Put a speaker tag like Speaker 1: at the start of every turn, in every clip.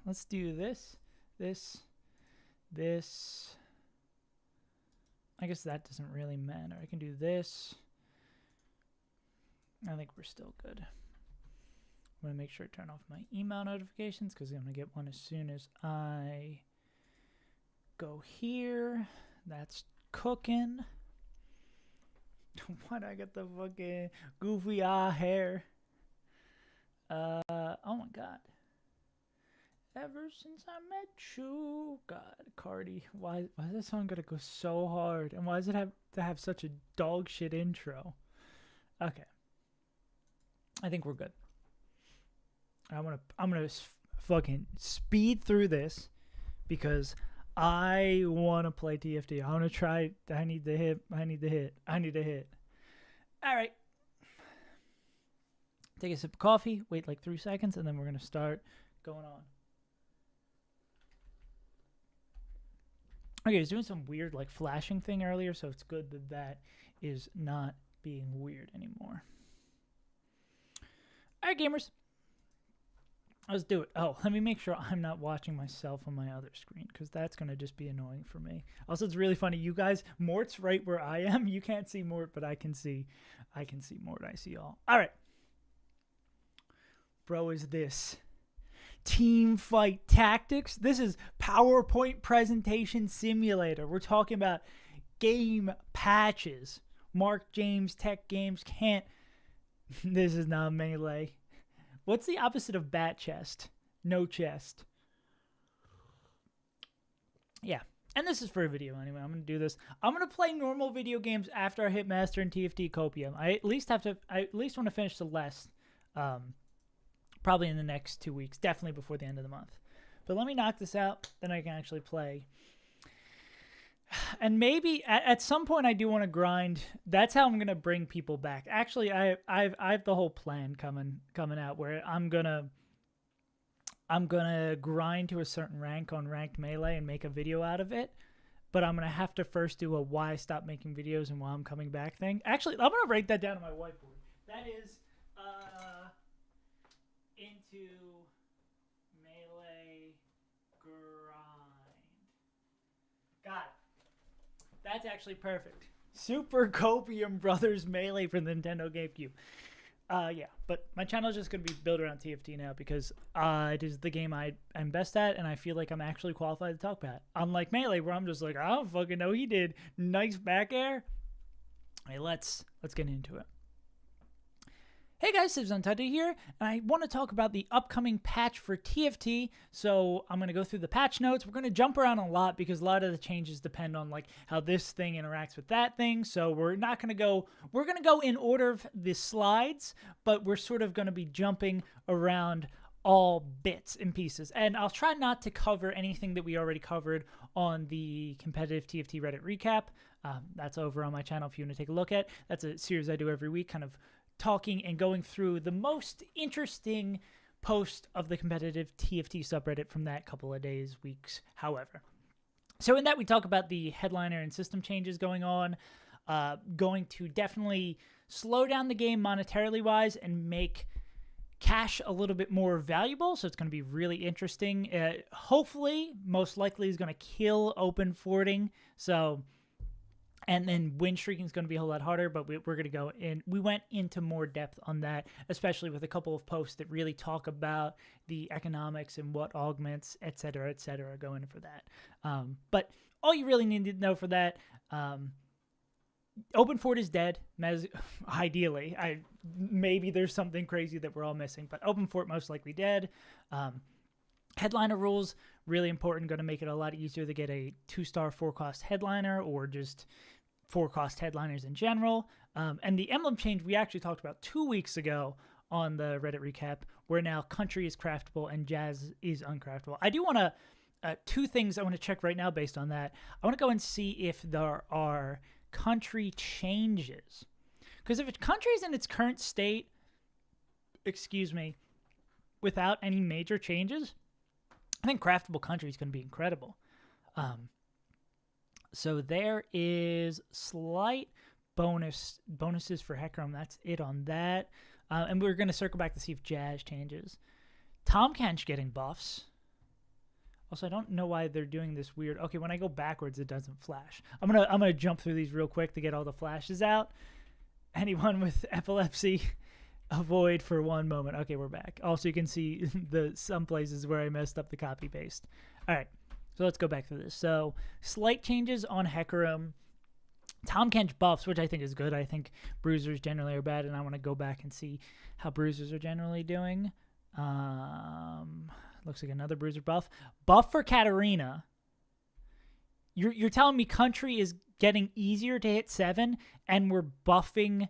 Speaker 1: let's do this, this. I guess that doesn't really matter. I can do this. I think we're still good. I'm going to make sure to turn off my email notifications because I'm going to get one as soon as I go here. That's cooking. Why'd I get the fucking goofy hair? Oh my god. Ever since I met you. God, Cardi. Why is this song gonna go so hard? And why does it have to have such a dog shit intro? Okay. I think we're good. I'm gonna fucking speed through this because I want to play TFT. I want to try. I need to hit. All right. Take a sip of coffee. Wait like 3 seconds, and then we're gonna start going on. Okay, I was doing some weird like flashing thing earlier, so it's good that that is not being weird anymore. All right, gamers. Let's do it. Oh, let me make sure I'm not watching myself on my other screen because that's going to just be annoying for me. Also, it's really funny. You guys, Mort's right where I am. You can't see Mort, but I can see Mort. I see y'all. All right. Bro, is this Team Fight Tactics? This is PowerPoint Presentation Simulator. We're talking about game patches. Mark James Tech Games can't. This is not Melee. What's the opposite of bat chest? No chest. Yeah. And this is for a video anyway. I'm going to do this. I'm going to play normal video games after I hit Master and TFT Copium. I at least want to finish Celeste. Probably in the next 2 weeks. Definitely before the end of the month. But let me knock this out. Then I can actually play. And maybe at some point I do want to grind. That's how I'm gonna bring people back. Actually, I have the whole plan coming out where I'm gonna grind to a certain rank on Ranked Melee and make a video out of it. But I'm gonna have to first do a why stop making videos and why I'm coming back thing. Actually, I'm gonna write that down on my whiteboard. That is into Melee grind. Got it. That's actually perfect. Super Copium Brothers Melee for the Nintendo GameCube. Yeah, but my channel is just going to be built around TFT now because it is the game I'm best at, and I feel like I'm actually qualified to talk about it. Unlike Melee, where I'm just like, I don't fucking know he did. Nice back air. Hey, let's get into it. Hey guys, CivsUntouched here, and I want to talk about the upcoming patch for TFT. So I'm going to go through the patch notes. We're going to jump around a lot because a lot of the changes depend on like how this thing interacts with that thing. So we're going to go in order of the slides, but we're sort of going to be jumping around all bits and pieces. And I'll try not to cover anything that we already covered on the competitive TFT Reddit recap. That's over on my channel if you want to take a look at. That's a series I do every week, kind of talking and going through the most interesting post of the competitive TFT subreddit from that couple of days, weeks, however. So in that, we talk about the headliner and system changes going on, going to definitely slow down the game monetarily wise and make cash a little bit more valuable. So it's going to be really interesting. Hopefully, most likely is going to kill open forwarding. So, and then win streaking is going to be a whole lot harder, but we're going to go in. We went into more depth on that, especially with a couple of posts that really talk about the economics and what augments, et cetera, going for that. But all you really need to know for that, Open Fort is dead. Ideally, maybe there's something crazy that we're all missing, but Open Fort most likely dead. Headliner rules, really important, going to make it a lot easier to get a 2-star 4-cost headliner or just 4-cost headliners in general. And the emblem change we actually talked about 2 weeks ago on the Reddit recap, where now country is craftable and jazz is uncraftable. I do want to, 2 things I want to check right now based on that. I want to go and see if there are country changes. Because if a country is in its current state, without any major changes, I think craftable country is going to be incredible. So there is slight bonuses for Hecarim. That's it on that. And we're going to circle back to see if Jazz changes. Tahm Kench getting buffs. Also, I don't know why they're doing this weird. Okay, when I go backwards, it doesn't flash. I'm gonna jump through these real quick to get all the flashes out. Anyone with epilepsy, avoid for one moment. Okay, we're back. Also, you can see some places where I messed up the copy paste. All right, so let's go back through this. So slight changes on Hecarim. Tahm Kench buffs, which I think is good. I think bruisers generally are bad, and I want to go back and see how bruisers are generally doing. Looks like another bruiser buff. Buff for Katarina. You're telling me country is getting easier to hit 7, and we're buffing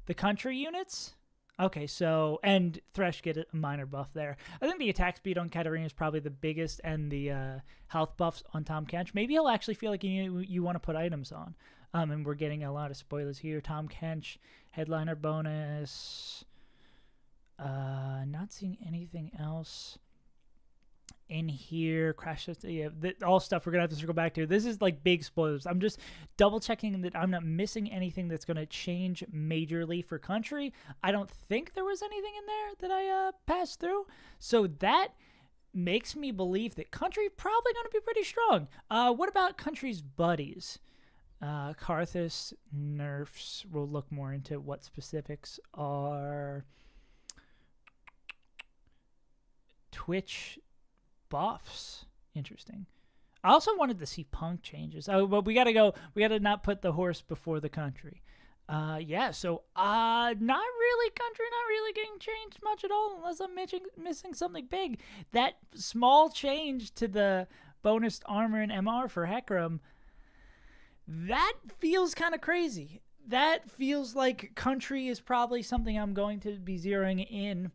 Speaker 1: the country units? Okay, so, and Thresh get a minor buff there. I think the attack speed on Katarina is probably the biggest, and the health buffs on Tahm Kench. Maybe he'll actually feel like you want to put items on. And we're getting a lot of spoilers here. Tahm Kench, headliner bonus. Not seeing anything else in here. Crash, yeah, all stuff we're gonna have to circle back to. This is like big spoilers. I'm just double checking that I'm not missing anything that's gonna change majorly for country. I don't think there was anything in there that I passed through, so that makes me believe that country probably gonna be pretty strong. What about country's buddies? Karthus nerfs. We'll look more into what specifics are. Twitch buffs. Interesting. I also wanted to see Punk changes. Oh, but we gotta not put the horse before the country. Yeah, so not really country, not really getting changed much at all unless I'm missing something big. That small change to the bonus armor and MR for Hecarim, that feels kind of crazy. That feels like country is probably something I'm going to be zeroing in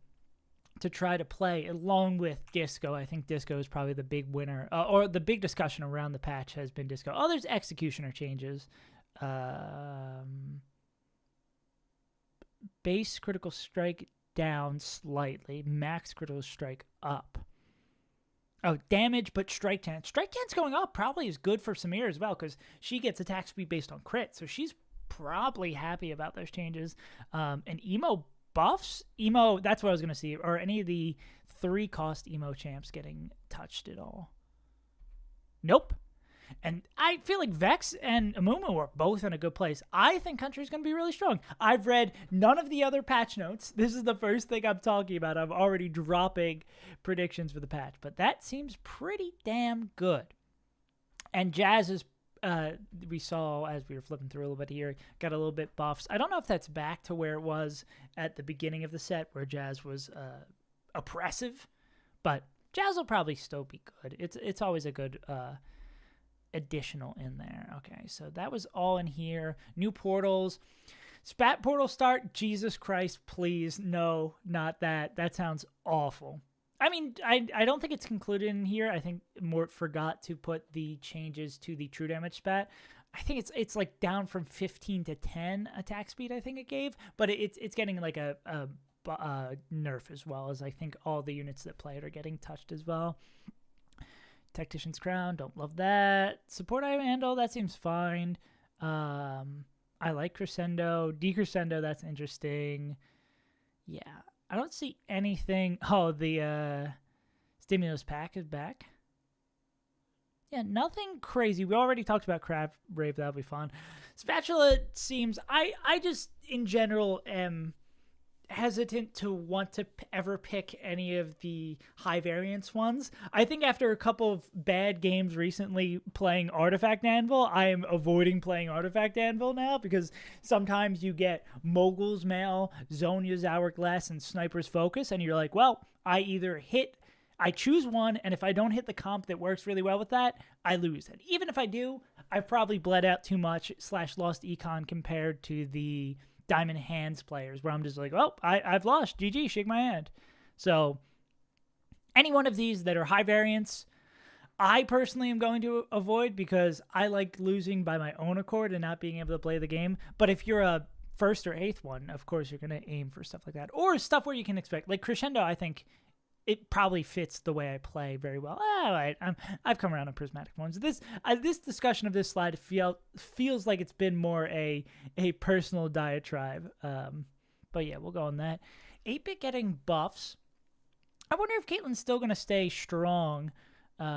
Speaker 1: to try to play along with Disco. I think Disco is probably the big winner, or the big discussion around the patch has been Disco. Oh, there's Executioner changes. Base critical strike down slightly. Max critical strike up. Oh, damage, but strike chance. Strike chance going up probably is good for Samir as well, because she gets attack speed based on crit, so she's probably happy about those changes. And emo buffs? Emo, that's what I was going to see. Are any of the 3-cost emo champs getting touched at all? Nope. And I feel like Vex and Amumu are both in a good place. I think country's going to be really strong. I've read none of the other patch notes. This is the first thing I'm talking about. I'm already dropping predictions for the patch. But that seems pretty damn good. And Jazz is, we saw as we were flipping through a little bit here, got a little bit buffs. I don't know if that's back to where it was at the beginning of the set where Jazz was oppressive. But Jazz will probably still be good. It's always a good additional in there. Okay, so that was all in here. New portals. Spat portal start. Jesus Christ, please. No, not that. That sounds awful. I mean, I don't think it's concluded in here. I think Mort forgot to put the changes to the true damage spat. I think it's like down from 15 to 10 attack speed, I think it gave. But it's getting like a nerf as well, as I think all the units that play it are getting touched as well. Tactician's Crown, don't love that. Support Eye Handle, that seems fine. I like Crescendo. Decrescendo, that's interesting. Yeah, I don't see anything. Oh, the Stimulus Pack is back. Yeah, nothing crazy. We already talked about Crab Rave, that'll be fun. Spatula seems, I just, in general, am hesitant to want to ever pick any of the high variance ones. I think after a couple of bad games recently playing Artifact Anvil, I am avoiding playing Artifact Anvil now, because sometimes you get Mogul's Mail, Zonia's Hourglass, and Sniper's Focus, and you're like, well, I choose one, and if I don't hit the comp that works really well with that, I lose it. Even if I do, I've probably bled out too much / lost econ compared to the Diamond Hands players, where I'm just like, well, I've lost. GG, shake my hand. So any one of these that are high variance, I personally am going to avoid, because I like losing by my own accord and not being able to play the game. But if you're a 1st or 8th one, of course, you're going to aim for stuff like that. Or stuff where you can expect. Like Crescendo, I think it probably fits the way I play very well. All right, I've come around on prismatic ones. This discussion of this slide feels like it's been more a personal diatribe. But yeah, we'll go on that. 8-bit getting buffs. I wonder if Caitlyn's still going to stay strong.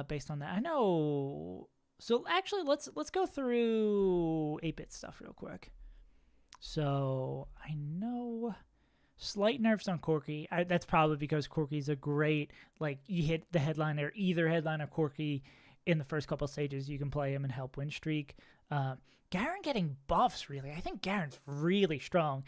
Speaker 1: based on that. I know. So actually, let's go through 8-bit stuff real quick. So I know slight nerfs on Corki. That's probably because Corki's a great, like, you hit the headliner, either headliner Corki in the first couple stages, you can play him and help win streak. Garen getting buffs, really. I think Garen's really strong.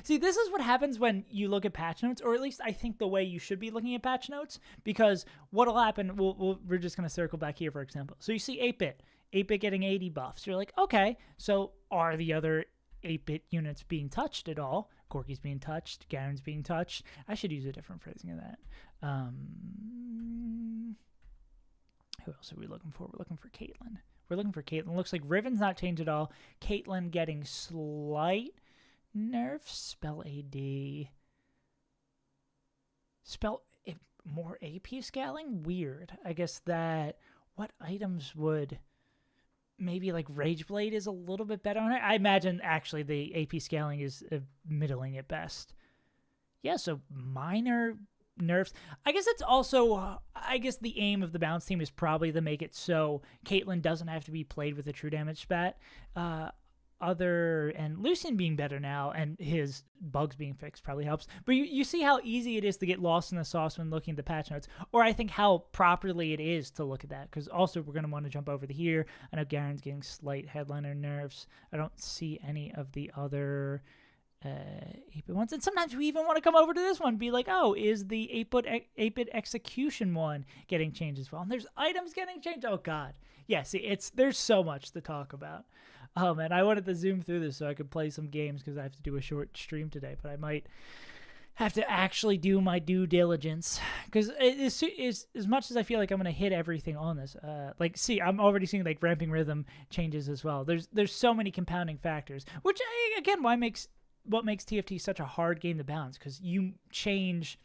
Speaker 1: See, this is what happens when you look at patch notes, or at least I think the way you should be looking at patch notes, because what'll happen, we're just going to circle back here, for example. So you see 8-bit. 8-bit getting 80 buffs. You're like, okay, so are the other 8-bit units being touched at all? Corki's being touched. Garen's being touched. I should use a different phrasing of that. Who else are we looking for? We're looking for Caitlyn. Looks like Riven's not changed at all. Caitlyn getting slight nerfs. Spell AD. Spell more AP scaling? Weird. I guess that... What items would... Maybe like Rageblade is a little bit better on it. I imagine actually the AP scaling is middling at best. Yeah, so minor nerfs. I guess it's also, I guess the aim of the balance team is probably to make it so Caitlyn doesn't have to be played with a true damage spat. And Lucian being better now and his bugs being fixed probably helps. But you see how easy it is to get lost in the sauce when looking at the patch notes, or I think how properly it is to look at that, because also we're going to want to jump over to here. I know Garen's getting slight headliner nerfs. I don't see any of the other 8-bit ones, and sometimes we even want to come over to this one, be like, oh, is the 8-bit execution one getting changed as well? And there's items getting changed. Oh god, yeah. See, there's so much to talk about. Oh man, I wanted to zoom through this so I could play some games because I have to do a short stream today, but I might have to actually do my due diligence, because as much as I feel like I'm gonna hit everything on this, like, see, I'm already seeing like ramping rhythm changes as well. There's so many compounding factors, which again, what makes TFT such a hard game to balance, because you change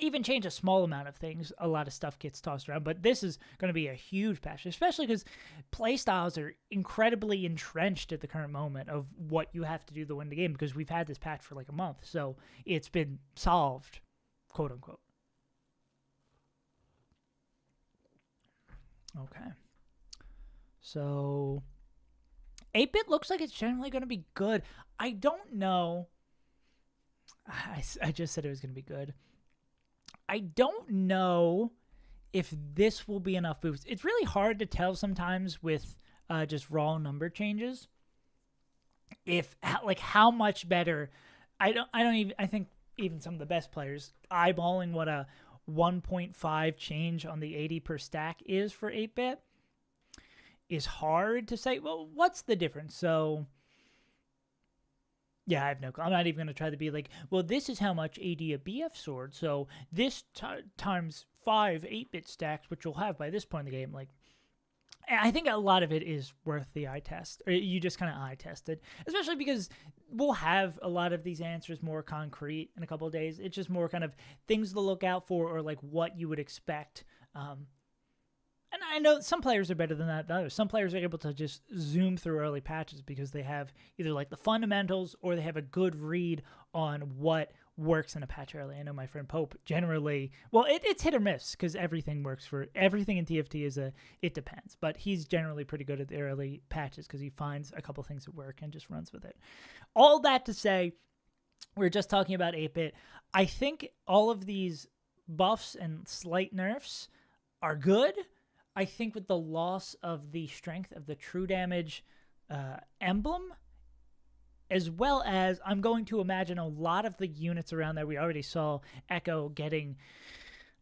Speaker 1: a small amount of things, a lot of stuff gets tossed around. But this is going to be a huge patch, especially because playstyles are incredibly entrenched at the current moment of what you have to do to win the game, because we've had this patch for like a month, so it's been solved, quote unquote. Okay, so 8-bit looks like it's generally going to be good. I don't know. I just said it was going to be good. I don't know if this will be enough boost. It's really hard to tell sometimes with just raw number changes. If like how much better. I think even some of the best players eyeballing what a 1.5 change on the 80 per stack is for 8-bit is hard to say. Well, what's the difference? So yeah, I have no. I'm not even going to try to be like, well, this is how much AD a BF sword. So this times 5 8-bit stacks, which you'll have by this point in the game. Like, I think a lot of it is worth the eye test. Or you just kind of eye test it, especially because we'll have a lot of these answers more concrete in a couple of days. It's just more kind of things to look out for, or like what you would expect. And I know some players are better than that than others. Some players are able to just zoom through early patches because they have either like the fundamentals or they have a good read on what works in a patch early. I know my friend Pope generally, well, it's hit or miss because everything works for everything in TFT it depends. But he's generally pretty good at the early patches because he finds a couple things that work and just runs with it. All that to say, we're just talking about 8-bit. I think all of these buffs and slight nerfs are good. I think with the loss of the strength of the true damage emblem, as well as I'm going to imagine a lot of the units around there. We already saw Echo getting,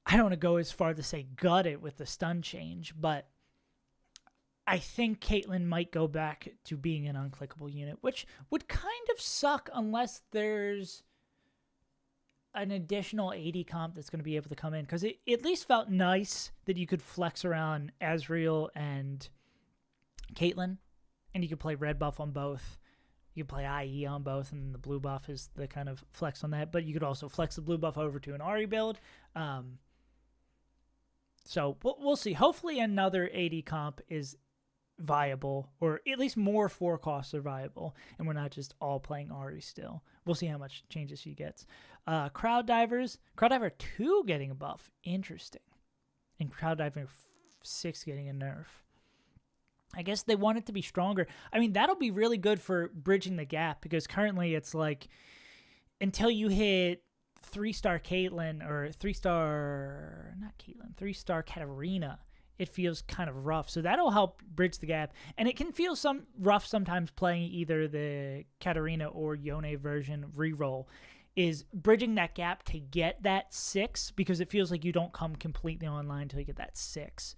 Speaker 1: I don't want to go as far to say gutted with the stun change, but I think Caitlyn might go back to being an unclickable unit, which would kind of suck unless there's an additional 80 comp that's going to be able to come in, because it at least felt nice that you could flex around Azriel and Caitlyn, and you could play red buff on both. You could play IE on both, and the blue buff is the kind of flex on that, but you could also flex the blue buff over to an Ahri build. So we'll see. Hopefully another 80 comp is viable, or at least more 4 costs are viable, and we're not just all playing Ahri still. We'll see how much changes she gets. Crowd Diver 2 getting a buff. Interesting. and Crowd Diver 6 getting a nerf. I guess they want it to be stronger. I mean, that'll be really good for bridging the gap, because currently it's like until you hit 3-star Caitlyn or 3-star Katarina, it feels kind of rough. So that'll help bridge the gap. And it can feel rough sometimes playing either the Katarina or Yone version reroll, is bridging that gap to get that 6, because it feels like you don't come completely online until you get that 6,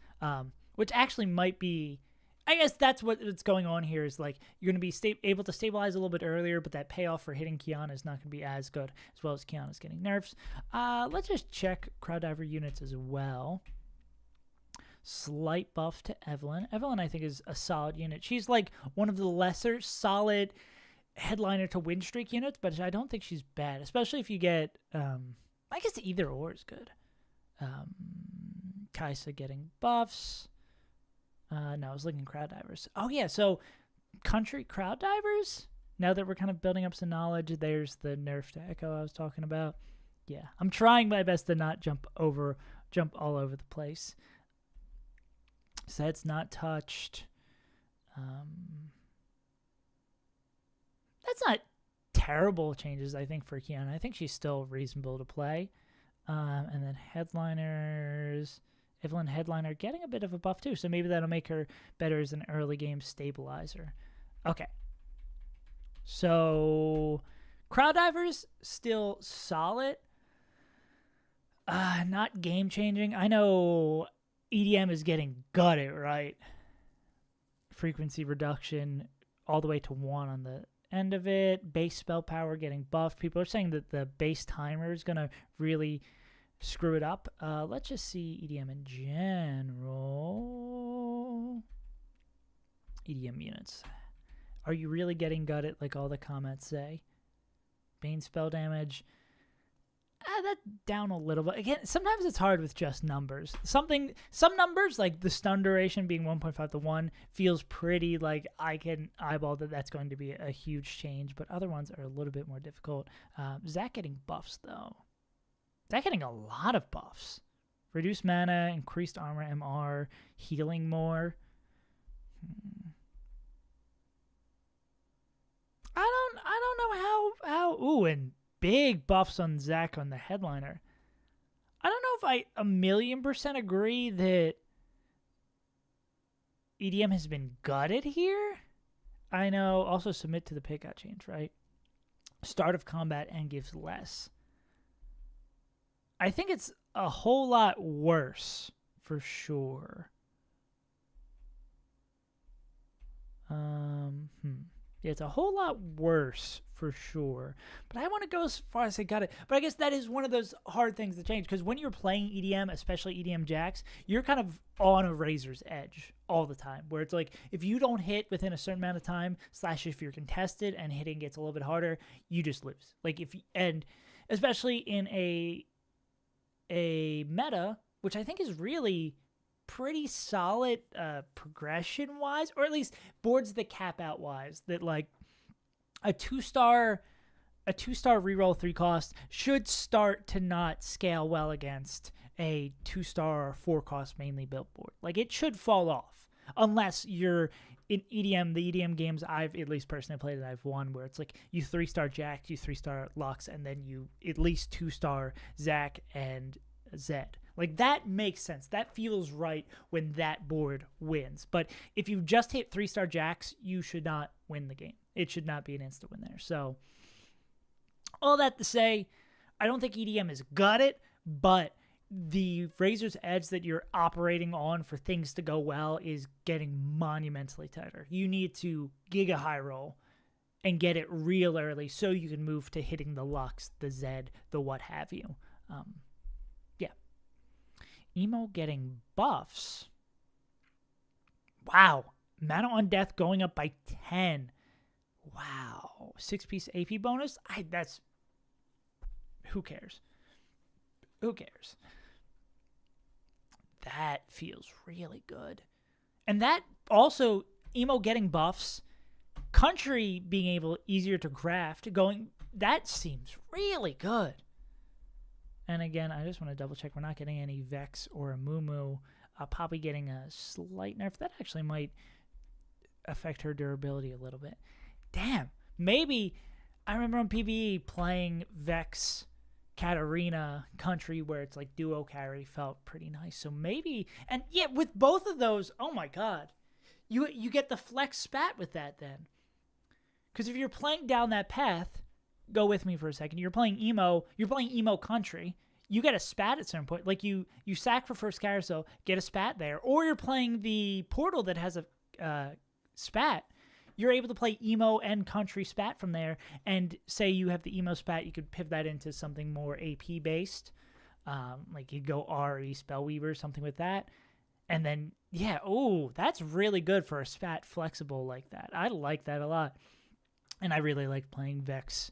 Speaker 1: which actually might be, I guess that's what's going on here, is like you're going to be able to stabilize a little bit earlier, but that payoff for hitting Qiyana is not going to be as good, as well as Qiyana's getting nerfs. Let's just check Crowd Diver units as well. Slight buff to Evelynn. Evelynn, I think, is a solid unit. She's like one of the lesser solid headliner to win streak units, but I don't think she's bad, especially if you get, I guess either or is good. Kai'Sa getting buffs. No, I was looking Crowd Divers. Oh, yeah, so Country Crowd Divers, now that we're kind of building up some knowledge, there's the nerf to Echo I was talking about. Yeah, I'm trying my best to not jump all over the place. So that's not touched. That's not terrible changes, I think, for Qiyana. I think she's still reasonable to play. And then Headliners, Evelynn Headliner getting a bit of a buff too, so maybe that'll make her better as an early game stabilizer. Okay. So Crowd Divers still solid. Not game changing. I know EDM is getting gutted, right? Frequency reduction all the way to 1 on the end of it. Base spell power getting buffed. People are saying that the base timer is going to really screw it up. Let's just see EDM in general. EDM units. Are you really getting gutted like all the comments say? Bane spell damage. That's down a little bit. Again, sometimes it's hard with just numbers. Some numbers, like the stun duration being 1.5 to 1, feels pretty like I can eyeball that that's going to be a huge change, but other ones are a little bit more difficult. Zac getting buffs, though. Zac getting a lot of buffs. Reduced mana, increased armor MR, healing more. I don't know how. Ooh, and big buffs on Zac on the Headliner. I don't know if I 1,000,000% agree that EDM has been gutted here. I know. Also, submit to the pick got changed, right? Start of combat and gives less. I think it's a whole lot worse for sure. Yeah, it's a whole lot worse for sure. But I want to go as far as I got it. But I guess that is one of those hard things to change, because when you're playing EDM, especially EDM Jax, you're kind of on a razor's edge all the time, where it's like if you don't hit within a certain amount of time, / if you're contested and hitting gets a little bit harder, you just lose. Like and especially in a meta, which I think is really pretty solid progression wise, or at least boards that cap out wise, that like a 2-star reroll 3 cost should start to not scale well against a 2-star or 4 cost mainly built board. Like it should fall off unless you're in EDM. The EDM games I've at least personally played that I've won, where it's like you 3-star Jax, you 3-star Lux, and then you at least 2-star Zac and Zed. Like that makes sense. That feels right when that board wins. But if you just hit 3-star Jax, you should not win the game. It should not be an instant win there. So all that to say, I don't think EDM is gutted, but the razor's edge that you're operating on for things to go well is getting monumentally tighter. You need to giga high roll and get it real early so you can move to hitting the Lux, the Zed, the what have you. Emo getting buffs. Wow. Mana on death going up by 10. Wow. 6-piece AP bonus? That's... Who cares? Who cares? That feels really good. And that also, Emo getting buffs, Country being easier to craft, that seems really good. And again, I just want to double check we're not getting any Vex or a Moo. Poppy getting a slight nerf. That actually might affect her durability a little bit. Damn. Maybe I remember on PvE playing Vex Katarina country where it's like duo carry felt pretty nice. So maybe, and yeah, with both of those, oh my god, you get the flex spat with that then. Because if you're playing down that path, go with me for a second. You're playing emo country. You get a spat at some point. Like you sack for first carousel, get a spat there, or you're playing the portal that has a spat. You're able to play emo and country spat from there, and say you have the emo spat, you could pivot that into something more AP based, like you'd go RE Spellweaver, something with that, and then yeah, oh, that's really good for a spat flexible like that. I like that a lot, and I really like playing Vex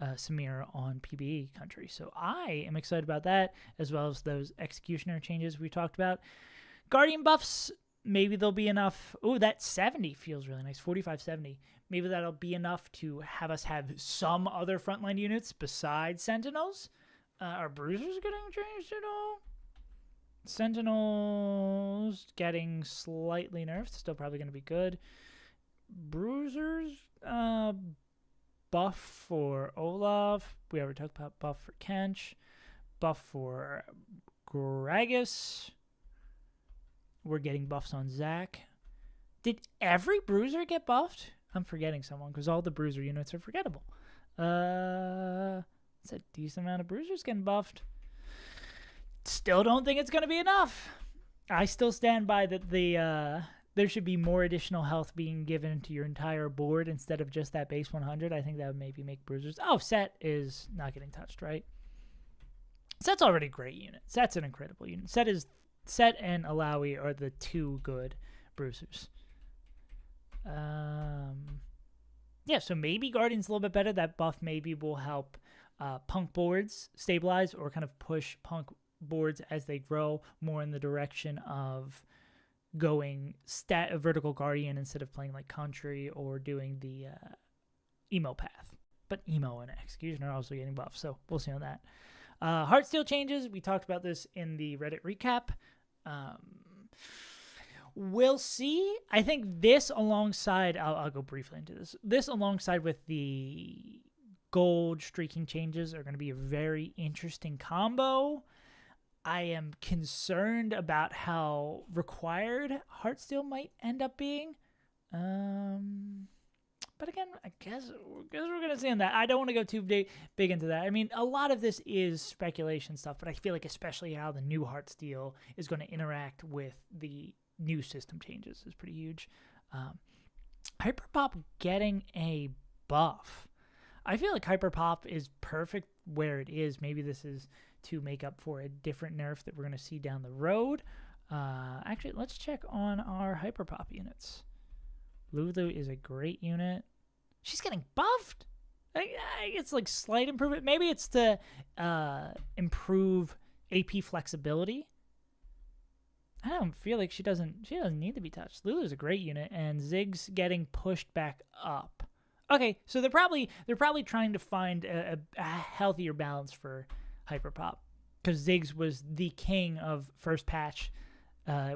Speaker 1: Samira on PvE country, so I am excited about that, as well as those executioner changes we talked about. Guardian buffs. Maybe there'll be enough. Oh, that 70 feels really nice. 45-70. Maybe that'll be enough to have us have some other frontline units besides Sentinels. Are Bruisers getting changed at all? Sentinels getting slightly nerfed. Still probably going to be good. Bruisers, buff for Olaf. We already talked about buff for Kench. Buff for Gragas. We're getting buffs on Zac. Did every Bruiser get buffed? I'm forgetting someone because all the Bruiser units are forgettable. It's a decent amount of Bruisers getting buffed. Still don't think it's going to be enough. I still stand by that there should be more additional health being given to your entire board instead of just that base 100. I think that would maybe make Bruisers. Oh, Set is not getting touched, right? Set's already a great unit. Set's an incredible unit. Set and Alawi are the two good Bruisers. Yeah, so maybe Guardian's a little bit better. That buff maybe will help Punk boards stabilize or kind of push Punk boards as they grow more in the direction of going vertical Guardian instead of playing like Country or doing the emo path. But emo and Execution are also getting buffs, so we'll see on that. Heartsteel changes. We talked about this in the Reddit recap. We'll see. I think this alongside, I'll go briefly into this. This alongside with the gold streaking changes are going to be a very interesting combo. I am concerned about how required Heartsteel might end up being. But again, I guess we're going to see on that. I don't want to go too big into that. I mean, a lot of this is speculation stuff, but I feel like especially how the new Heartsteel is going to interact with the new system changes is pretty huge. Hyperpop getting a buff. I feel like Hyperpop is perfect where it is. Maybe this is to make up for a different nerf that we're going to see down the road. Actually, let's check on our Hyperpop units. Lulu is a great unit. She's getting buffed. It's like slight improvement. Maybe it's to improve AP flexibility. I don't feel like she doesn't need to be touched. Lulu's a great unit, and Ziggs getting pushed back up. Okay, so they're probably trying to find a healthier balance for Hyperpop, because Ziggs was the king of first patch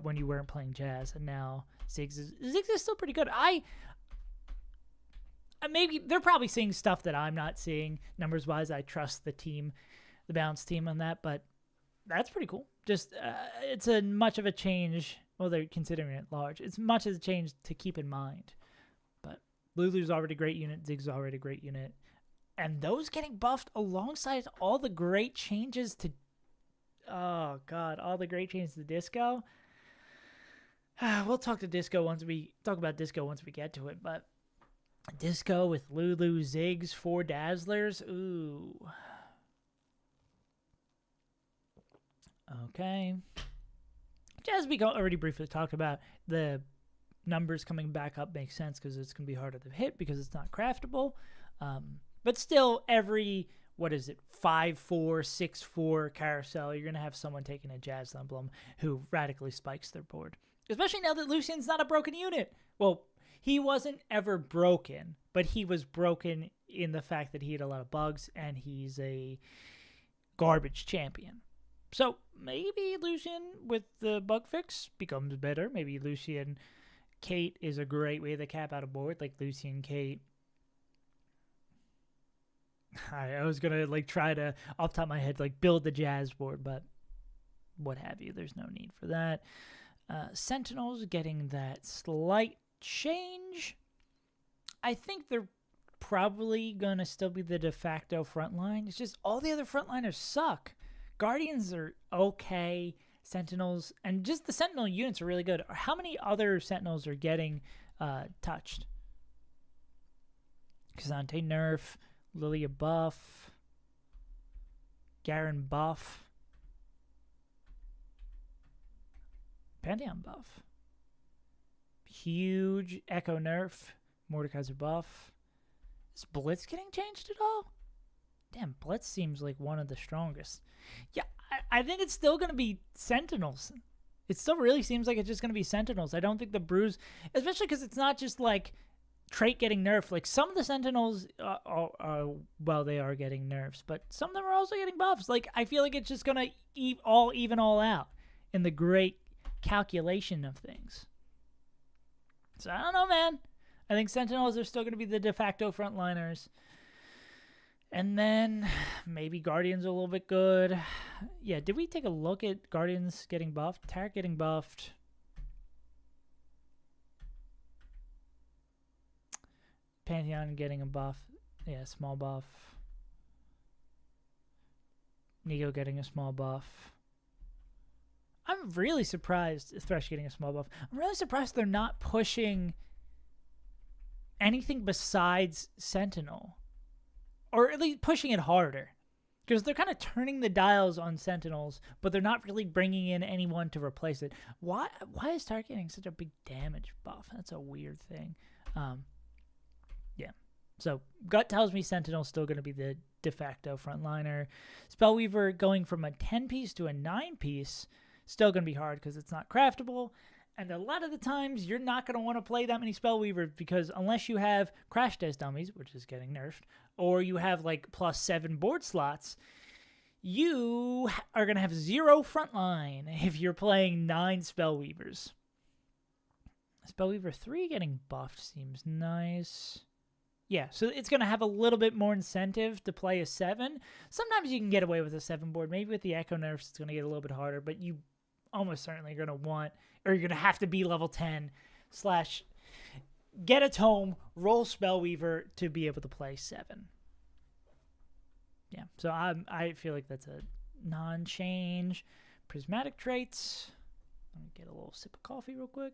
Speaker 1: when you weren't playing Jazz, and now Ziggs is still pretty good. Maybe they're probably seeing stuff that I'm not seeing numbers wise. I trust the balance team on that, but that's pretty cool. Just it's a much of a change. Well, they're considering it large. It's much as a change to keep in mind. But Lulu's already a great unit. Ziggs is already a great unit, and those getting buffed alongside all the great changes to. Oh God! All the great changes to Disco. We'll talk about Disco once we get to it, but Disco with Lulu, Ziggs, 4 Dazzlers. Ooh. Okay. As we already briefly talked about, the numbers coming back up makes sense because it's going to be harder to hit because it's not craftable. But still, every, 5-4, 6-4 carousel, you're going to have someone taking a Jazz Emblem who radically spikes their board. Especially now that Lucian's not a broken unit. Well, he wasn't ever broken, but he was broken in the fact that he had a lot of bugs, and he's a garbage champion. So maybe Lucian with the bug fix becomes better. Maybe Lucian Kate is a great way to cap out a board, like Lucian Kate. I was gonna like try to off the top of my head like build the Jazz board, but what have you. There's no need for that. Sentinels getting that slight change. I think they're probably gonna still be the de facto front line. It's just all the other frontliners suck. Guardians are okay. Sentinels and just the Sentinel units are really good. How many other Sentinels are getting touched? Kazante nerf, Lilia buff, Garen buff, Pantheon buff, huge Echo nerf, Mordekaiser buff. Is Blitz getting changed at all? Damn, Blitz seems like one of the strongest. Yeah, I think it's still going to be Sentinels. It still really seems like it's just going to be Sentinels. I don't think the Bruise, especially because it's not just like trait getting nerfed. Like some of the Sentinels, well, they are getting nerfs, but some of them are also getting buffs. Like I feel like it's just going to even all out in the great calculation of things. So I don't know, man. I think Sentinels are still going to be the de facto frontliners. And then maybe Guardians are a little bit good. Yeah, did we take a look at Guardians getting buffed? Tarek getting buffed. Pantheon getting a buff. Yeah, small buff. Nico getting a small buff. I'm really surprised Thresh getting a small buff. I'm really surprised they're not pushing anything besides Sentinel. Or at least pushing it harder. Because they're kind of turning the dials on Sentinels, but they're not really bringing in anyone to replace it. Why is Tark getting such a big damage buff? That's a weird thing. Yeah. So, gut tells me Sentinel's still going to be the de facto frontliner. Spellweaver going from a 10-piece to a 9-piece, still going to be hard because it's not craftable. And a lot of the times, you're not going to want to play that many Spellweavers because unless you have Crash Test Dummies, which is getting nerfed, or you have like +7 board slots, you are going to have 0 frontline if you're playing 9 Spellweavers. Spellweaver 3 getting buffed seems nice. Yeah, so it's going to have a little bit more incentive to play a 7. Sometimes you can get away with a 7 board. Maybe with the Echo nerfs, it's going to get a little bit harder, but you almost certainly are going to want, or you're going to have to be level 10 / get a tome, roll Spellweaver to be able to play 7. Yeah, so I feel like that's a non-change. Prismatic traits. Let me get a little sip of coffee real quick.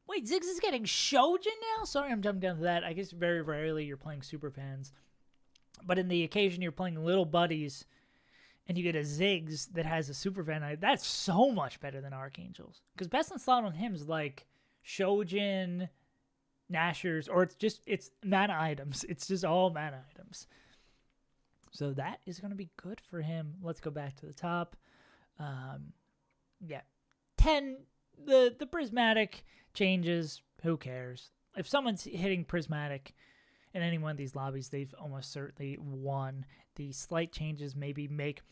Speaker 1: Wait, Ziggs is getting Shojin now? Sorry, I'm jumping down to that. I guess very rarely you're playing Super Fans. But in the occasion you're playing Little Buddies and you get a Ziggs that has a Super Fan, that's so much better than Archangels. Because best in slot on him is like Shojin, Nashers, or it's mana items. It's just all mana items. So that is going to be good for him. Let's go back to the top. Yeah. 10, the Prismatic changes, who cares? If someone's hitting Prismatic in any one of these lobbies, they've almost certainly won. The slight changes maybe make,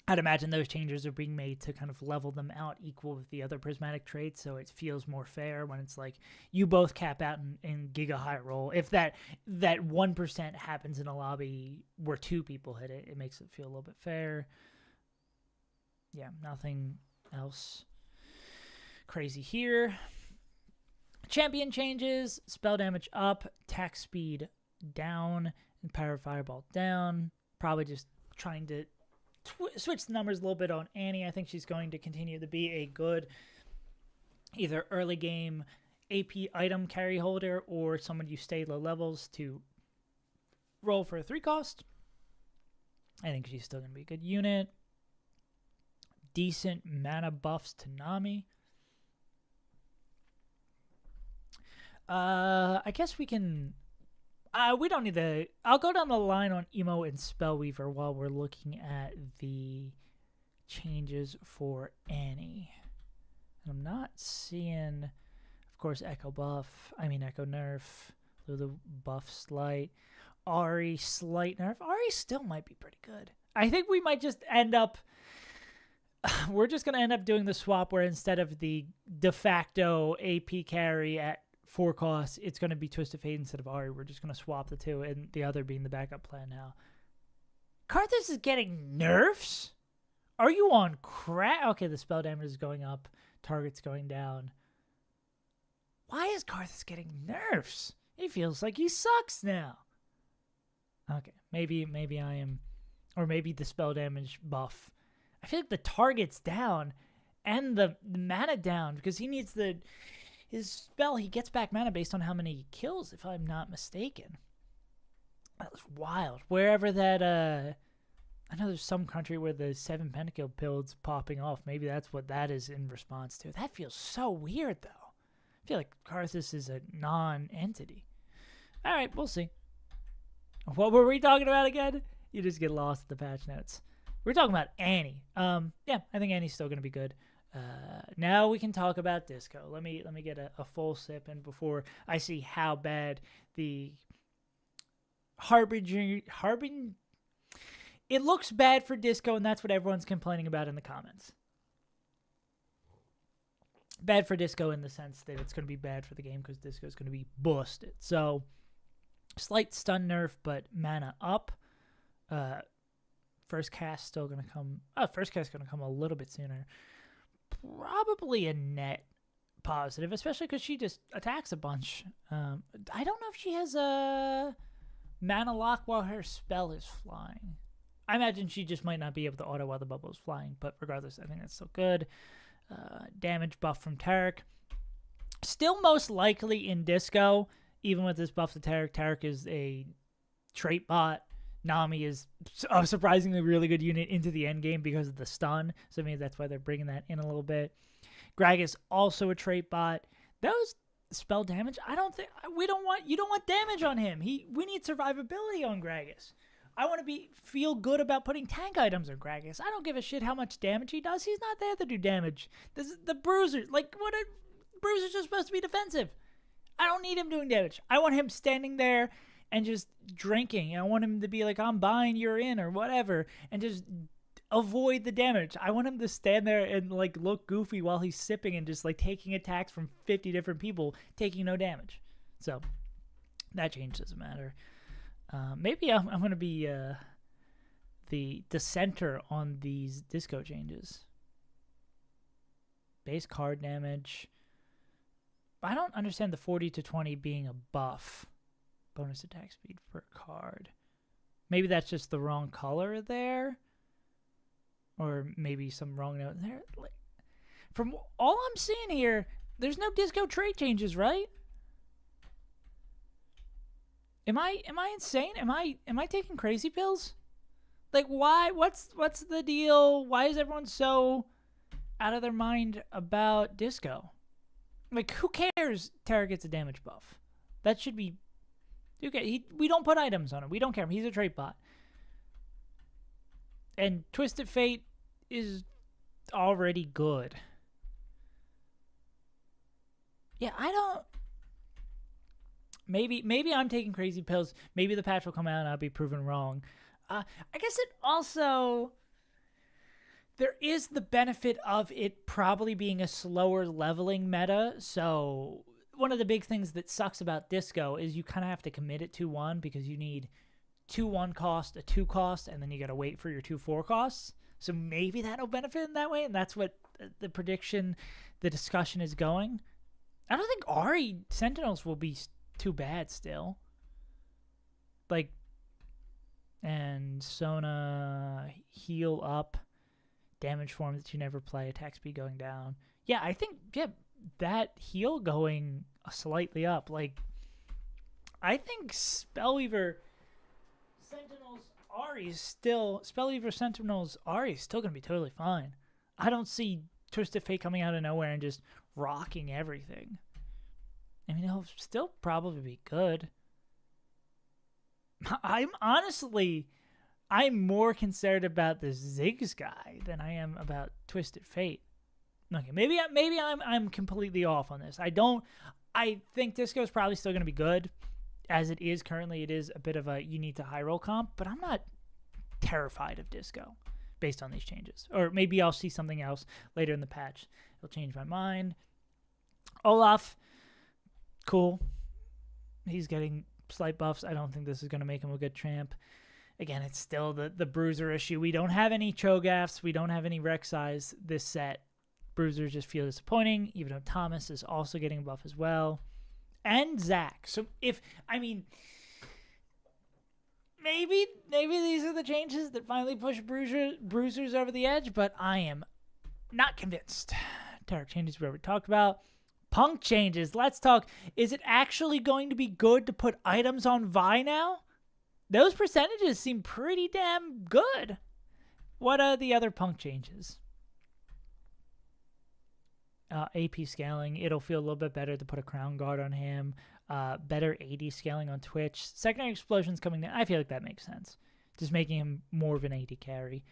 Speaker 1: I'd imagine those changes are being made to kind of level them out equal with the other Prismatic traits, so it feels more fair when it's like you both cap out in Giga High Roll. If that 1% happens in a lobby where 2 people hit it, it makes it feel a little bit fair. Yeah, nothing else crazy here. Champion changes, spell damage up, attack speed down, and power fireball down. Probably just trying to switch the numbers a little bit on Annie. I think she's going to continue to be a good either early game AP item carry holder or someone you stay low levels to roll for a 3 cost. I think she's still going to be a good unit. Decent mana buffs to Nami. I guess we can... we don't need the... I'll go down the line on Emo and Spellweaver while we're looking at the changes for Annie. And I'm not seeing, of course, Echo nerf, through the buff slight. Ahri, slight nerf. Ahri still might be pretty good. I think we might just end up... We're just going to end up doing the swap where instead of the de facto AP carry at 4 costs, it's going to be Twisted Fate instead of Ahri. We're just going to swap the two, and the other being the backup plan now. Karthus is getting nerfs? Are you on crack? Okay, the spell damage is going up. Target's going down. Why is Karthus getting nerfs? He feels like he sucks now. Okay, maybe I am... Or maybe the spell damage buff. I feel like the target's down and the mana down because he needs his spell. He gets back mana based on how many kills, if I'm not mistaken. That was wild. Wherever that, I know there's some country where the 7 pentakill build's popping off. Maybe that's what that is in response to. That feels so weird, though. I feel like Karthus is a non-entity. All right, we'll see. What were we talking about again? You just get lost in the patch notes. We're talking about Annie. Yeah, I think Annie's still going to be good. Now we can talk about Disco. Let me get a full sip, and before I see how bad the Harbin. It looks bad for Disco, and that's what everyone's complaining about in the comments. Bad for Disco in the sense that it's going to be bad for the game because Disco is going to be busted. So, slight stun nerf, but mana up. First cast still going to come. First cast going to come a little bit sooner. Probably a net positive, especially because she just attacks a bunch. I don't know if she has a mana lock while her spell is flying. I imagine she just might not be able to auto while the bubble is flying, but regardless, I think that's still good. Damage buff from Taric. Still most likely in Disco, even with this buff to Taric. Taric is a trait bot. Nami is a surprisingly really good unit into the end game because of the stun, so maybe that's why they're bringing that in a little bit. Gragas also a trait bot. Those spell damage, you don't want damage on him. We need survivability on Gragas. I want to feel good about putting tank items on Gragas. I don't give a shit how much damage he does. He's not there to do damage. This is the Bruiser. Bruiser's just supposed to be defensive. I don't need him doing damage. I want him standing there and just drinking. I want him to be like, I'm buying, you're in, or whatever, and just avoid the damage. I want him to stand there and look goofy while he's sipping and just taking attacks from 50 different people, taking no damage. So that change doesn't matter. Maybe I'm going to be the dissenter on these Disco changes. Base card damage. I don't understand the 40 to 20 being a buff. Bonus attack speed per card. Maybe that's just the wrong color there. Or maybe some wrong note there. From all I'm seeing here, there's no Disco trait changes, right? Am I insane? Am I taking crazy pills? Why? What's the deal? Why is everyone so out of their mind about Disco? Who cares? Taric gets a damage buff. That should be okay. We don't put items on him. We don't care. He's a trait bot. And Twisted Fate is already good. Yeah, I don't... Maybe I'm taking crazy pills. Maybe the patch will come out and I'll be proven wrong. I guess it also... There is the benefit of it probably being a slower leveling meta. So one of the big things that sucks about Disco is you kind of have to commit it 2-1 because you need 2 1 cost, a 2 cost, and then you got to wait for your 2 4 costs. So maybe that'll benefit in that way, and that's what the prediction, the discussion is going. I don't think Ahri Sentinels will be too bad still. And Sona heal up, damage form that you never play, attack speed going down. Yeah, I think that heal going slightly up. I think Spellweaver Sentinels Ahri is still going to be totally fine. I don't see Twisted Fate coming out of nowhere and just rocking everything. I mean, he'll still probably be good. I'm more concerned about the Ziggs guy than I am about Twisted Fate. Okay, maybe I'm completely off on this. I think Disco's probably still going to be good. as it is currently, it is a bit of a you need to high roll comp, but I'm not terrified of Disco based on these changes. Or maybe I'll see something else later in the patch. It'll change my mind. Olaf, cool. He's getting slight buffs. I don't think this is going to make him a good champ. Again, it's still the bruiser issue. We don't have any Cho'Gaths. We don't have any Rek'Sais this set. Bruisers just feel disappointing, even though Thomas is also getting a buff as well. And Zach. So maybe these are the changes that finally push bruisers over the edge, but I am not convinced. Taric changes we already talked about. Punk changes. Let's talk. Is it actually going to be good to put items on Vi now? Those percentages seem pretty damn good. What are the other Punk changes? AP scaling. It'll feel a little bit better to put a Crown Guard on him. Better AD scaling on Twitch. Secondary explosions coming down. I feel like that makes sense. Just making him more of an AD carry.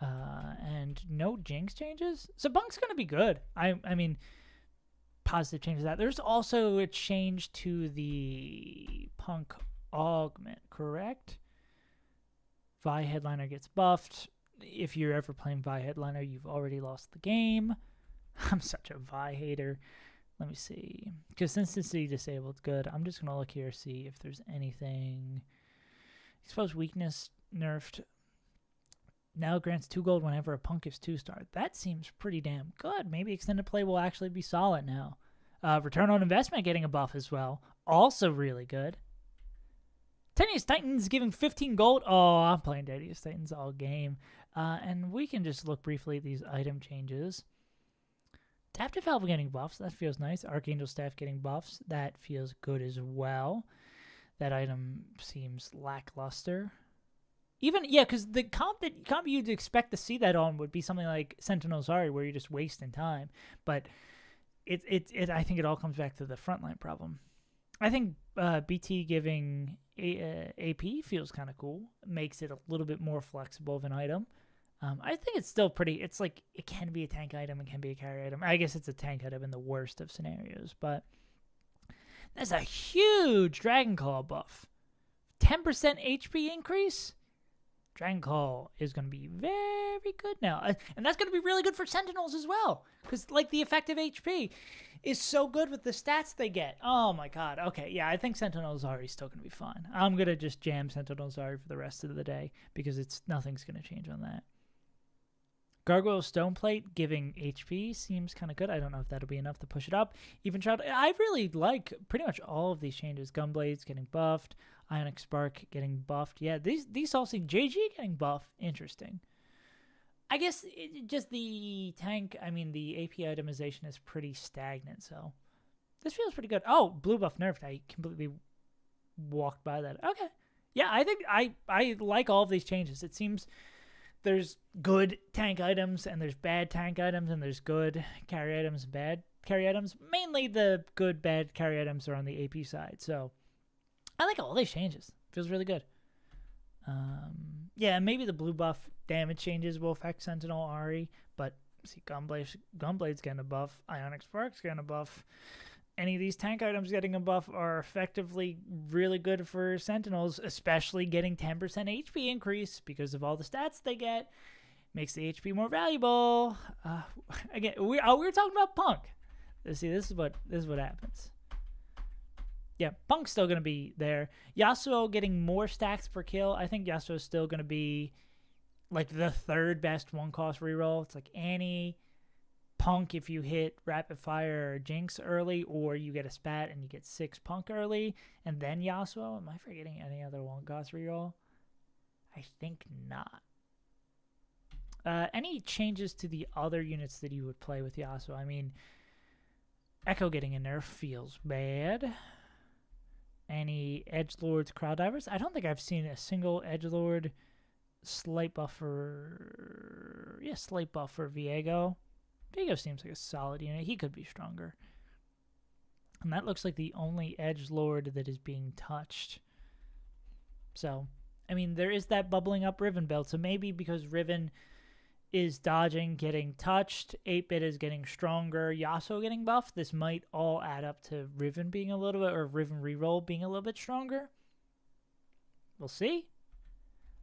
Speaker 1: And no Jinx changes. So Punk's going to be good. I mean, positive changes that. There's also a change to the Punk augment, correct? Vi Headliner gets buffed. If you're ever playing Vi Headliner, you've already lost the game. I'm such a Vi hater. Let me see. Consistency disabled, good. I'm just going to look here, see if there's anything. Exposed weakness nerfed. Now grants 2 gold whenever a Punk is 2-star. That seems pretty damn good. Maybe extended play will actually be solid now. Return on investment getting a buff as well. Also really good. Tenuous Titans giving 15 gold. Oh, I'm playing Tenuous Titans all game. And we can just look briefly at these item changes. Adaptive Valve getting buffs. That feels nice. Archangel Staff getting buffs. That feels good as well. That item seems lackluster. Even, yeah, because the comp you'd expect to see that on would be something like Sentinel Zari, where you're just wasting time. But I think it all comes back to the frontline problem. I think BT giving AP feels kind of cool. Makes it a little bit more flexible of an item. I think it's still pretty. It's like it can be a tank item, it can be a carry item. I guess it's a tank item in the worst of scenarios, but that's a huge Dragon Claw buff. 10% HP increase. Dragon Claw is going to be very good now, and that's going to be really good for Sentinels as well, because like the effective HP is so good with the stats they get. Oh my god. Okay, yeah, I think Sentinel Zari is still going to be fine. I'm going to just jam Sentinel Zari for the rest of the day because nothing's going to change on that. Gargoyle Stoneplate giving HP seems kind of good. I don't know if that'll be enough to push it up. Even Shroud, I really like pretty much all of these changes. Gunblades getting buffed. Ionic Spark getting buffed. Yeah, these all seem JG getting buffed. Interesting. I guess just the tank, the AP itemization is pretty stagnant, so this feels pretty good. Oh, blue buff nerfed. I completely walked by that. Okay. Yeah, I think I like all of these changes. It seems there's good tank items and there's bad tank items and there's good carry items and bad carry items. Mainly the good, bad carry items are on the AP side. So I like all these changes. Feels really good. Yeah, maybe the blue buff damage changes will affect Sentinel Ahri, but see, Gunblade's getting a buff. Ionic Spark's getting a buff. Any of these tank items getting a buff are effectively really good for Sentinels, especially getting 10% HP increase because of all the stats they get. Makes the HP more valuable. Again, we were talking about Punk. See, this is what happens. Yeah, Punk's still going to be there. Yasuo getting more stacks per kill. I think Yasuo is still going to be like the third best one-cost reroll. It's like Annie, Punk if you hit Rapid Fire or Jinx early, or you get a Spat and you get 6 Punk early, and then Yasuo. Am I forgetting any other one-cost reroll? I think not. Any changes to the other units that you would play with Yasuo? Echo getting a nerf feels bad. Any Edgelords, Crowd Divers? I don't think I've seen a single Edgelord slight buffer. Yeah, slight buffer Viego. Viego seems like a solid unit. He could be stronger. And that looks like the only Edgelord that is being touched. So, there is that bubbling up Riven build. So maybe because Riven is dodging, getting touched. 8-bit is getting stronger. Yasuo getting buffed. This might all add up to Riven being a little bit, or Riven reroll being a little bit stronger. We'll see.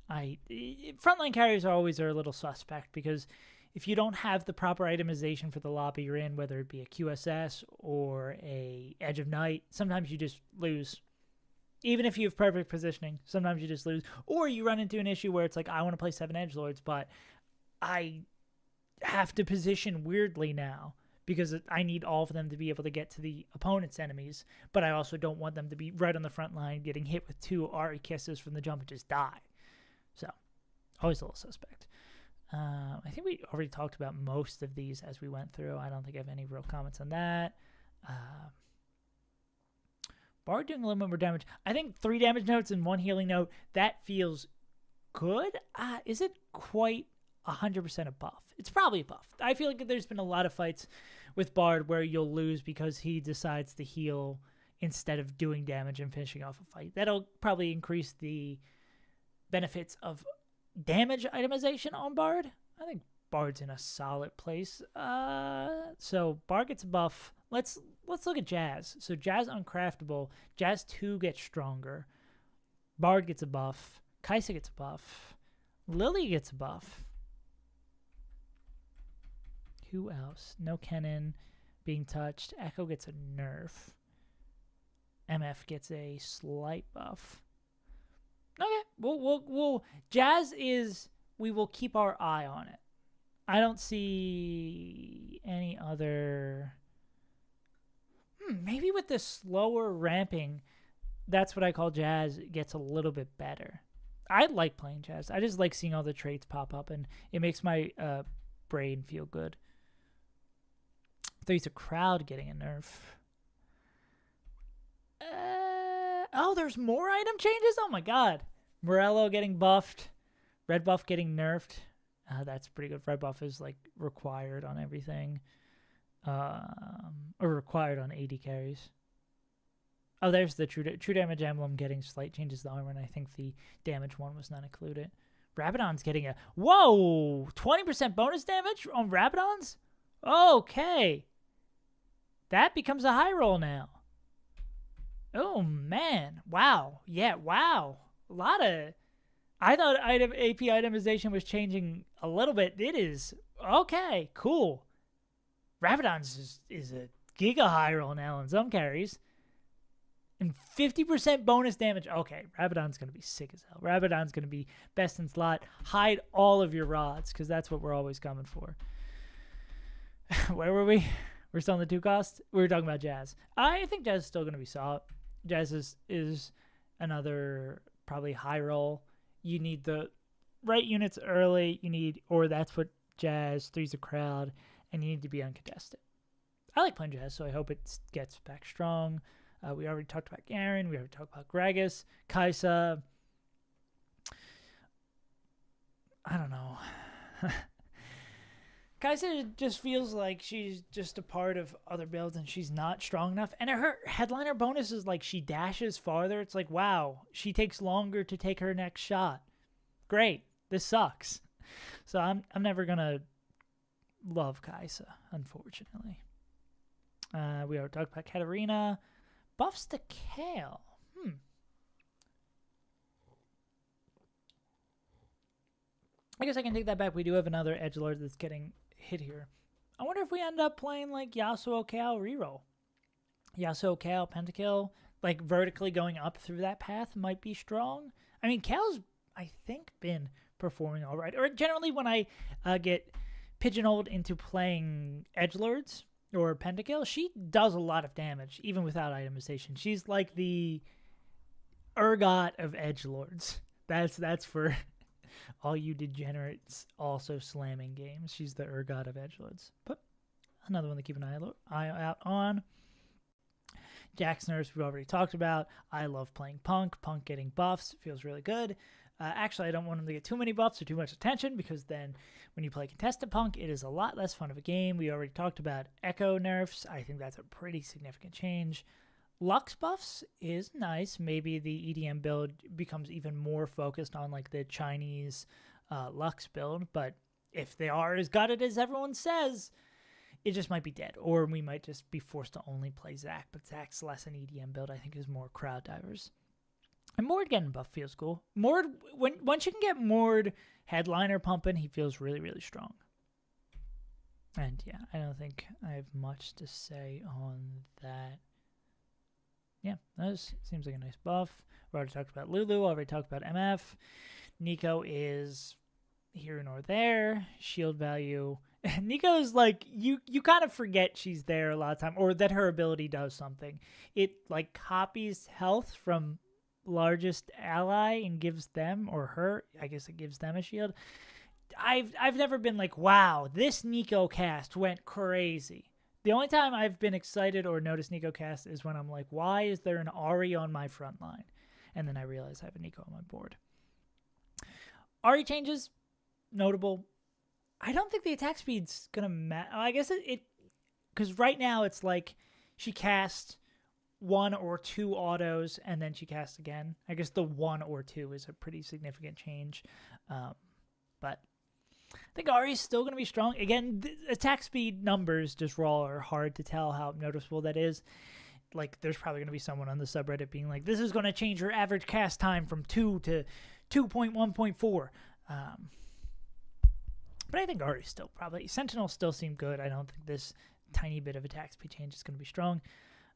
Speaker 1: Frontline carriers are a little suspect, because if you don't have the proper itemization for the lobby you're in, whether it be a QSS or a Edge of Night, sometimes you just lose. Even if you have perfect positioning, sometimes you just lose. Or you run into an issue where it's like, I want to play 7 edgelords, but I have to position weirdly now because I need all of them to be able to get to the opponent's enemies, but I also don't want them to be right on the front line getting hit with 2 Ari kisses from the jump and just die. So, always a little suspect. I think we already talked about most of these as we went through. I don't think I have any real comments on that. Bard doing a little bit more damage. I think 3 damage notes and 1 healing note, that feels good. Is it quite 100% a buff? It's probably a buff. I feel like there's been a lot of fights with Bard where you'll lose because he decides to heal instead of doing damage and finishing off a fight. That'll probably increase the benefits of damage itemization on Bard. I think Bard's in a solid place. So Bard gets a buff. Let's look at Jazz. So Jazz uncraftable. Jazz 2 gets stronger. Bard gets a buff. Kai'Sa gets a buff. Lily gets a buff. Who else? No Kennen being touched. Echo gets a nerf. MF gets a slight buff. Okay, we'll Jazz is, we will keep our eye on it. I don't see any other. Maybe with the slower ramping, that's what I call Jazz, gets a little bit better. I like playing Jazz. I just like seeing all the traits pop up, and it makes my brain feel good. There's a crowd getting a nerf. Oh, there's more item changes? Oh my god. Morello getting buffed. Red buff getting nerfed. That's pretty good. Red buff is like required on everything. Or required on AD carries. Oh, there's the true damage emblem getting slight changes to the armor, and I think the damage one was not included. Rabadon's getting a... Whoa! 20% bonus damage on Rabadons? Okay. That becomes a high roll now. Oh, man. Wow. Yeah, wow. A lot of... I thought AP itemization was changing a little bit. It is. Okay, cool. Rabadon's is a giga high roll now in some carries. And 50% bonus damage. Okay, Rabadon's going to be sick as hell. Rabadon's going to be best in slot. Hide all of your rods, because that's what we're always coming for. Where were we? We're still on the 2 cost? We were talking about Jazz. I think Jazz is still going to be solid. Jazz is another probably high roll. You need the right units early. Or that's what Jazz, 3's a crowd, and you need to be uncontested. I like playing Jazz, so I hope it gets back strong. We already talked about Garen. We already talked about Gragas. Kai'Sa. I don't know. Kai'Sa just feels like she's just a part of other builds and she's not strong enough. And her headliner bonus is like she dashes farther. It's like, wow, she takes longer to take her next shot. Great. This sucks. So I'm never going to love Kai'Sa, unfortunately. We already talked about Katarina. Buffs to Kayle. I guess I can take that back. We do have another edgelord that's getting hit here. I wonder if we end up playing like Yasuo Kayle reroll. Yasuo Kayle pentakill, like vertically going up through that path might be strong. I mean, Kayle's, I think, been performing all right. Or generally when I get pigeonholed into playing edgelords or pentakill, she does a lot of damage, even without itemization. She's like the Urgot of edgelords. That's for all you degenerates also slamming games. She's the Urgot of edgelords. But another one to keep an eye out on. Jax Nurse we already talked about. I love playing Punk. Punk getting buffs feels really good. Actually, I don't want him to get too many buffs or too much attention, because then when you play contested Punk, it is a lot less fun of a game. We already talked about Echo nerfs. I think that's a pretty significant change. Lux buffs is nice. Maybe the EDM build becomes even more focused on like the Chinese Lux build, but if they are as gutted as everyone says, it just might be dead. Or we might just be forced to only play Zac. But Zac's less an EDM build. I think is more crowd divers. And Mord getting buff feels cool. Mord, once you can get Mord headliner pumping, he feels really, really strong. And yeah, I don't think I have much to say on that. Yeah, that seems like a nice buff. We already talked about Lulu. Already talked about MF. Neeko is here nor there. Shield value. Neeko's like, you kind of forget she's there a lot of time, or that her ability does something. It like copies health from largest ally and gives them, or her, I guess it gives them a shield. I've never been like, wow, this Neeko cast went crazy. The only time I've been excited or noticed Neeko cast is when I'm like, why is there an Ahri on my front line? And then I realize I have a Neeko on my board. Ahri changes, notable. I don't think the attack speed's gonna matter. I guess it because right now it's like she casts 1 or 2 autos and then she casts again. I guess the 1 or 2 is a pretty significant change, but I think Ahri's still going to be strong. Again, the attack speed numbers just raw are hard to tell how noticeable that is. Like, there's probably going to be someone on the subreddit being like, this is going to change your average cast time from 2 to 2.1.4. But I think Ahri's still probably... Sentinels still seem good. I don't think this tiny bit of attack speed change is going to be strong.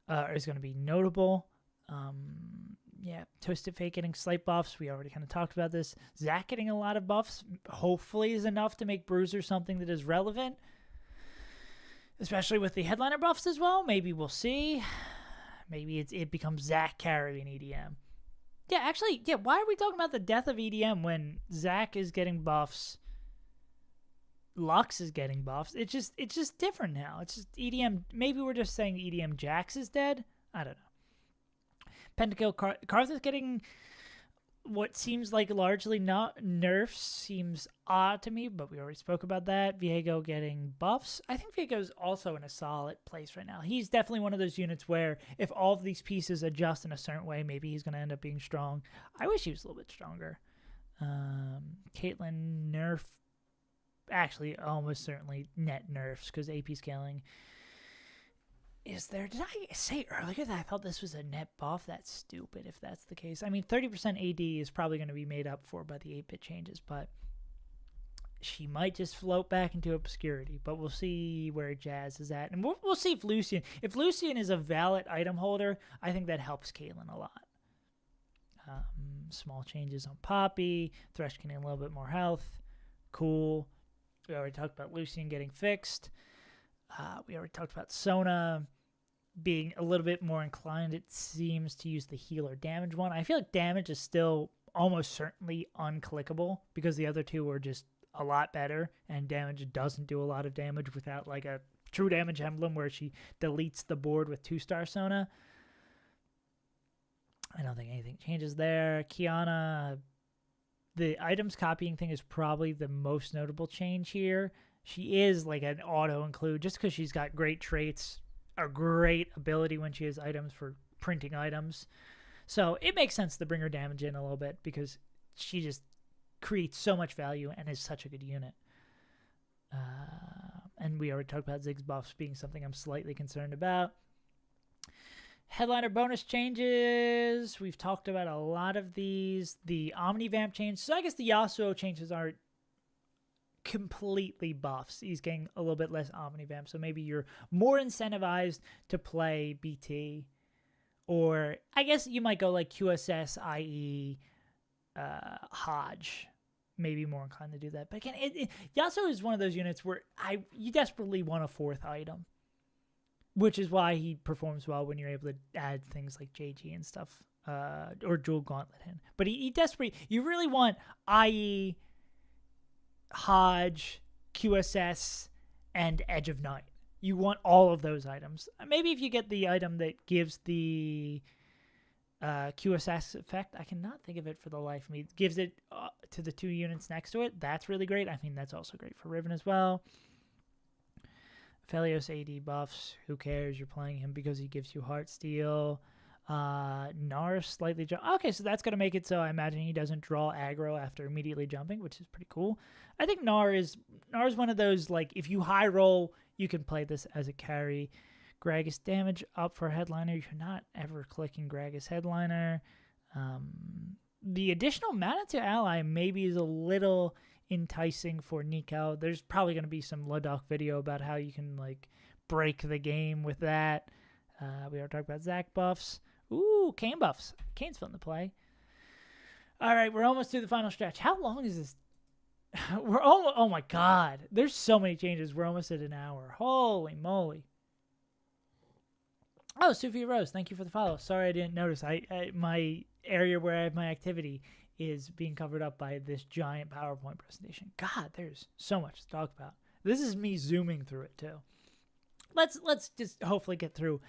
Speaker 1: Or is going to be notable. Yeah, Twisted Fate getting slight buffs. We already kind of talked about this. Zac getting a lot of buffs. Hopefully is enough to make Bruiser something that is relevant. Especially with the headliner buffs as well. Maybe we'll see. Maybe it becomes Zac carrying EDM. Yeah, actually, yeah, why are we talking about the death of EDM when Zac is getting buffs? Lux is getting buffs. It's just different now. It's just EDM. Maybe we're just saying EDM Jax is dead. I don't know. Pentakill Karth is getting what seems like largely not nerfs. Seems odd to me, but we already spoke about that. Viego getting buffs. I think Viego's also in a solid place right now. He's definitely one of those units where if all of these pieces adjust in a certain way, maybe he's going to end up being strong. I wish he was a little bit stronger. Caitlyn nerf. Actually, almost certainly net nerfs because AP scaling is there. Did I say earlier that I thought this was a net buff? That's stupid if that's the case. I mean, 30% AD is probably going to be made up for by the 8-bit changes, but she might just float back into obscurity. But we'll see where Jazz is at. And we'll see if Lucian is a valid item holder, I think that helps Caitlyn a lot. Small changes on Poppy. Thresh getting a little bit more health. Cool. We already talked about Lucian getting fixed. We already talked about Sona being a little bit more inclined, it seems, to use the healer damage one. I feel like damage is still almost certainly unclickable because the other two are just a lot better, and damage doesn't do a lot of damage without like a true damage emblem where she deletes the board with 2-star Sona. I don't think anything changes there. Kiana... The items copying thing is probably the most notable change here. She is like an auto include just because she's got great traits, a great ability when she has items for printing items. So it makes sense to bring her damage in a little bit because she just creates so much value and is such a good unit. And we already talked about Ziggs buffs being something I'm slightly concerned about. Headliner bonus changes. We've talked about a lot of these. The Omnivamp change. So I guess the Yasuo changes aren't completely buffs. He's getting a little bit less Omnivamp. So maybe you're more incentivized to play BT. Or I guess you might go like QSS, i.e. Hodge. Maybe more inclined to do that. But again, Yasuo is one of those units where you desperately want a 4th item. Which is why he performs well when you're able to add things like JG and stuff, or Jewel Gauntlet in. But he desperately, you really want IE, Hodge, QSS, and Edge of Night. You want all of those items. Maybe if you get the item that gives the QSS effect, I cannot think of it for the life of me. It gives it to the 2 units next to it. That's really great. I mean, that's also great for Riven as well. Felios AD buffs. Who cares? You're playing him because he gives you Heartsteel. Gnar slightly jump. Okay, so that's going to make it so I imagine he doesn't draw aggro after immediately jumping, which is pretty cool. I think Gnar's one of those, like, if you high roll, you can play this as a carry. Gragas damage up for Headliner. You're not ever clicking Gragas Headliner. The additional mana to ally maybe is a little enticing for Nico. There's probably going to be some Ladok video about how you can, like, break the game with that. We already talked about Zac buffs. Ooh, Kayn buffs. Kayn's fun to play. All right, we're almost to the final stretch. How long is this? We're almost. Oh my God, there's so many changes. We're almost at an hour. Holy moly! Oh, Sophia Rose, thank you for the follow. Sorry I didn't notice. My area where I have my activity is being covered up by this giant PowerPoint presentation. God, there's so much to talk about. This is me zooming through it too. Let's just hopefully get through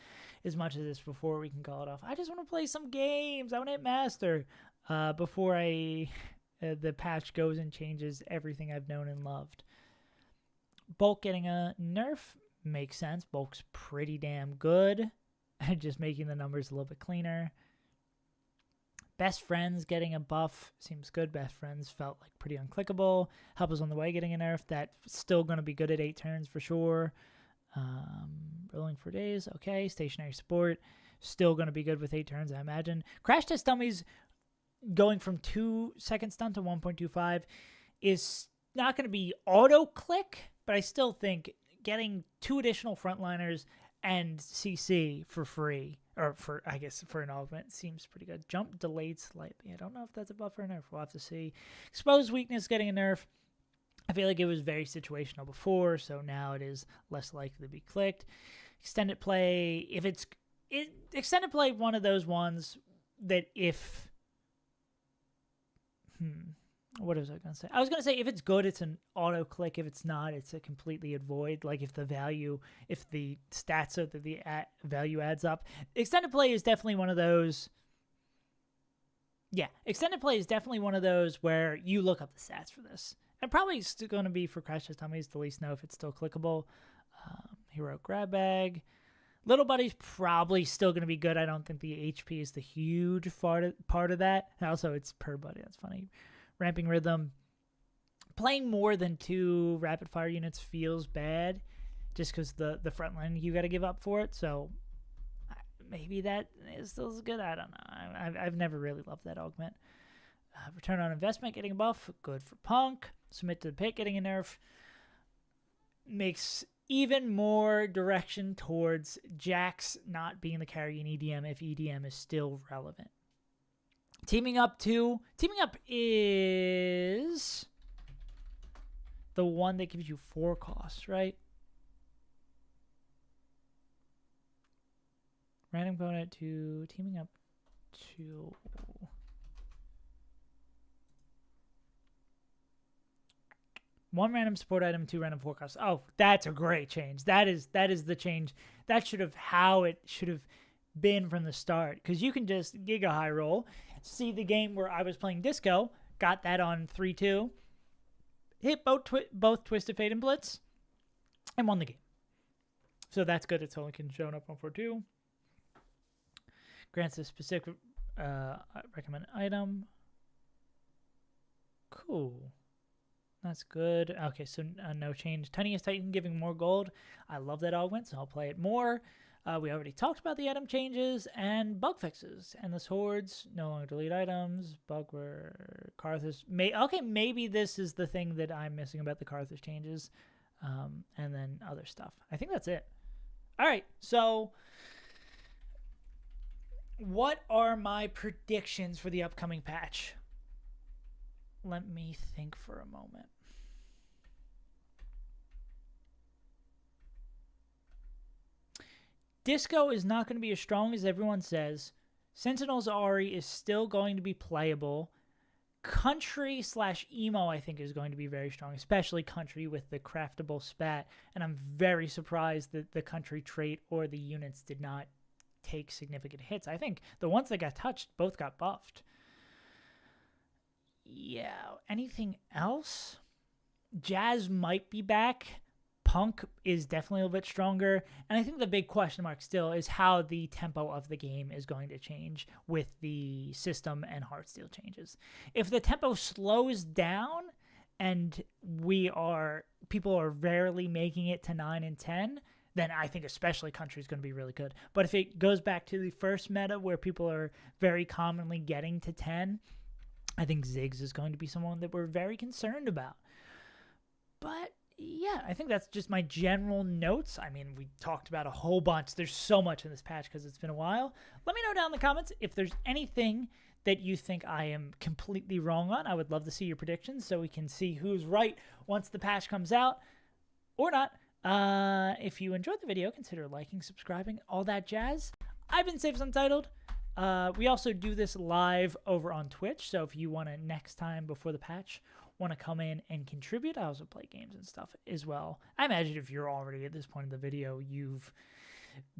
Speaker 1: as much of this before we can call it off. I just want to play some games. I want to hit master before the patch goes and changes everything I've known and loved. Bulk getting a nerf makes sense. Bulk's pretty damn good. Just making the numbers a little bit cleaner. Best Friends getting a buff seems good. Best Friends felt like pretty unclickable. Help Is on the Way getting a nerf. That's still going to be good at 8 turns for sure. Rolling for days, okay. Stationary Support, still going to be good with 8 turns, I imagine. Crash Test Dummies going from 2-second stun to 1.25 is not going to be auto-click, but I still think getting 2 additional frontliners and CC for free, or for, I guess, for an augment seems pretty good. Jump delayed slightly. I don't know if that's a buff or a nerf. We'll have to see. Exposed Weakness getting a nerf. I feel like it was very situational before, so now it is less likely to be clicked. Extended play, extended play, one of those ones that if, what was I going to say? I was going to say if it's good, it's an auto click. If it's not, it's a completely avoid. Like if the stats of the value adds up. Extended play is definitely one of those. Yeah, extended play is definitely one of those where you look up the stats for this. And probably still going to be for Crash Test Dummies to at least know if it's still clickable. Hero Grab Bag. Little Buddy's probably still going to be good. I don't think the HP is the huge part of that. And also, it's per buddy. That's funny. Ramping Rhythm. Playing more than 2 rapid fire units feels bad just because the front line you got to give up for it. So maybe that is still good. I don't know. I've never really loved that augment. Return on Investment getting a buff. Good for Punk. Submit to the Pit getting a nerf. Makes even more direction towards Jax not being the carry in EDM if EDM is still relevant. Teaming Up is the one that gives you 4 costs, right? Random component to Teaming Up to 1 random support item, 2 random forecasts. Oh, that's a great change. That is the change. That should have how it should have been from the start. Because you can just Giga High Roll, see the game where I was playing Disco, got that on 3-2, hit both Twisted Fate and Blitz, and won the game. So that's good. It's only can show up on 4-2. Grants a specific recommend item. Cool. That's good. Okay, so no change. Tiniest Titan giving more gold. I love that augment, so I'll play it more. We already talked about the item changes and bug fixes. Endless Hordes, no longer delete items. Bug where Karthus. Maybe this is the thing that I'm missing about the Karthus changes. And then other stuff. I think that's it. All right, so what are my predictions for the upcoming patch? Let me think for a moment. Disco is not going to be as strong as everyone says. Sentinel's Ahri is still going to be playable. Country/emo, I think, is going to be very strong, especially Country with the craftable spat. And I'm very surprised that the Country trait or the units did not take significant hits. I think the ones that got touched both got buffed. Yeah, anything else? Jazz might be back. Punk is definitely a little bit stronger, and I think the big question mark still is how the tempo of the game is going to change with the system and Heartsteel changes. If the tempo slows down and people are rarely making it to 9 and 10, then I think especially Country is going to be really good. But if it goes back to the first meta where people are very commonly getting to 10, I think Ziggs is going to be someone that we're very concerned about. But yeah, I think that's just my general notes. I mean, we talked about a whole bunch. There's so much in this patch because it's been a while. Let me know down in the comments if there's anything that you think I am completely wrong on. I would love to see your predictions so we can see who's right once the patch comes out or not. If you enjoyed the video, consider liking, subscribing, all that jazz. I've been Saves Untitled. We also do this live over on Twitch, so if you want to next time before the patch want to come in and contribute, I also play games and stuff as well. I imagine if you're already at this point in the video, you've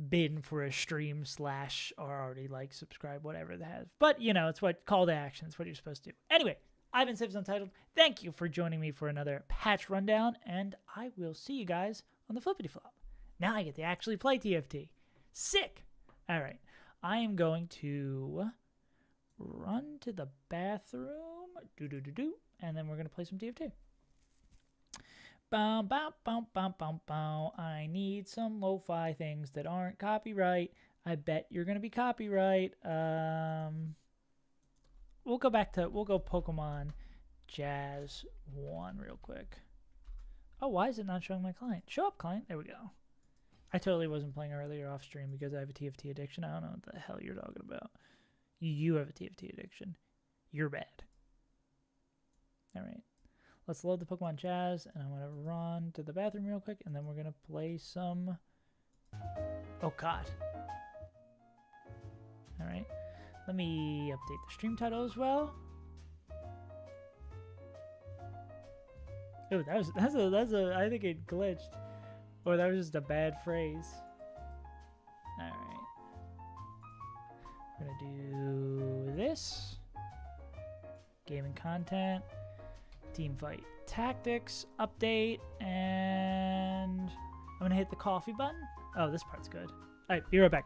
Speaker 1: been for a stream / or already like, subscribe, whatever that has. But, you know, it's what call to action. It's what you're supposed to do. Anyway, I've been Saves Untitled. Thank you for joining me for another patch rundown, and I will see you guys on the flippity flop. Now I get to actually play TFT. Sick! All right. I am going to run to the bathroom. And then we're going to play some TFT. Bow, bow, bow, bow, bow, bow. I need some lo-fi things that aren't copyright. I bet you're going to be copyright. We'll go Pokemon Jazz 1 real quick. Oh, why is it not showing my client? Show up, client. There we go. I totally wasn't playing earlier off stream because I have a TFT addiction. I don't know what the hell you're talking about. You have a TFT addiction. You're bad. All right. Let's load the Pokemon Jazz, and I'm going to run to the bathroom real quick, and then we're going to play some... Oh, God. All right. Let me update the stream title as well. Oh, that's a I think it glitched. Or that was just a bad phrase. All right. We're going to do this. Gaming content. Teamfight Tactics update, and I'm gonna hit the coffee button. Oh, this part's good. All right, be right back.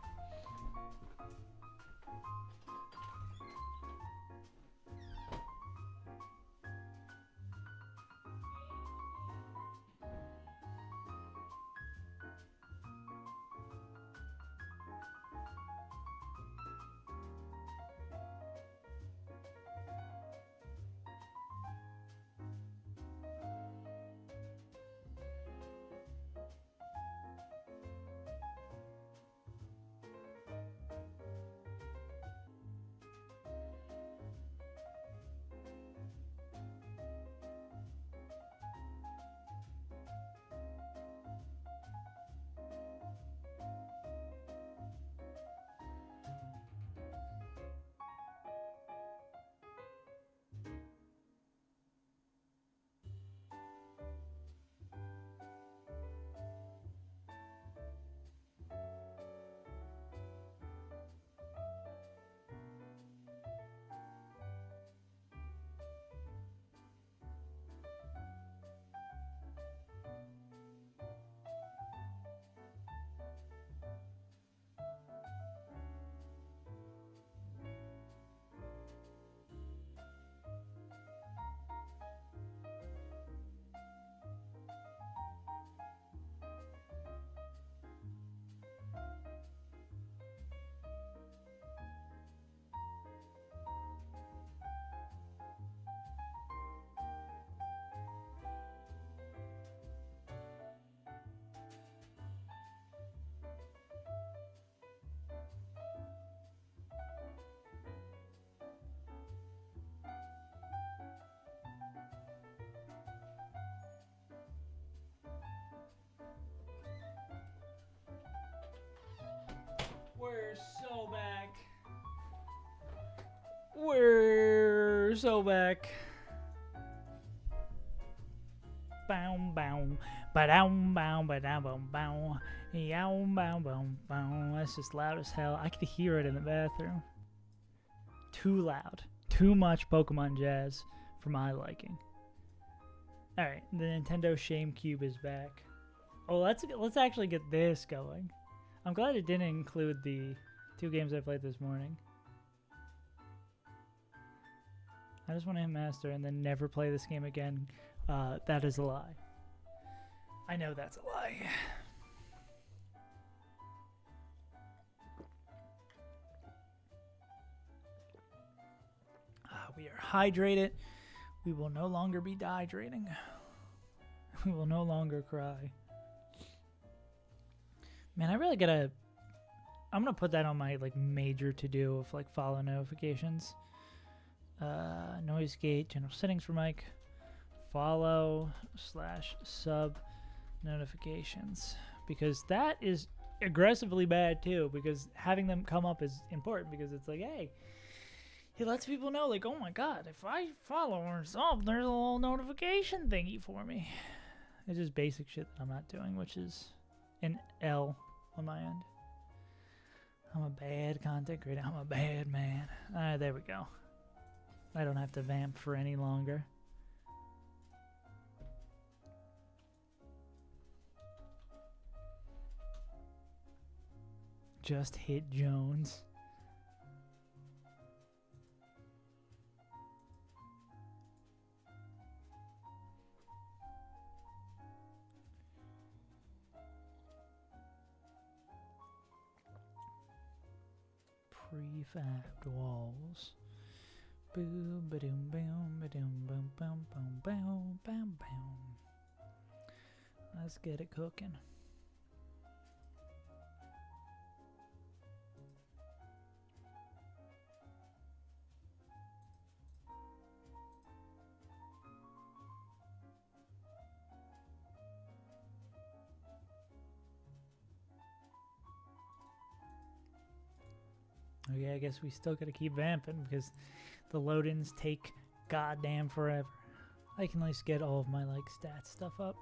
Speaker 1: We're so back. We're so back. Bow, bow, ba-dow, bow, ba-dow, bow, bow. Yow, bow, bow, bow. That's just loud as hell. I could hear it in the bathroom. Too loud. Too much Pokemon Jazz for my liking. Alright, the Nintendo Shame Cube is back. Oh, let's actually get this going. I'm glad it didn't include the 2 games I played this morning. I just want to hit master and then never play this game again. That is a lie. I know that's a lie. We are hydrated. We will no longer be dehydrating. We will no longer cry. Man, I really gotta... I'm gonna put that on my like major to-do of like follow notifications. Noise gate, general settings for mic, follow / sub notifications, because that is aggressively bad too, because having them come up is important, because it's like, hey, it lets people know, like, oh my god, if I follow or sub, there's a little notification thingy for me. It's just basic shit that I'm not doing, which is an L on my end. I'm a bad content creator. I'm a bad man. Alright, there we go. I don't have to vamp for any longer. Just hit Jones. Prefab walls. Boom, ba-doom, boom, ba-doom, boom, boom, boom, boom, boom, boom. Let's get it cooking. Okay, I guess we still gotta keep vamping because the load-ins take goddamn forever. I can at least get all of my like stats stuff up.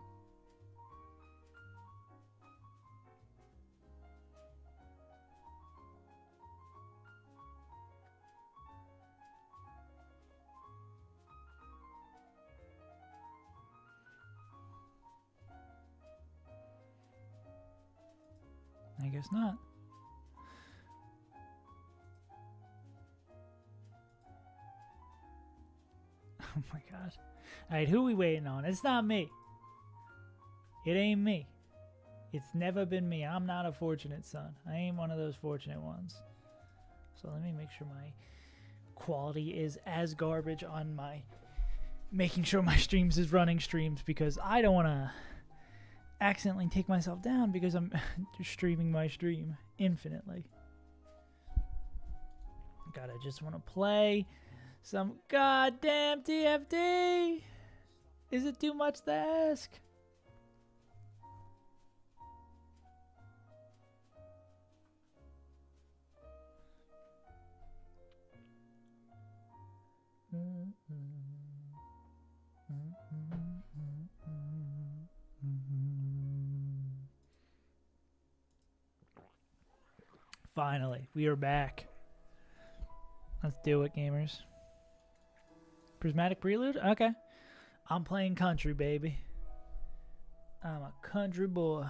Speaker 1: I guess not. Oh my god. Alright, who are we waiting on? It's not me. It ain't me. It's never been me. I'm not a fortunate son. I ain't one of those fortunate ones. So let me make sure my quality is as garbage on my... making sure my streams is running streams, because I don't want to accidentally take myself down because I'm streaming my stream infinitely. God, I just want to play some goddamn TFT. Is it too much to ask? Finally, we are back. Let's do it, gamers. Prismatic Prelude? Okay. I'm playing country, baby. I'm a country boy.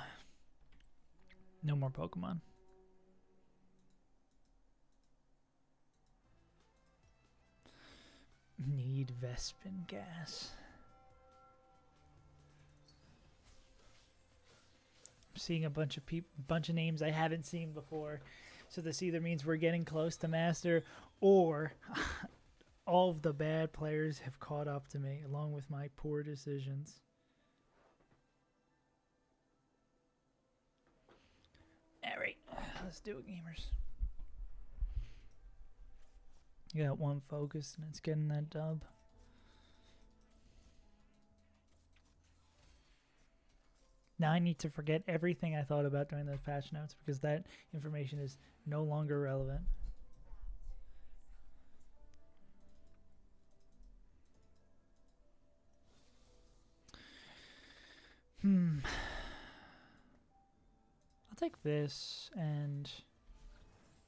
Speaker 1: No more Pokemon. Need Vespin gas. I'm seeing a bunch of names I haven't seen before. So this either means we're getting close to Master, or all of the bad players have caught up to me, along with my poor decisions. Alright, let's do it, gamers. You got one focus, and it's getting that dub. Now I need to forget everything I thought about during those patch notes, because that information is no longer relevant. I'll take this and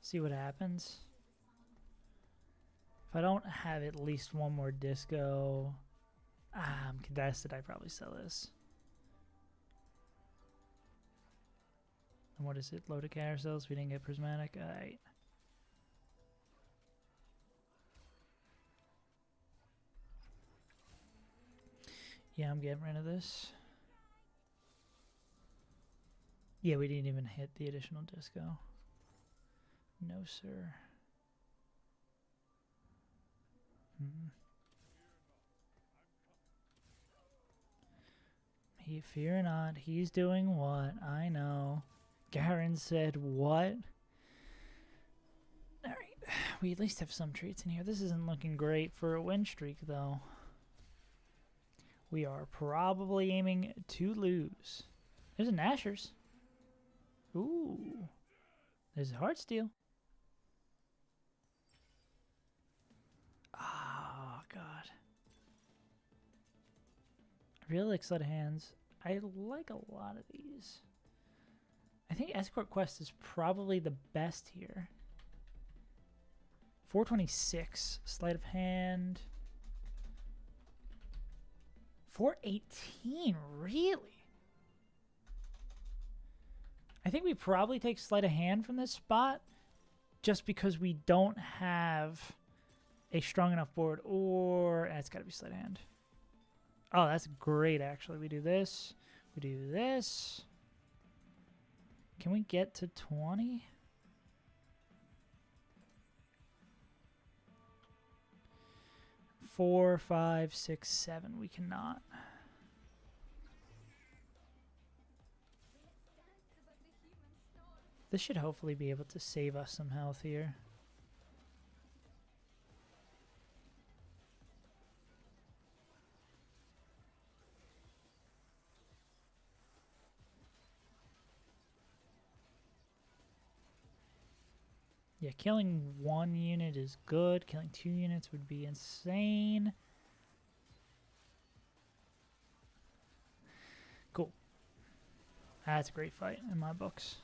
Speaker 1: see what happens. If I don't have at least one more disco, I'm contested, I'd probably sell this. What is it? Loaded carousels. We didn't get prismatic. Alright. Yeah, I'm getting rid of this. Yeah, we didn't even hit the additional disco. No, sir. Fear not. He's doing what? I know. Garen said what? Alright. We at least have some traits in here. This isn't looking great for a win streak, though. We are probably aiming to lose. There's a Nashor's. Ooh. There's a Heartsteel. Oh, God. I really like Sleight of Hands. I like a lot of these. I think Escort Quest is probably the best here. 426. Sleight of Hand. 418. Really? I think we probably take Sleight of Hand from this spot just because we don't have a strong enough board, or it's got to be Sleight of Hand. Oh, that's great, actually. We do this. We do this. Can we get to 20? Four, 5, 6, 7. We cannot. This should hopefully be able to save us some health here. Yeah, killing 1 unit is good. Killing 2 units would be insane. Cool. That's a great fight in my books.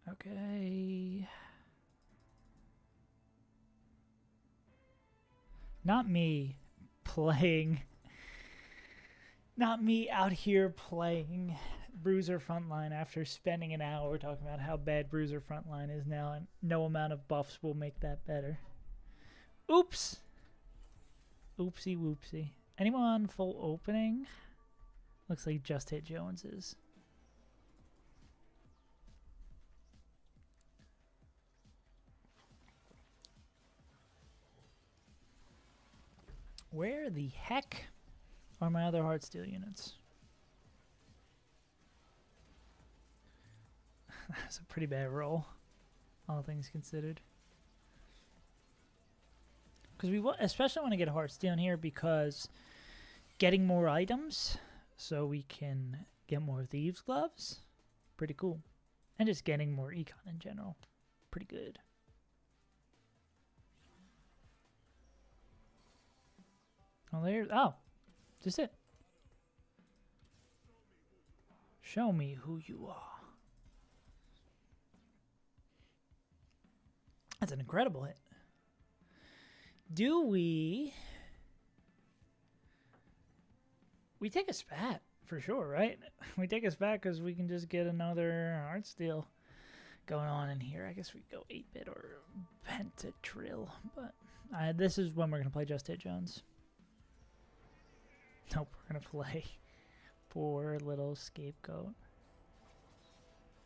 Speaker 1: Okay. Not me playing. Not me out here playing Bruiser Frontline after spending an hour talking about how bad Bruiser Frontline is now, and no amount of buffs will make that better. Oops. Oopsie whoopsie. Anyone full opening? Looks like Just Hit Jones's. Where the heck are my other Heartsteel units? That's a pretty bad roll, all things considered. Because we especially want to get a Heartsteel in here because getting more items so we can get more Thieves' Gloves, pretty cool. And just getting more econ in general, pretty good. Oh, just it. Show me who you are. That's an incredible hit. Do we take a spat for sure, right? We take a spat because we can just get another Heartsteel going on in here. I guess we go 8-bit or Pentatrill, but this is when we're going to play Just Hit Jones. Nope, we're going to play poor little Scapegoat.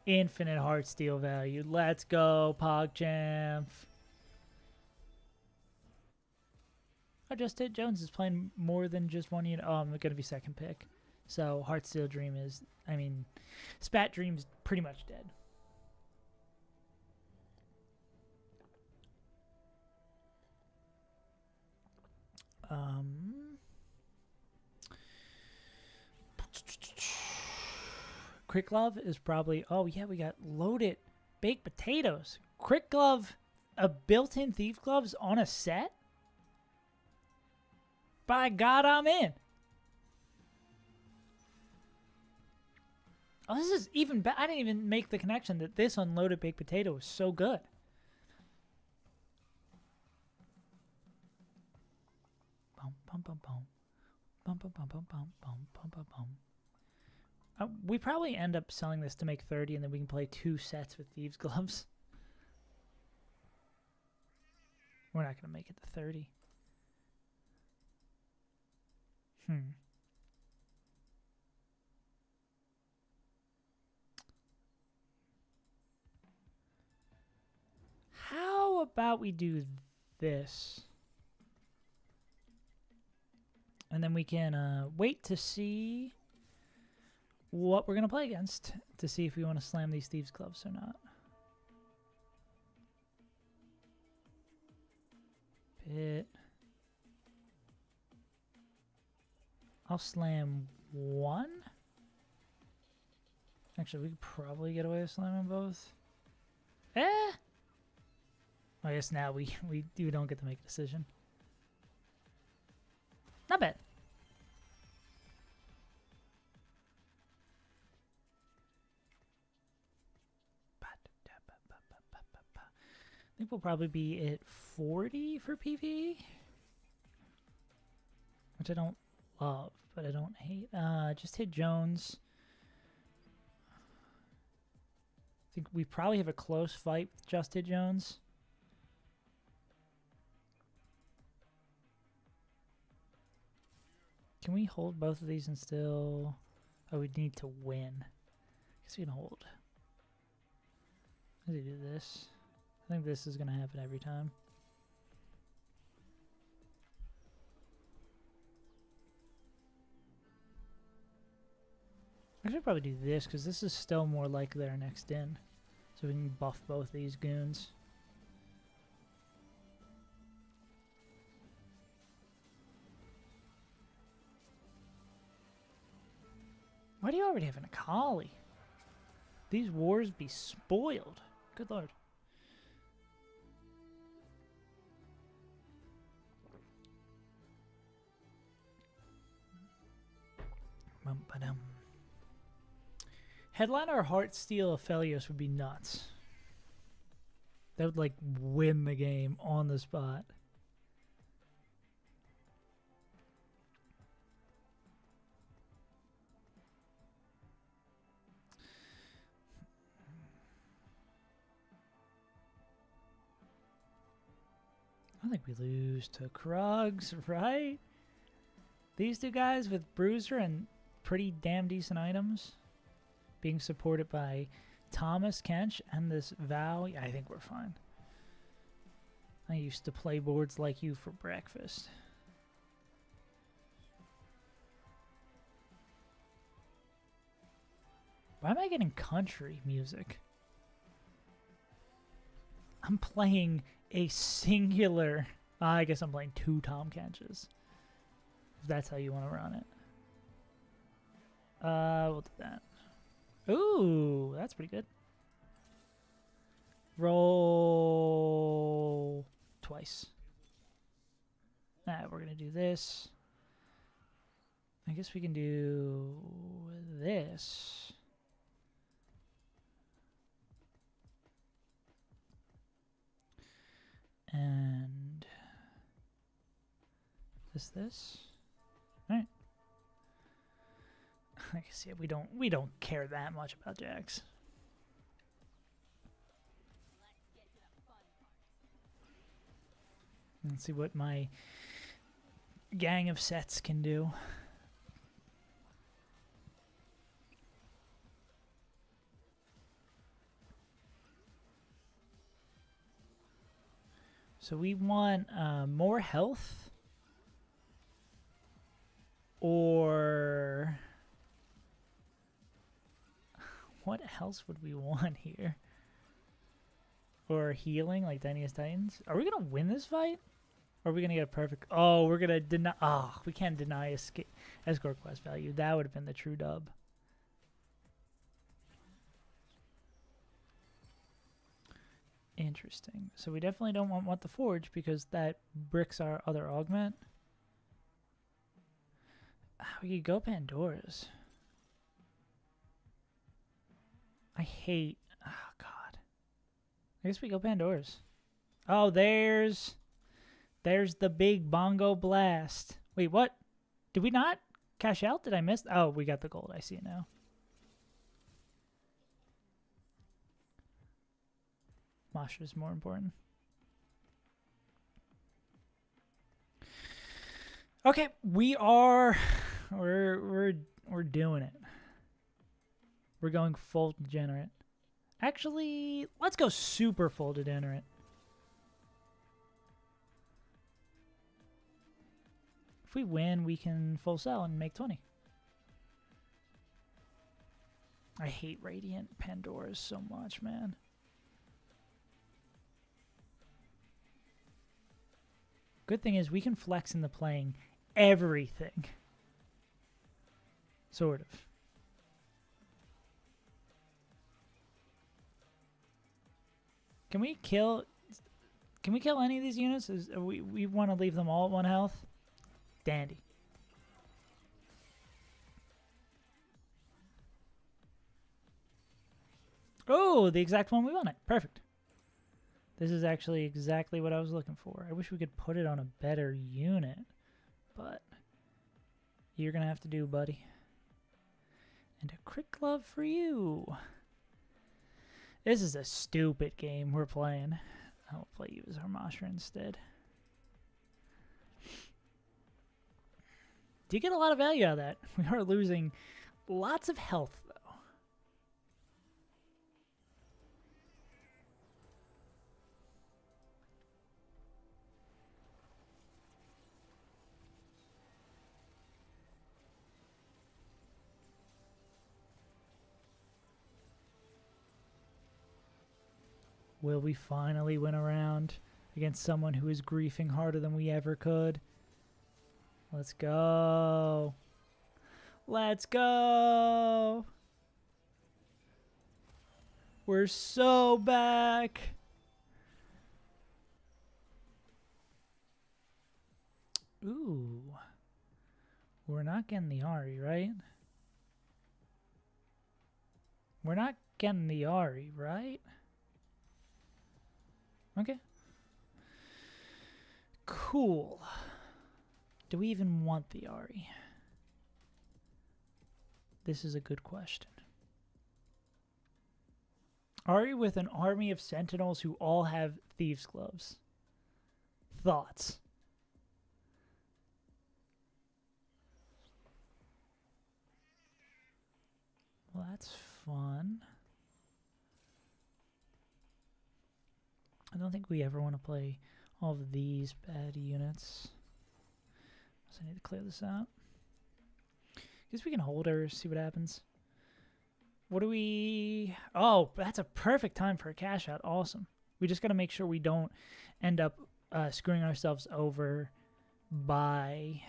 Speaker 1: Infinite Heartsteel value. Let's go, PogChamp. Oh, Just Hit Jones is playing more than just one unit. Oh, I'm going to be second pick. So Heartsteel Dream is, I mean, Spat Dream's pretty much dead. Quick Glove is probably, oh yeah, we got loaded baked potatoes. Quick Glove, a built-in Thief Gloves on a set? By God, I'm in. Oh, this is even better. I didn't even make the connection that this unloaded baked potato is so good. bum bum bum bum bum bum bum bum bum bum bum bum bum. We probably end up selling this to make 30, and then we can play 2 sets with Thieves' Gloves. We're not going to make it to 30. How about we do this? And then we can wait to see what we're going to play against to see if we want to slam these Thieves' Gloves or not. Pit. I'll slam 1. Actually, we could probably get away with slamming both. I guess now we don't get to make a decision. Not bad. I think we'll probably be at 40 for PvE, which I don't love, but I don't hate. Just hit Jones. I think we probably have a close fight with Just Hit Jones. Can we hold both of these and still... Oh, we need to win. I guess we can hold. How do you do this? I think this is going to happen every time. I should probably do this because this is still more like their next in. So we can buff both these goons. Why do you already have an Akali? These wars be spoiled. Good lord. Headliner Heartsteel Aphelios would be nuts. That would like win the game on the spot. I think we lose to Krugs, right? These two guys with Bruiser and pretty damn decent items being supported by Thomas Kench and this Val. Yeah, I think we're fine. I used to play boards like you for breakfast. Why am I getting country music? I'm playing a singular... I guess I'm playing 2 Tom Kenches. If that's how you want to run it. We'll do that. Ooh, that's pretty good. Roll twice. We're going to do this. I guess we can do this. And this. All right. I guess yeah, we don't care that much about Jax. Let's see what my gang of sets can do. So we want more health, or what else would we want here? Or healing like Dynasty Titans? Are we gonna win this fight? Or are we gonna get a perfect? Oh, we're gonna deny. Oh, we can't deny escort quest value. That would have been the true dub. Interesting. So we definitely don't want the Forge because that bricks our other augment. We could go Pandora's. I hate... Oh, God. I guess we go Pandora's. Oh, there's There's the big bongo blast. Wait, what? Did we not cash out? Did I miss? Oh, we got the gold. I see it now. Masha is more important. Okay, we're doing it. We're going full degenerate. Actually, let's go super full degenerate. If we win, we can full sell and make 20. I hate Radiant Pandoras so much, man. Good thing is we can flex into playing everything. Sort of. Can we kill any of these units? We want to leave them all at 1 health? Dandy. Oh, the exact one we wanted. Perfect. This is actually exactly what I was looking for. I wish we could put it on a better unit, but you're going to have to do, buddy. And a crit glove for you. This is a stupid game we're playing. I'll play you as Harmasher instead. Do you get a lot of value out of that? We are losing lots of health, though. Will we finally win a round against someone who is griefing harder than we ever could? Let's go. Let's go. We're so back. Ooh. We're not getting the Ahri, right? We're not getting the Ahri, right? Okay. Cool. Do we even want the Ahri? This is a good question. Ahri with an army of sentinels who all have thieves' gloves. Thoughts? Well, that's fun. I don't think we ever want to play all of these bad units. So I need to clear this out. Guess we can hold her, see what happens. What do we... Oh, that's a perfect time for a cash out. Awesome. We just got to make sure we don't end up screwing ourselves over by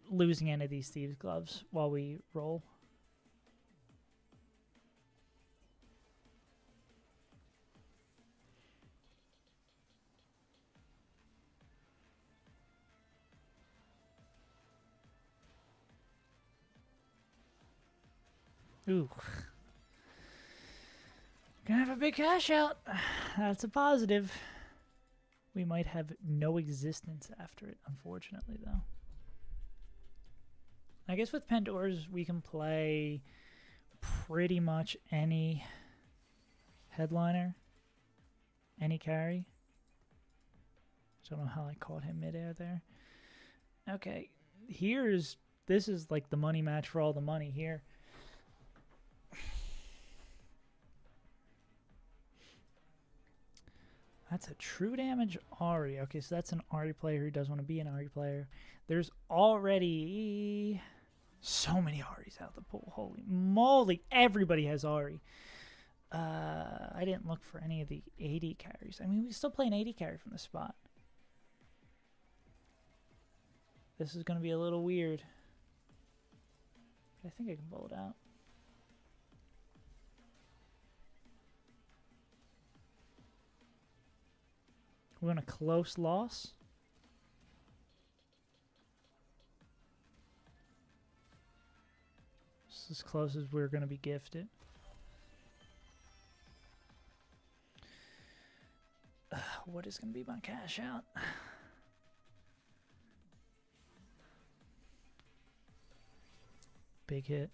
Speaker 1: losing any of these thieves' gloves while we roll. Ooh. Gonna have a big cash out. That's a positive. We might have no existence after it, unfortunately, though. I guess with Pandora's, we can play pretty much any headliner, any carry. So I don't know how I caught him midair there. Okay, this is like the money match for all the money here. That's a true damage Ahri. Okay, so that's an Ahri player who does want to be an Ahri player. There's already so many Ahris out the pool. Holy moly. Everybody has Ahri. I didn't look for any of the AD carries. I mean, we still play an AD carry from the spot. This is going to be a little weird. But I think I can pull it out. We're in a close loss. This is as close as we're going to be gifted. what is going to be my cash out? Big hit.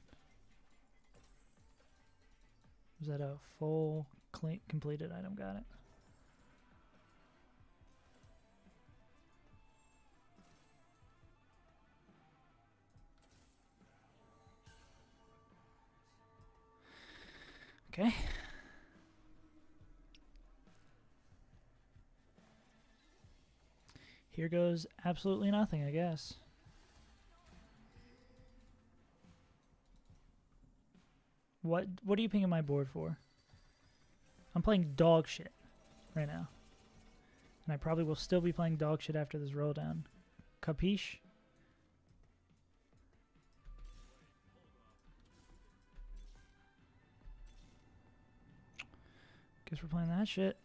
Speaker 1: Was that a full completed item? Got it. Okay. Here goes absolutely nothing, I guess. What are you pinging my board for? I'm playing dog shit right now. And I probably will still be playing dog shit after this roll down. Capiche? Guess we're playing that shit.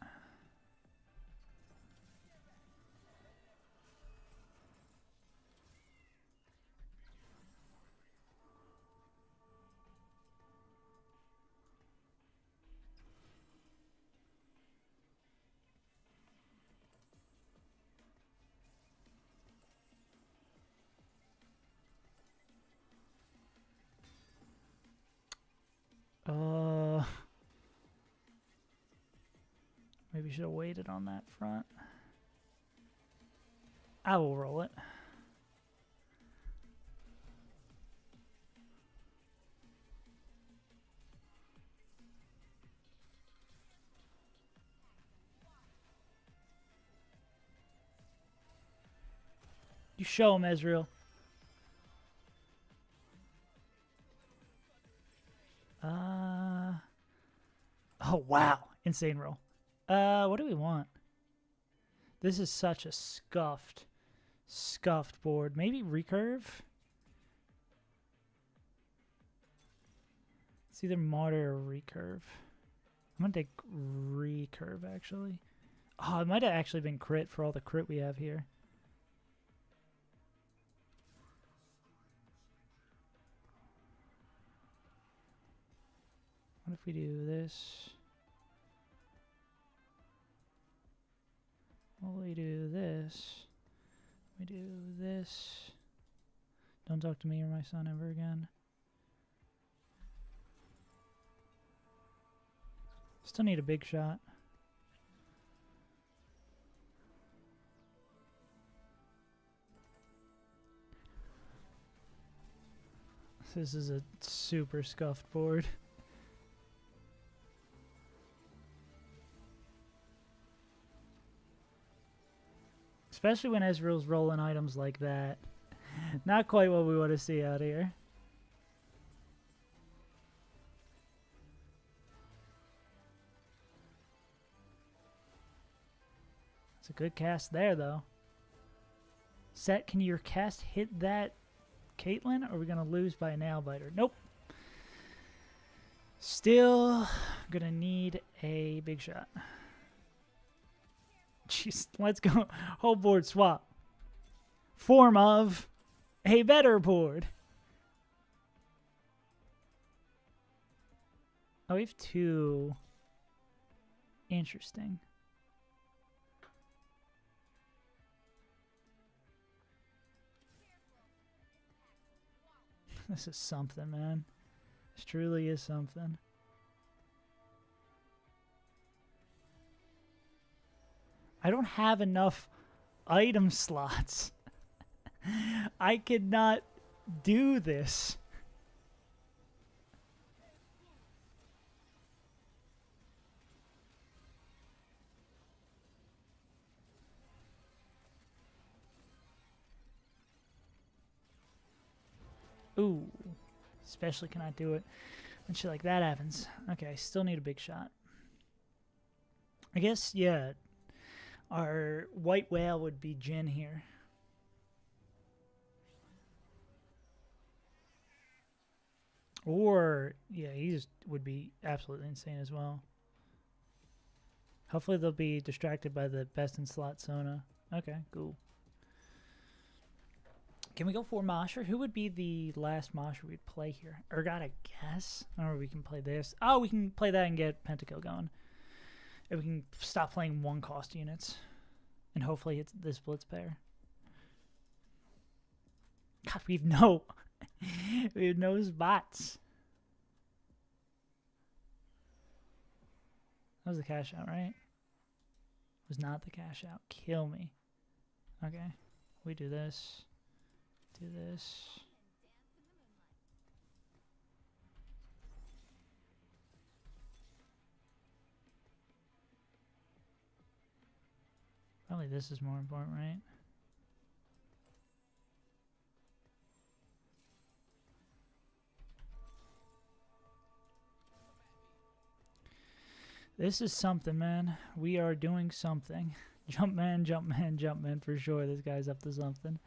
Speaker 1: Maybe should have waited on that front. I will roll it. You show him, Ezreal. Oh, wow. Insane roll. What do we want? This is such a scuffed board. Maybe recurve? It's either Martyr or recurve. I'm going to take recurve, actually. Oh, it might have actually been crit for all the crit we have here. What if we do this? Well, we do this. We do this. Don't talk to me or my son ever again. Still need a big shot. This is a super scuffed board. Especially when Ezreal's rolling items like that. Not quite what we want to see out here. It's a good cast there, though. Set, can your cast hit that Caitlyn, or are we going to lose by a nail biter? Nope. Still going to need a big shot. Jeez, let's go. Whole board swap. Form of a better board. Oh, we have two. Interesting. This is something, man. This truly is something. I don't have enough item slots. I could not do this. Ooh. Especially cannot do it when shit like that happens. Okay, I still need a big shot. I guess, yeah. Our white whale would be Jhin here. Or, yeah, he just would be absolutely insane as well. Hopefully they'll be distracted by the best in slot Sona. Okay, cool. Can we go for Masher? Who would be the last Masher we'd play here? Urgot, I guess. Or we can play this. Oh, we can play that and get Pentakill going. If we can stop playing 1-cost units. And hopefully it's this blitz pair. God, we have no spots. That was the cash out, right? It was not the cash out. Kill me. Okay. We do this. Do this. Probably this is more important, right? This is something, man. We are doing something. Jump man, jump man, jump man for sure. This guy's up to something.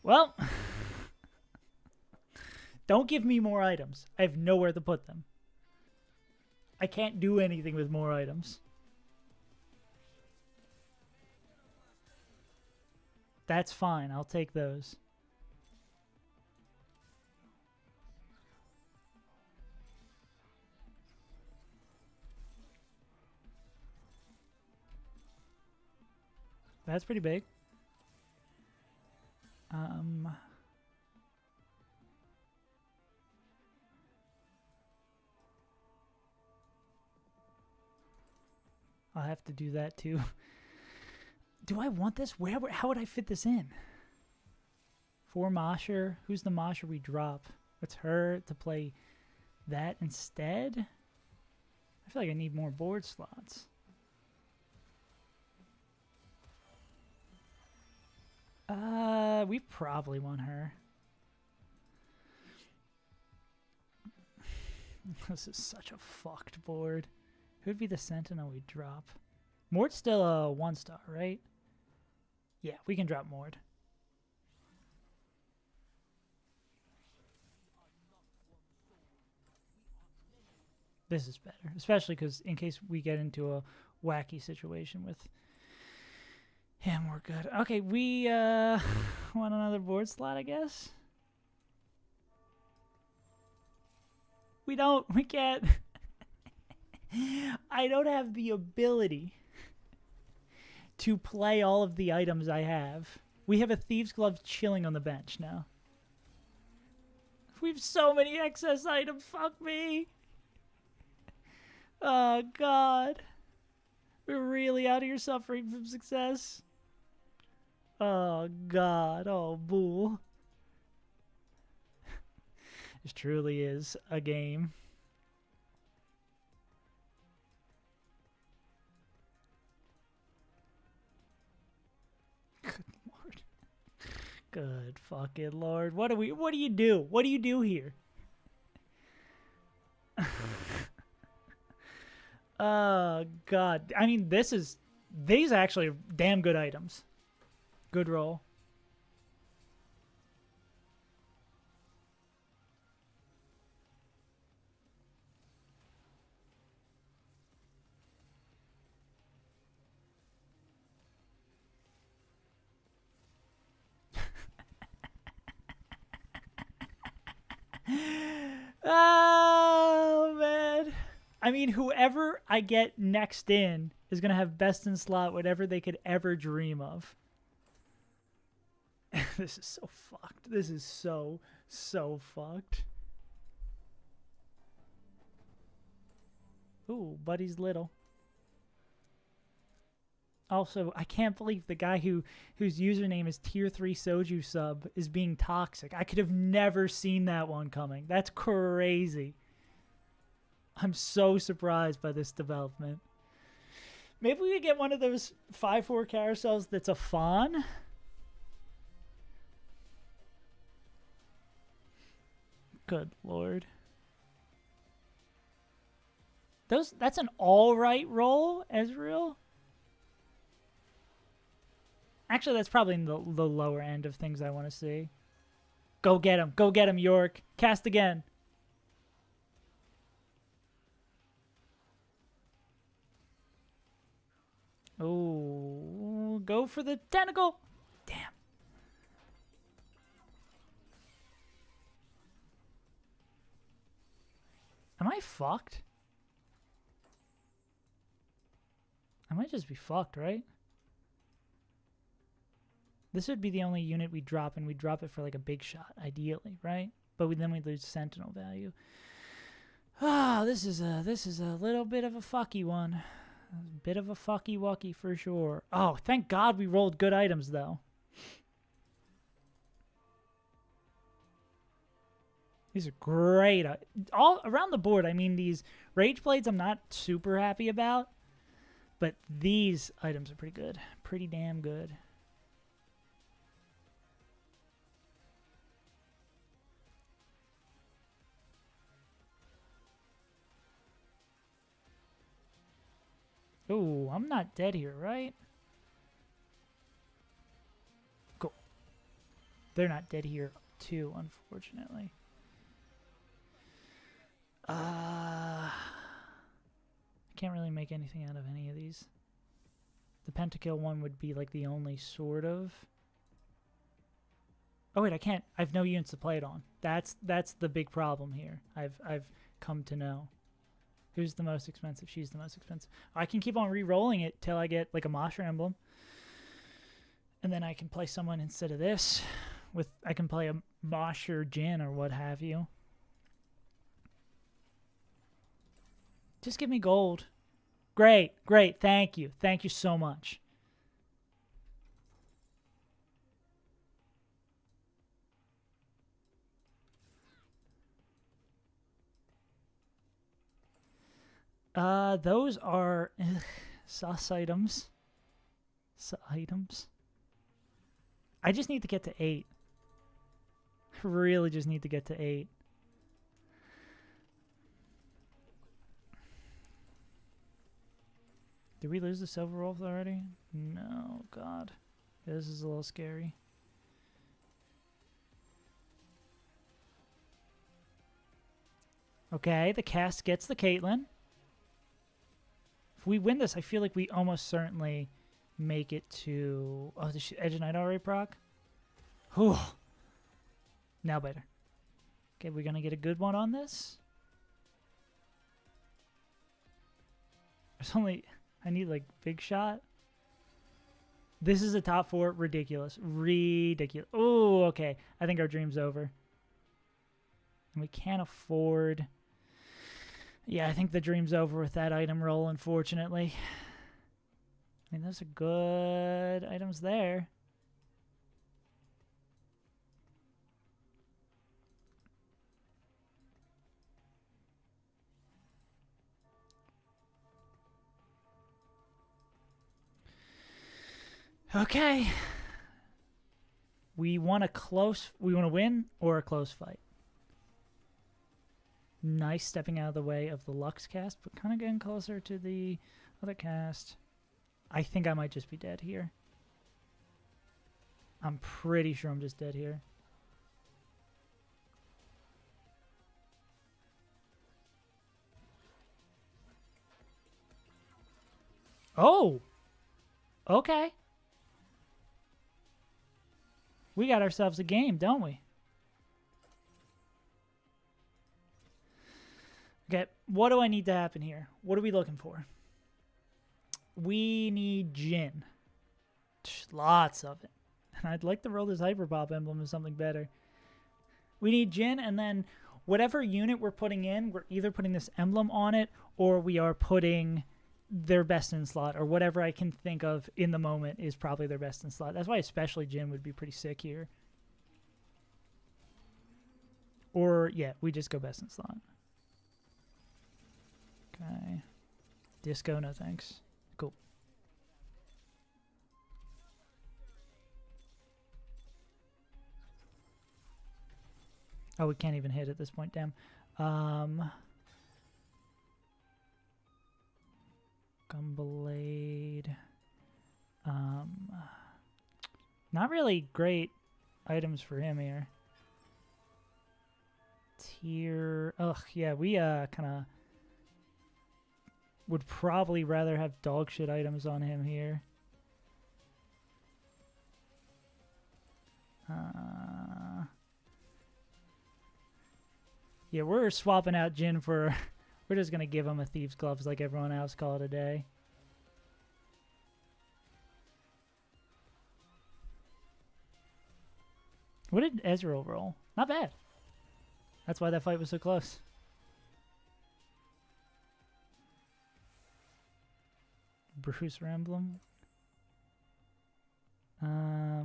Speaker 1: Well, don't give me more items. I have nowhere to put them. I can't do anything with more items. That's fine. I'll take those. That's pretty big. I'll have to do that too. Do I want this? How would I fit this in? 4 Mosher. Who's the Mosher we drop? It's her to play that instead? I feel like I need more board slots. We probably want her. This is such a fucked board. Who'd be the Sentinel we drop? Mord's still a 1-star, right? Yeah, we can drop Mord. This is better, especially because in case we get into a wacky situation with him, we're good. Okay, we want another board slot, I guess. We can't. I don't have the ability to play all of the items I have. We have a Thieves' Glove chilling on the bench now. We have so many excess items. Fuck me. Oh, God. We're really out here suffering from success. Oh, God. Oh, bull. This truly is a game. Good Lord. Good fucking Lord. What do you do? What do you do here? Oh, God. I mean, these actually are damn good items. Good roll. Oh, man. I mean, whoever I get next in is going to have best in slot whatever they could ever dream of. This is so fucked. This is so fucked. Ooh, Buddy's little. Also, I can't believe the guy whose username is tier 3 soju sub is being toxic. I could have never seen that one coming. That's crazy. I'm so surprised by this development. Maybe we could get one of those 5/4 carousels that's a fawn. Good Lord. That's an alright roll, Ezreal. Actually, that's probably in the lower end of things I want to see. Go get him. Go get him, York. Cast again. Oh, go for the tentacle. Damn. Am I fucked? I might just be fucked, right? This would be the only unit we drop, and we drop it for like a big shot, ideally, right? But then we lose sentinel value. Ah, this is a little bit of a fucky one. A bit of a fucky wucky for sure. Oh, thank God we rolled good items though. These are great. All around the board, I mean, these Rage Blades I'm not super happy about, but these items are pretty good. Pretty damn good. Oh, I'm not dead here, right? Cool. They're not dead here, too, unfortunately. I can't really make anything out of any of these. The pentakill one would be like the only sort of. Oh wait, I can't. I have no units to play it on. That's the big problem here. I've come to know. Who's the most expensive? She's the most expensive. I can keep on re-rolling it till I get like a Mosher emblem, and then I can play someone instead of this. I can play a Mosher Jin or what have you. Just give me gold. Great, great. Thank you. Thank you so much. Those are sus items. Sus items. I just need to get to 8. I really just need to get to 8. Did we lose the Silver Wolf already? No, God. This is a little scary. Okay, the cast gets the Caitlyn. If we win this, I feel like we almost certainly make it to... Oh, did Edge of Night already proc? Whew. Now better. Okay, we're going to get a good one on this. There's only... I need, like, big shot. This is a top 4. Ridiculous. Ridiculous. Oh, okay. I think our dream's over. And we can't afford... Yeah, I think the dream's over with that item roll, unfortunately. I mean, those are good items there. Okay. We want to win or a close fight. Nice stepping out of the way of the Lux cast, but kind of getting closer to the other cast. I think I might just be dead here. I'm pretty sure I'm just dead here. Oh! Okay. We got ourselves a game, don't we? Okay, what do I need to happen here? What are we looking for? We need Jin. Lots of it. And I'd like to roll this Hyperpop emblem as something better. We need Jin, and then whatever unit we're putting in, we're either putting this emblem on it, or we are putting their best in slot, or whatever I can think of in the moment is probably their best in slot. That's why especially Jin would be pretty sick here. Or, yeah, we just go best in slot. Okay. Disco, no thanks. Cool. Oh, we can't even hit at this point, damn. Gumblade. Not really great items for him here. Tier. Ugh, yeah, we kind of would probably rather have dog shit items on him here. Yeah, we're swapping out Jin for... We're just going to give him a Thieves' Gloves like everyone else, call it a day. What did Ezreal roll? Not bad. That's why that fight was so close. Bruce Emblem. Yeah,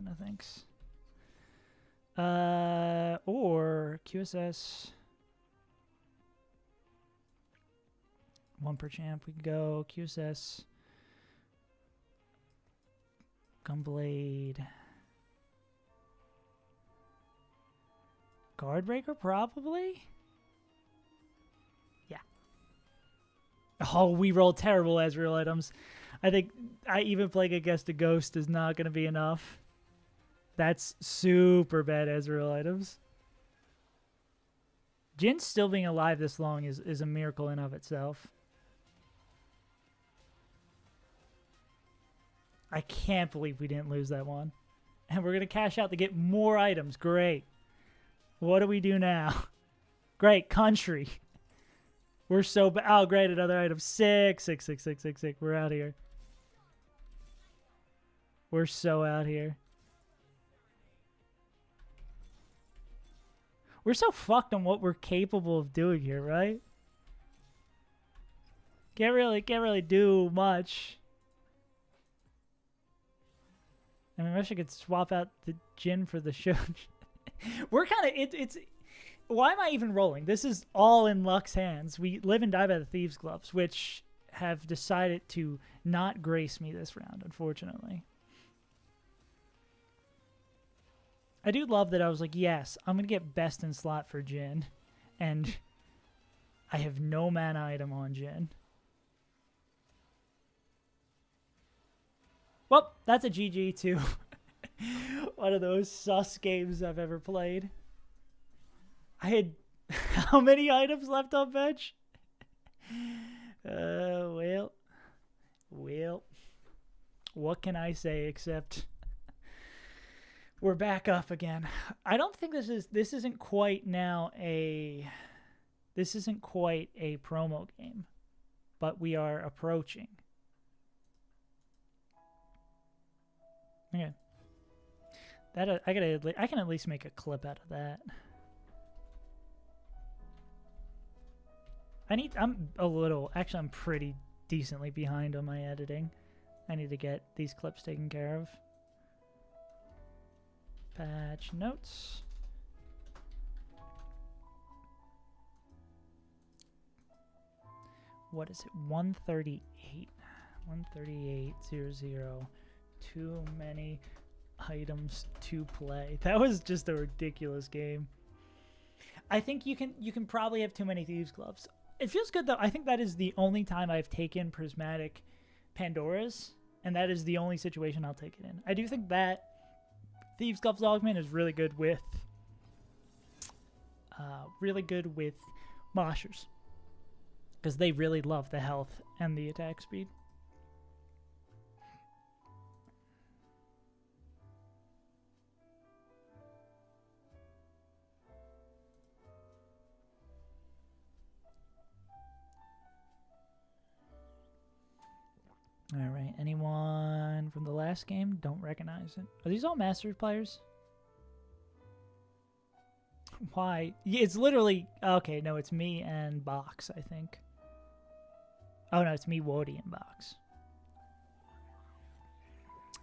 Speaker 1: no thanks. Or QSS. 1 per champ. We can go QSS. Gunblade. Guardbreaker, probably? Yeah. Oh, we rolled terrible Ezreal items. I think even playing against a Ghost is not going to be enough. That's super bad Ezreal items. Jin still being alive this long is a miracle in of itself. I can't believe we didn't lose that one. And we're going to cash out to get more items. Great. What do we do now? Great. Country. We're so bad. Oh, great. Another item. 6, 6, 6, 6, 6, 6. We're out here. We're so out here. We're so fucked on what we're capable of doing here, right? Can't really do much. I mean, I wish I could swap out the Jin for the Shogun. We're kind of it's. Why am I even rolling? This is all in luck's hands. We live and die by the Thieves' Gloves, which have decided to not grace me this round, unfortunately. I do love that I was like, yes, I'm going to get best in slot for Jin. And I have no mana item on Jin. Well, that's a GG too. One of those sus games I've ever played. I had how many items left on bench? Well, what can I say except we're back up again. I don't think this isn't quite a promo game, but we are approaching. Okay. That I can at least make a clip out of that. I'm pretty decently behind on my editing. I need to get these clips taken care of. Patch notes. What is it? 138. 138.00. Too many items to play. That was just a ridiculous game. I think you can probably have too many Thieves' Gloves. It feels good though. I think that is the only time I've taken Prismatic Pandoras, and that is the only situation I'll take it in. I do think that Thieves' Gloves augment is really good with Moshers, because they really love the health and the attack speed. All right, anyone from the last game? Don't recognize it. Are these all Masters players? Why? Yeah, it's literally... Okay, no, it's me and Box, I think. Oh, no, it's me, Woody, and Box.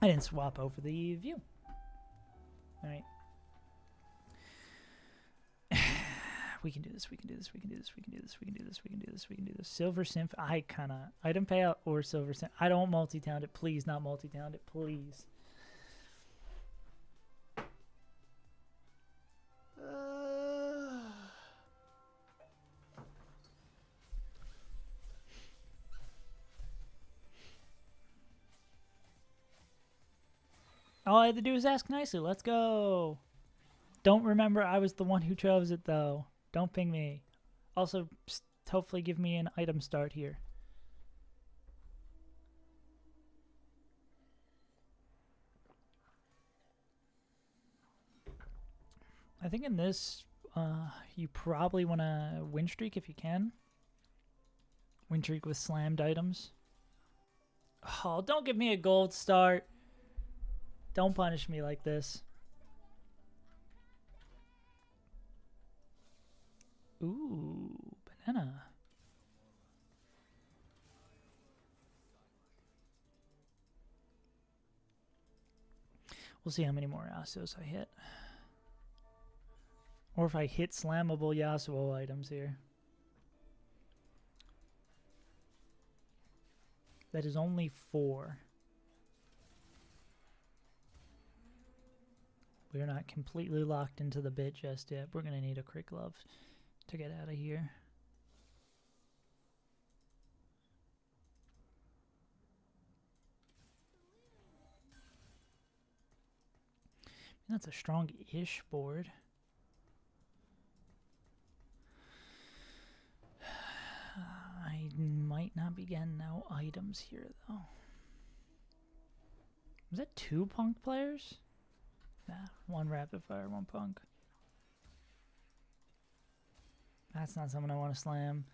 Speaker 1: I didn't swap over the view. All right. We can do this, we can do this, we can do this, we can do this, we can do this, we can do this, we can do this. Silver Synth, I kinda item payout or Silver Synth. I don't multi-talented, please, not multi-talented, please. All I had to do was ask nicely. Let's go. Don't remember I was the one who chose it though. Don't ping me. Also, hopefully give me an item start here. I think in this, you probably want to win streak if you can. Win streak with slammed items. Oh, don't give me a gold start. Don't punish me like this. Ooh, banana. We'll see how many more Yasuos I hit. Or if I hit slammable Yasuo items here. That is only 4. We're not completely locked into the bit just yet. We're going to need a Crit Glove to get out of here. That's a strong-ish board. I might not be getting no items here, though. Was that 2 Punk players? Nah, 1 Rapid Fire, 1 Punk. That's not someone I want to slam.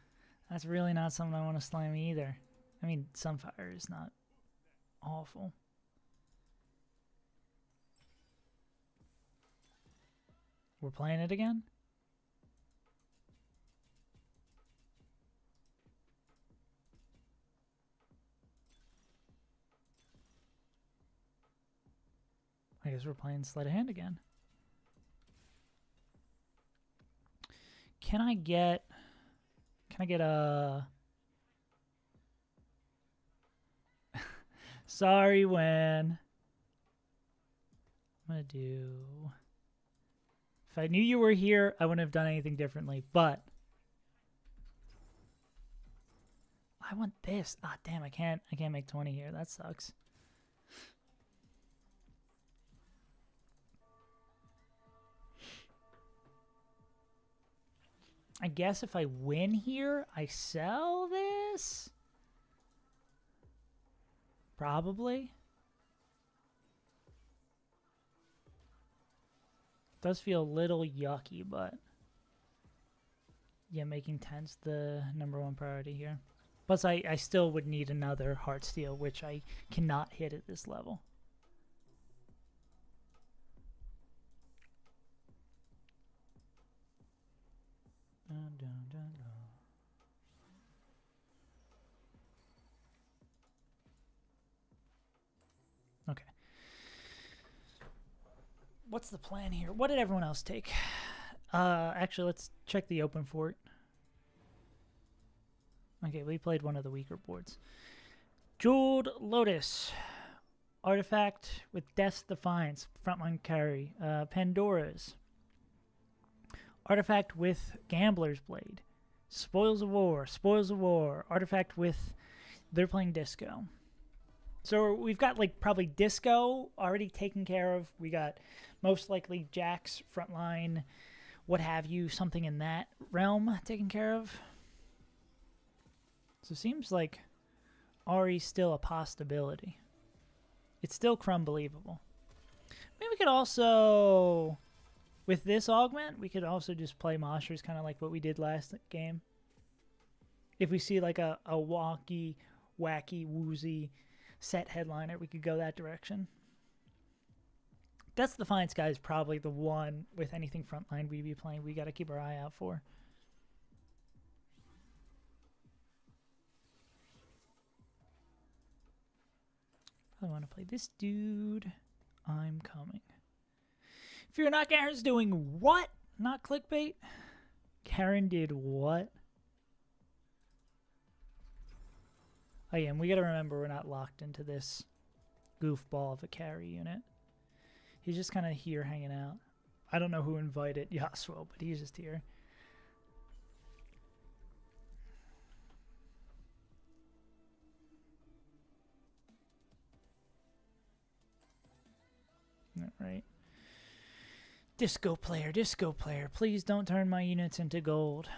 Speaker 1: That's really not someone I want to slam either. I mean, Sunfire is not awful. We're playing it again? I guess we're playing Sleight of Hand again. Can I get a... Sorry, Wen. I'm gonna do... If I knew you were here, I wouldn't have done anything differently, but... I want this. Ah, damn, I can't make 20 here. That sucks. I guess if I win here, I sell this? Probably. Does feel a little yucky, but yeah, making 10's the #1 priority here. Plus, I still would need another Heartsteel, which I cannot hit at this level. Dun, dun, dun, dun. Okay. What's the plan here? What did everyone else take? Actually, let's check the open fort. Okay, we played one of the weaker boards. Jeweled Lotus. Artifact with Death's Defiance. Frontline carry. Pandora's. Artifact with Gambler's Blade. Spoils of War. Spoils of War. Artifact with... They're playing Disco. So we've got like probably Disco already taken care of. We got most likely Jax, Frontline, what have you, something in that realm taken care of. So it seems like Ahri's still a possibility. It's still crumb-believable. Maybe we could also... With this augment, we could also just play monsters kind of like what we did last game. If we see like a wacky, woozy set headliner, we could go that direction. Death's Defiance guy is probably the one with anything frontline we'd be playing we got to keep our eye out for. I want to play this dude. I'm coming. Fear Not Karen's doing what? Not clickbait? Karen did what? Oh yeah, and we gotta remember we're not locked into this goofball of a carry unit. He's just kind of here hanging out. I don't know who invited Yasuo, but he's just here. Right. Disco player, please don't turn my units into gold.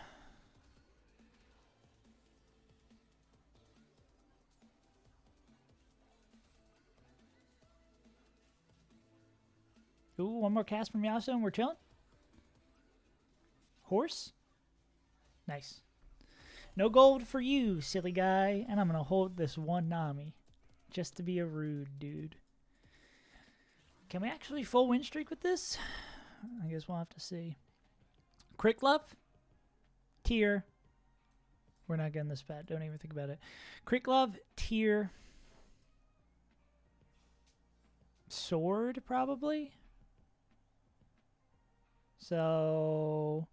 Speaker 1: Ooh, one more cast from Yasuo and we're chilling. Horse? Nice. No gold for you, silly guy. And I'm going to hold this one Nami. Just to be a rude dude. Can we actually full win streak with this? I guess we'll have to see. Crick Love? Tier. We're not getting this bad. Don't even think about it. Crick Love, tier. Sword, probably. So,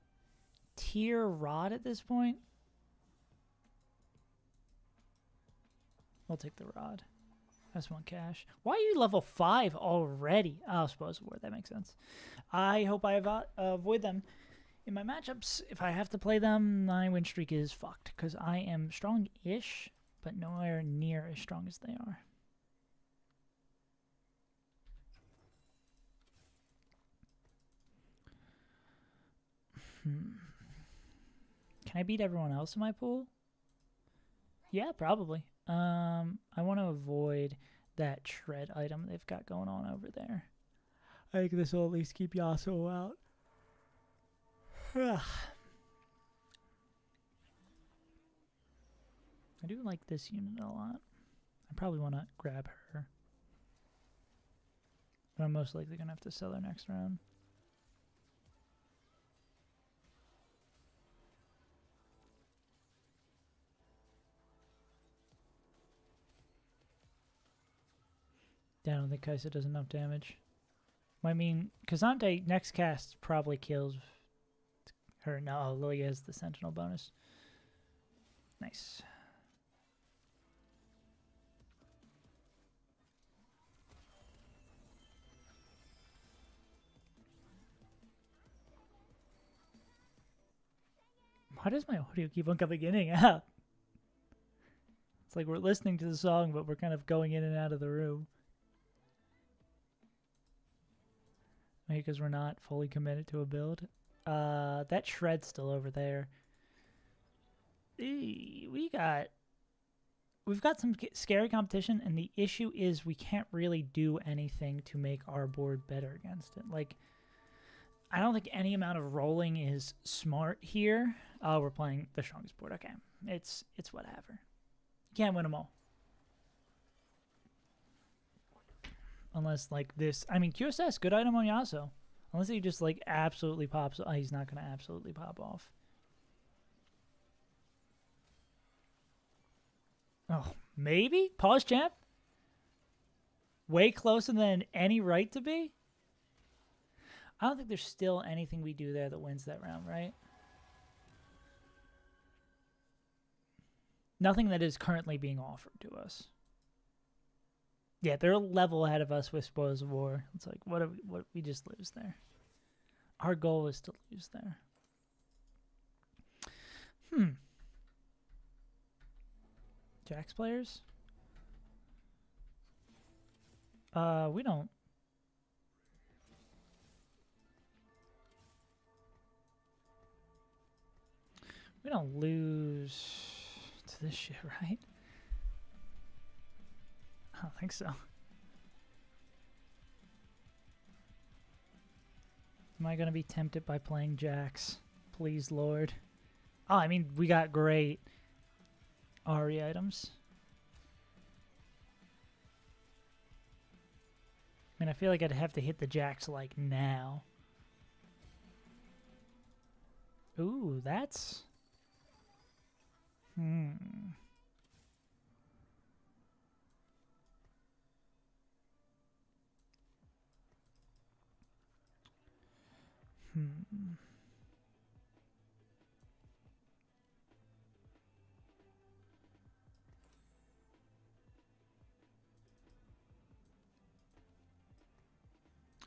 Speaker 1: tier Rod at this point. We'll take the Rod. That's one cash. Why are you level 5 already? Oh, suppose war. That makes sense. I hope I avoid them in my matchups. If I have to play them, my win streak is fucked because I am strong-ish, but nowhere near as strong as they are. Can I beat everyone else in my pool? Yeah, probably. I want to avoid that shred item they've got going on over there. I think this will at least keep Yasuo out. I do like this unit a lot. I probably want to grab her. But I'm most likely going to have to sell her next round. I don't think Kai'Sa does enough damage. I mean, K'Sante next cast probably kills her. No, Lilia has the Sentinel bonus. Nice. Why does my audio keep on coming in and out? It's like we're listening to the song, but we're kind of going in and out of the room. Maybe because we're not fully committed to a build. That shred's still over there. We've got some scary competition, and the issue is we can't really do anything to make our board better against it. Like, I don't think any amount of rolling is smart here. Oh, we're playing the strongest board. Okay, it's whatever. You can't win them all. Unless, like, this... I mean, QSS, good item on Yasuo. Unless he just, like, absolutely pops... Oh, he's not going to absolutely pop off. Oh, maybe? Pause champ? Way closer than any right to be? I don't think there's still anything we do there that wins that round, right? Nothing that is currently being offered to us. Yeah, they're a level ahead of us with Spoils of War. It's like, what we just lose there. Our goal is to lose there. Jax players? We don't. We don't lose to this shit, right? I don't think so. Am I going to be tempted by playing Jax? Please, Lord. Oh, I mean, we got great Ahri items. I mean, I feel like I'd have to hit the Jax, like, now. Ooh, that's...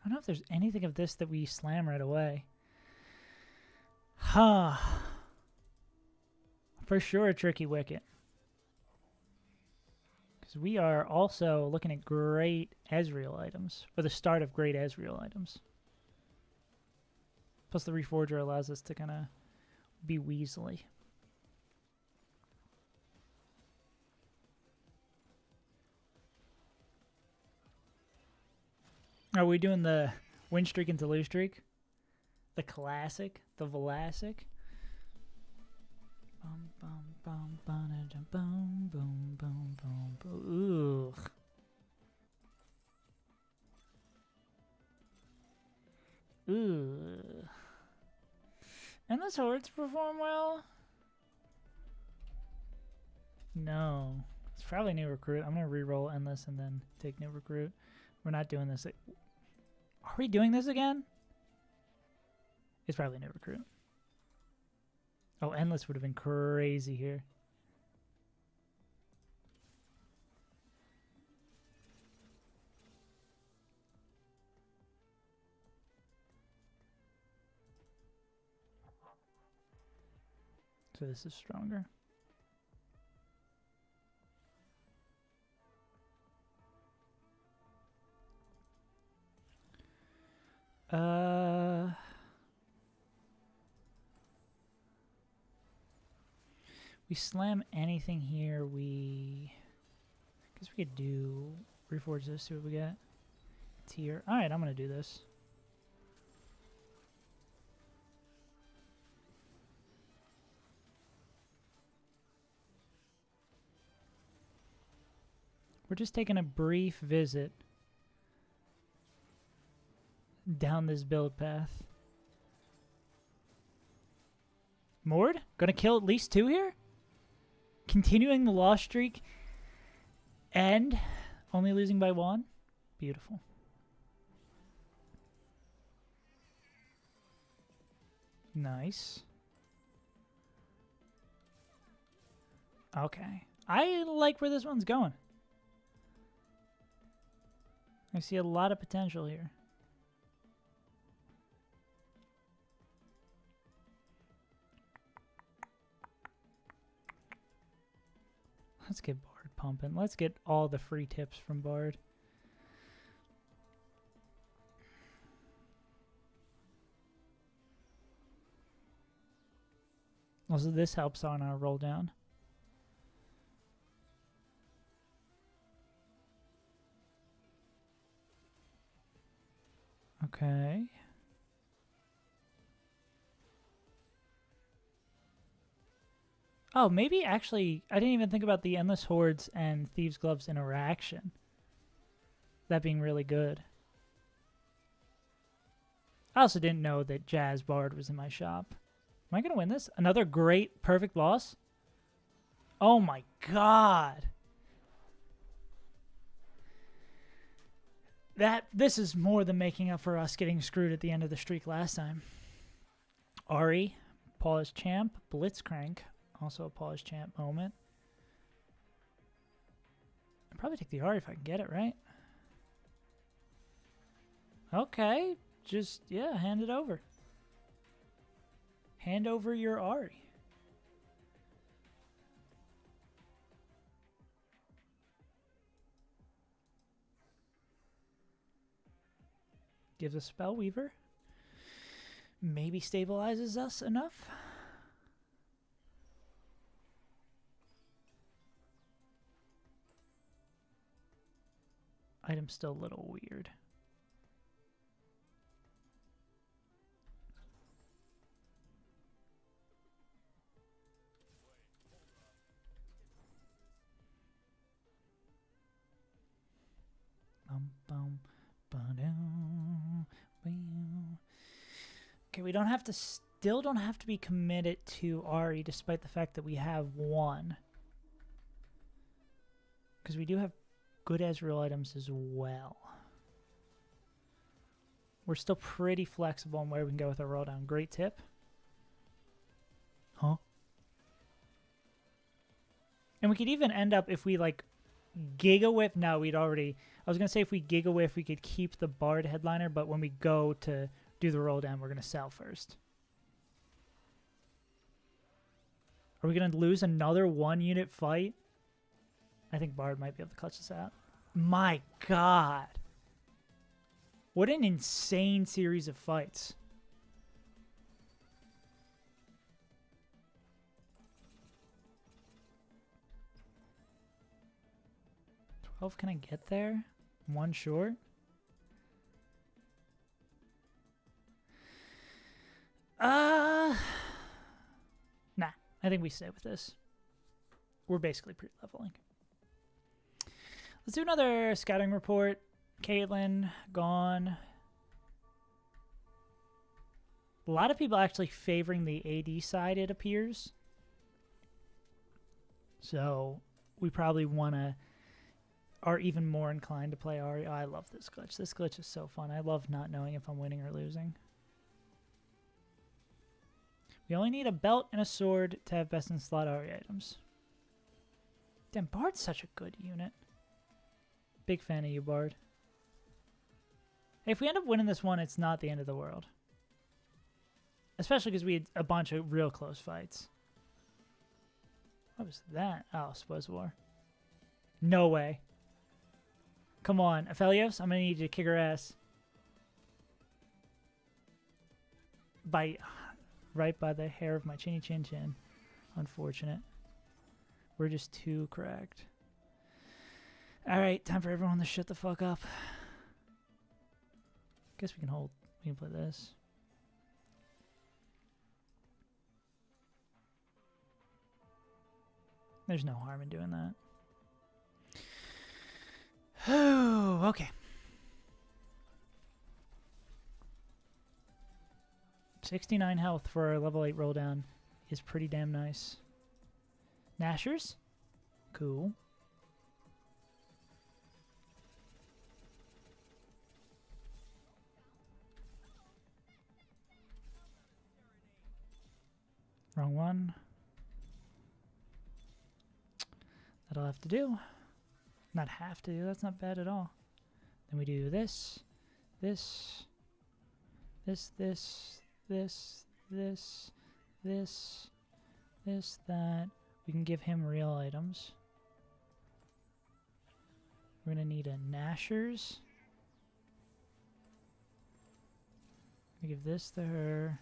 Speaker 1: I don't know if there's anything of this that we slam right away. Huh. For sure a tricky wicket. Because we are also looking at great Ezreal items. Or the start of great Ezreal items. Plus the Reforger allows us to kind of be weaselly. Are we doing the win streak into lose streak? The classic? The Vlasic? Bum, bum, bum, bum, bum, bum, bum, bum, bum. Ugh. Ugh. And the swords perform well? No. It's probably new recruit. I'm going to re-roll Endless and then take new recruit. We're not doing this. Are we doing this again? It's probably new recruit. Oh, Endless would have been crazy here. So this is stronger. We slam anything here, I guess we could do reforge this, see what we get. Tier. Alright, I'm gonna do this. We're just taking a brief visit down this build path. Mord? Gonna kill at least 2 here? Continuing the loss streak and only losing by 1? Beautiful. Nice. Okay. I like where this one's going. I see a lot of potential here. Let's get Bard pumping. Let's get all the free tips from Bard. Also, this helps on our roll down. Okay. Oh, maybe actually, I didn't even think about the Endless Hordes and Thieves' Gloves interaction. That being really good. I also didn't know that Jazz Bard was in my shop. Am I going to win this? Another great, perfect loss? Oh my god. This is more than making up for us getting screwed at the end of the streak last time. Ahri, Paul's Champ, Blitzcrank. Also a Paul's Champ moment. I'll probably take the Ahri if I can get it, right? Okay. Just, yeah, hand it over. Hand over your Ahri. Gives us Spellweaver. Maybe stabilizes us enough. Item's still a little weird. Okay, we don't have to, still don't have to be committed to Ahri despite the fact that we have 1. Because we do have good Ezreal items as well. We're still pretty flexible on where we can go with our roll down. Great tip. Huh? And we could even end up, if we like Giga Whip, no, we'd already, I was going to say if we Giga Whip, we could keep the Bard headliner, but when we go to do the roll down, we're going to sell first. Are we going to lose another 1-unit fight? I think Bard might be able to clutch this out. My god. What an insane series of fights. 12, can I get there? One short? Nah, I think we stay with this. We're basically pre-leveling. Let's do another scouting report. Caitlyn, gone. A lot of people actually favoring the AD side, it appears. So we probably are even more inclined to play Ahri. Oh, I love this glitch. This glitch is so fun. I love not knowing if I'm winning or losing. We only need a belt and a sword to have best in slot Ahri items. Damn, Bard's such a good unit. Big fan of you, Bard. Hey, if we end up winning this one, it's not the end of the world. Especially because we had a bunch of real close fights. What was that? Oh, Suppose War. No way. Come on, Aphelios, I'm going to need you to kick her ass. Right by the hair of my chinny chin chin. Unfortunate. We're just too cracked. Alright, time for everyone to shut the fuck up. Guess we can hold. We can play this. There's no harm in doing that. Oh, okay. 69 health for our level 8 roll down is pretty damn nice. Nashers? Cool. Wrong one. That'll have to do. Not have to do, that's not bad at all. Then we do this, this, this, that. We can give him real items. We're gonna need a Nashers. We give this to her.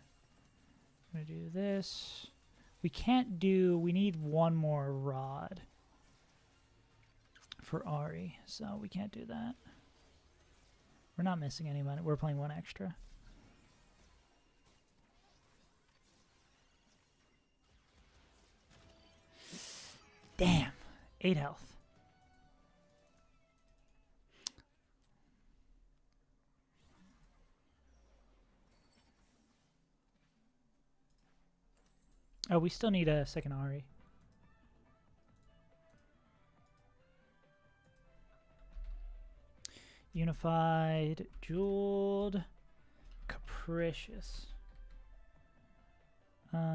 Speaker 1: I'm gonna do this. We need one more rod for Ahri, so we can't do that. We're not missing any money. We're playing one extra. Damn. 8 health. Oh, we still need a second Ahri. Unified, Jeweled, Capricious. I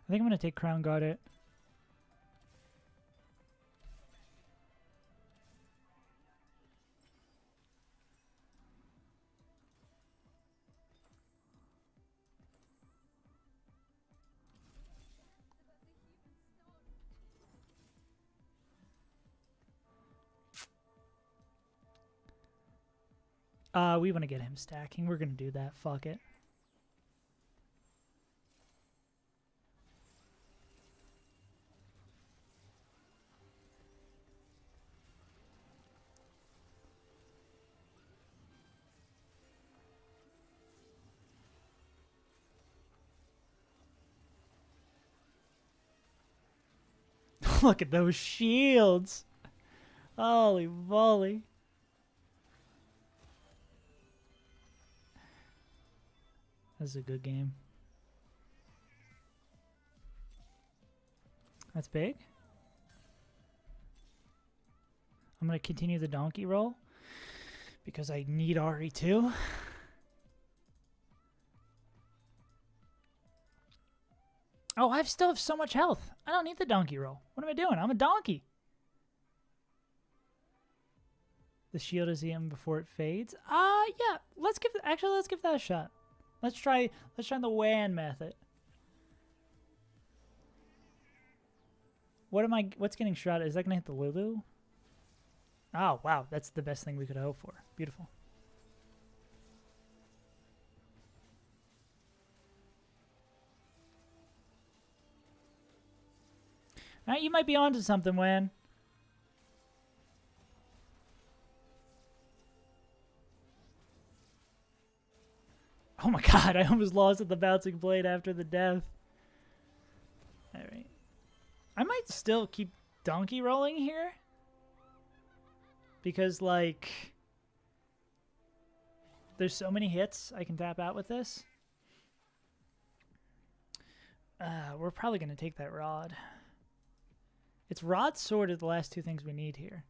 Speaker 1: think I'm going to take Crown Guard it. We want to get him stacking. We're going to do that. Fuck it. Look at those shields. Holy moly. That's a good game. That's big. I'm going to continue the donkey roll because I need Ahri too. Oh, I still have so much health. I don't need the donkey roll. What am I doing? I'm a donkey. The shield is EM before it fades. Yeah. Let's give that a shot. Let's try the WAN method. What's getting shot? Is that gonna hit the Lulu? Oh wow, that's the best thing we could hope for. Beautiful. You might be onto something, Wen. Oh my god, I almost lost at the bouncing blade after the death. Alright. I might still keep donkey rolling here. Because, like, there's so many hits I can tap out with this. We're probably going to take that rod. It's rod, sword are the last two things we need here.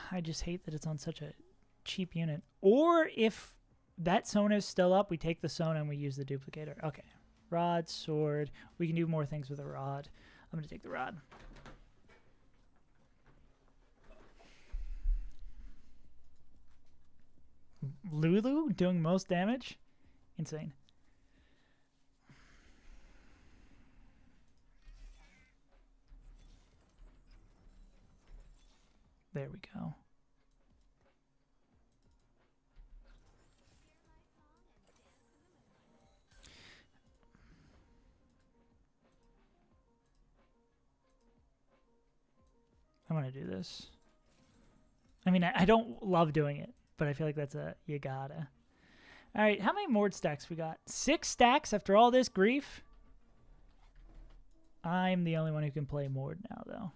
Speaker 1: I just hate that it's on such a cheap unit. Or if that Sona is still up, we take the Sona and we use the duplicator. Okay. Rod, sword. We can do more things with a rod. I'm going to take the rod. Lulu doing most damage? Insane. There we go. I'm going to do this. I mean, I don't love doing it, but I feel like that's a you gotta. All right, how many Mord stacks we got? 6 stacks after all this grief? I'm the only one who can play Mord now, though.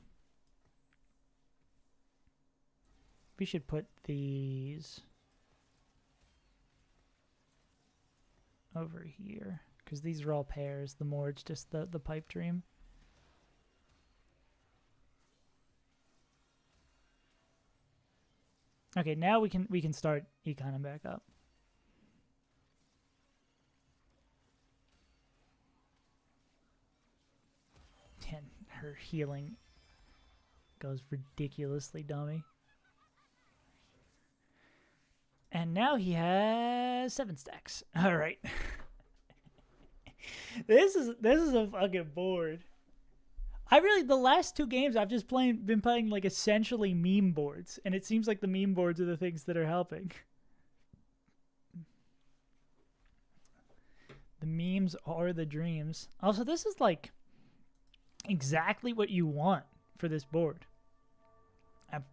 Speaker 1: We should put these over here, because these are all pairs. The Mord's just the pipe dream. Okay, now we can start econing back up. And her healing goes ridiculously dummy. And now he has 7 stacks. All right. This is a fucking board. The last 2 games I've just been playing like essentially meme boards, and it seems like the meme boards are the things that are helping. The memes are the dreams. Also, this is like exactly what you want for this board.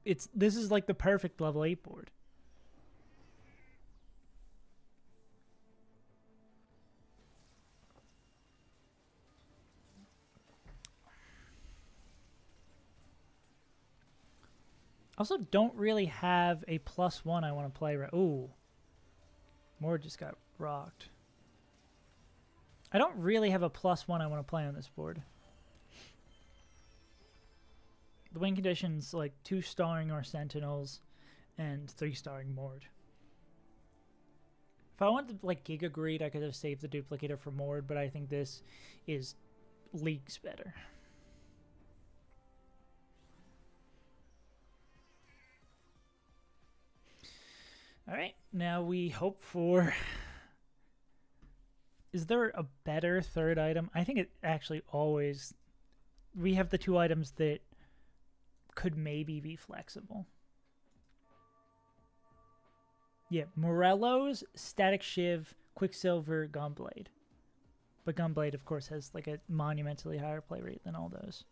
Speaker 1: This is like the perfect level 8 board. Also, don't really have a +1 I want to play right. Ooh. Mord just got rocked. I don't really have a +1 I want to play on this board. The win conditions like 2-starring our Sentinels and 3-starring Mord. If I wanted to like Giga Greed, I could have saved the duplicator for Mord, but I think this is leagues better. All right, now we hope for... Is there a better third item? I think it actually always... We have the 2 items that could maybe be flexible. Yeah, Morello's, Static Shiv, Quicksilver, Gunblade. But Gunblade, of course, has like a monumentally higher play rate than all those.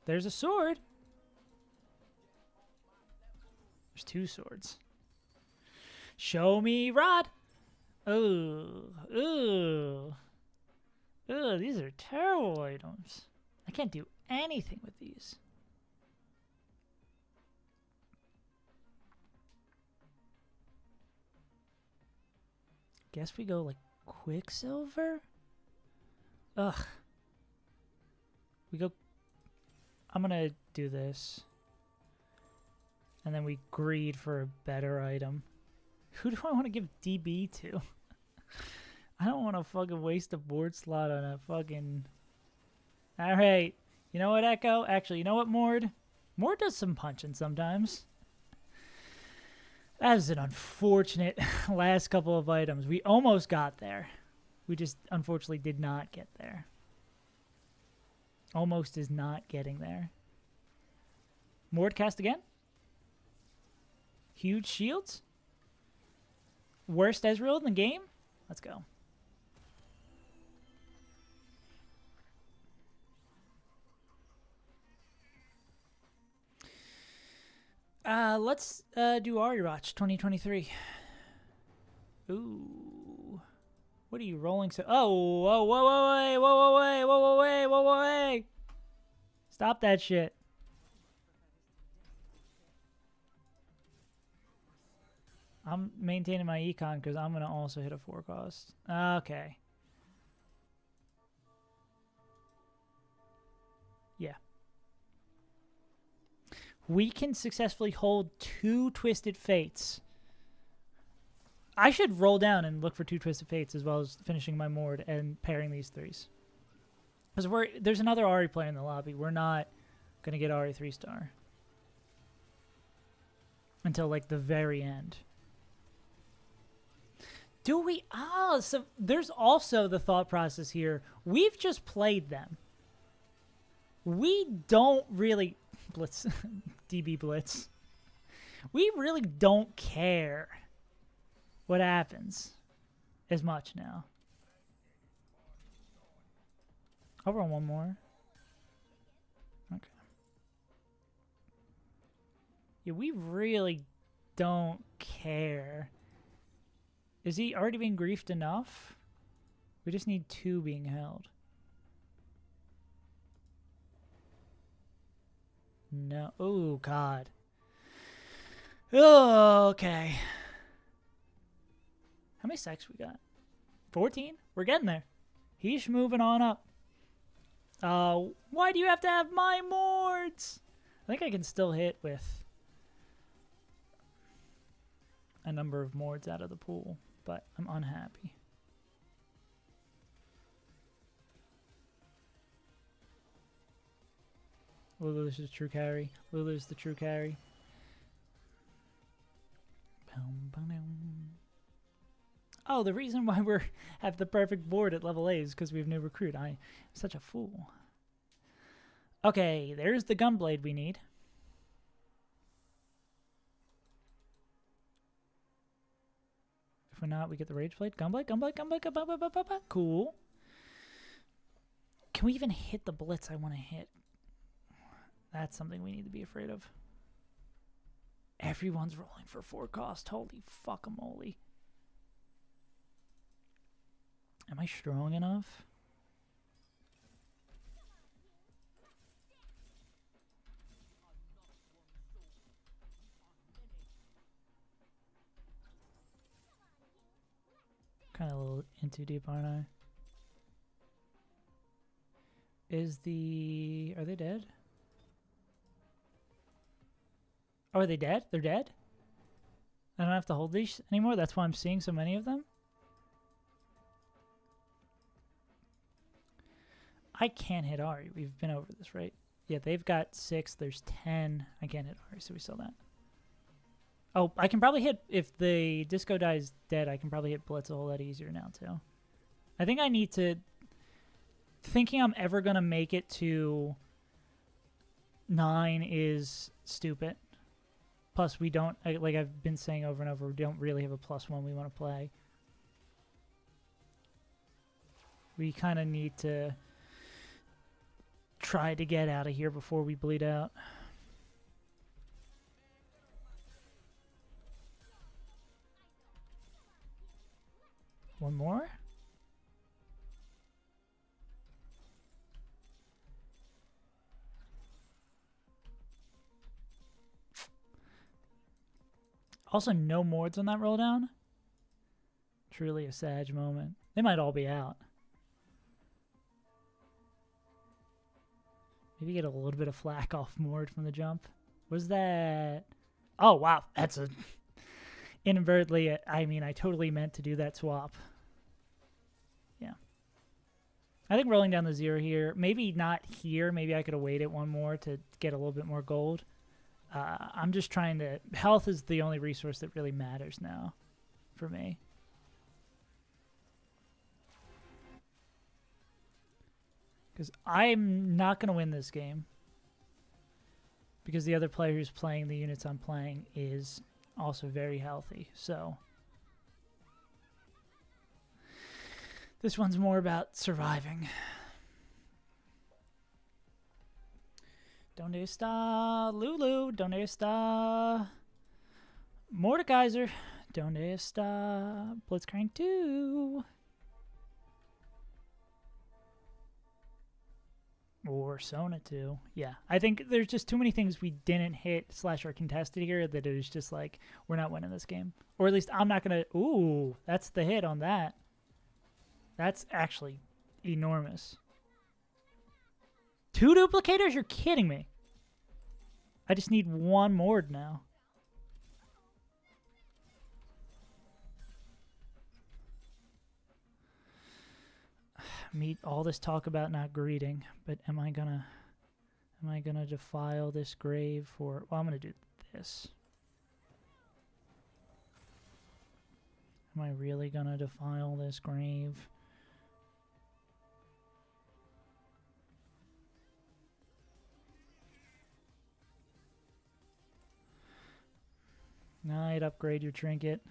Speaker 1: There's a sword. There's 2 swords. Show me rod. Ooh. Ooh. Ooh, these are terrible items. I can't do anything with these. Guess we go like Quicksilver? Ugh. We go... I'm gonna do this. And then we greed for a better item. Who do I want to give DB to? I don't want to fucking waste a board slot on a fucking... Alright. You know what, Echo? Actually, you know what, Mord? Mord does some punching sometimes. That was an unfortunate last couple of items. We almost got there. We just unfortunately did not get there. Almost is not getting there. Mord cast again. Huge shields. Worst Ezreal in the game. Let's go. Let's do Ariwatch 2023. Ooh. What are you rolling so? Oh, whoa, whoa, whoa, wait, whoa, whoa, wait, whoa, whoa, wait, whoa, whoa, wait. Stop that shit. I'm maintaining my econ because I'm going to also hit a 4 cost. Okay. Yeah. We can successfully hold 2 Twisted Fates. I should roll down and look for 2 Twisted Fates as well as finishing my Mord and pairing these 3s. Because there's another Ahri player in the lobby. We're not going to get Ahri 3-star. Until, like, the very end. Do we? Oh, so there's also the thought process here. We've just played them. We don't really... Blitz. DB Blitz. We really don't care what happens as much now. I'll run one more. Okay. Yeah, we really don't care. Is he already being griefed enough? We just need 2 being held. No. Oh, God. Oh, okay. How many secs we got? 14? We're getting there. He's moving on up. Why do you have to have my Mords? I think I can still hit with a number of Mords out of the pool, but I'm unhappy. Lulu's the true carry. Lulu's the true carry. Oh, the reason why we have the perfect board at level 8 is because we have new recruit. I'm such a fool. Okay, there's the Gunblade we need. If we're not, we get the Rageblade. Gunblade, Gunblade, Gunblade, Gunblade. Cool. Can we even hit the Blitz I want to hit? That's something we need to be afraid of. Everyone's rolling for 4 cost. Holy fuck-a-moly. Am I strong enough? Kind of a little in too deep, aren't I? Are they dead? Oh, are they dead? They're dead? I don't have to hold these anymore? That's why I'm seeing so many of them? I can't hit Ahri. We've been over this, right? Yeah, they've got 6. There's 10. I can't hit Ahri, so we saw that. Oh, I can probably hit... If the Disco Die's dead, I can probably hit Blitz a whole lot easier now, too. I think I need to... Thinking I'm ever going to make it to 9 is stupid. Plus, we don't... Like I've been saying over and over, we don't really have a +1 we want to play. We kind of need to... try to get out of here before we bleed out. One more? Also, no Mords on that roll down. Truly a sad moment. They might all be out. Maybe get a little bit of flack off Mord from the jump. Was that... Oh, wow. That's a... Inadvertently, I mean, I totally meant to do that swap. Yeah. I think rolling down the 0 here, maybe not here. Maybe I could have waited one more to get a little bit more gold. I'm just trying to... Health is the only resource that really matters now for me. Because I'm not going to win this game. Because the other player who's playing the units I'm playing is also very healthy. So This one's more about surviving. Donde está Lulu? Donde está Mordekaiser? Donde está Blitzcrank 2? Or Sona 2. Yeah, I think there's just too many things we didn't hit / are contested here that it was just like, we're not winning this game. Or at least I'm not going to... Ooh, that's the hit on that. That's actually enormous. 2 duplicators? You're kidding me. I just need 1 Mord now. Meet all this talk about not greeting, but am I gonna defile this grave for... Well, I'm gonna do this. Am I really gonna defile this grave? I'd upgrade your trinket.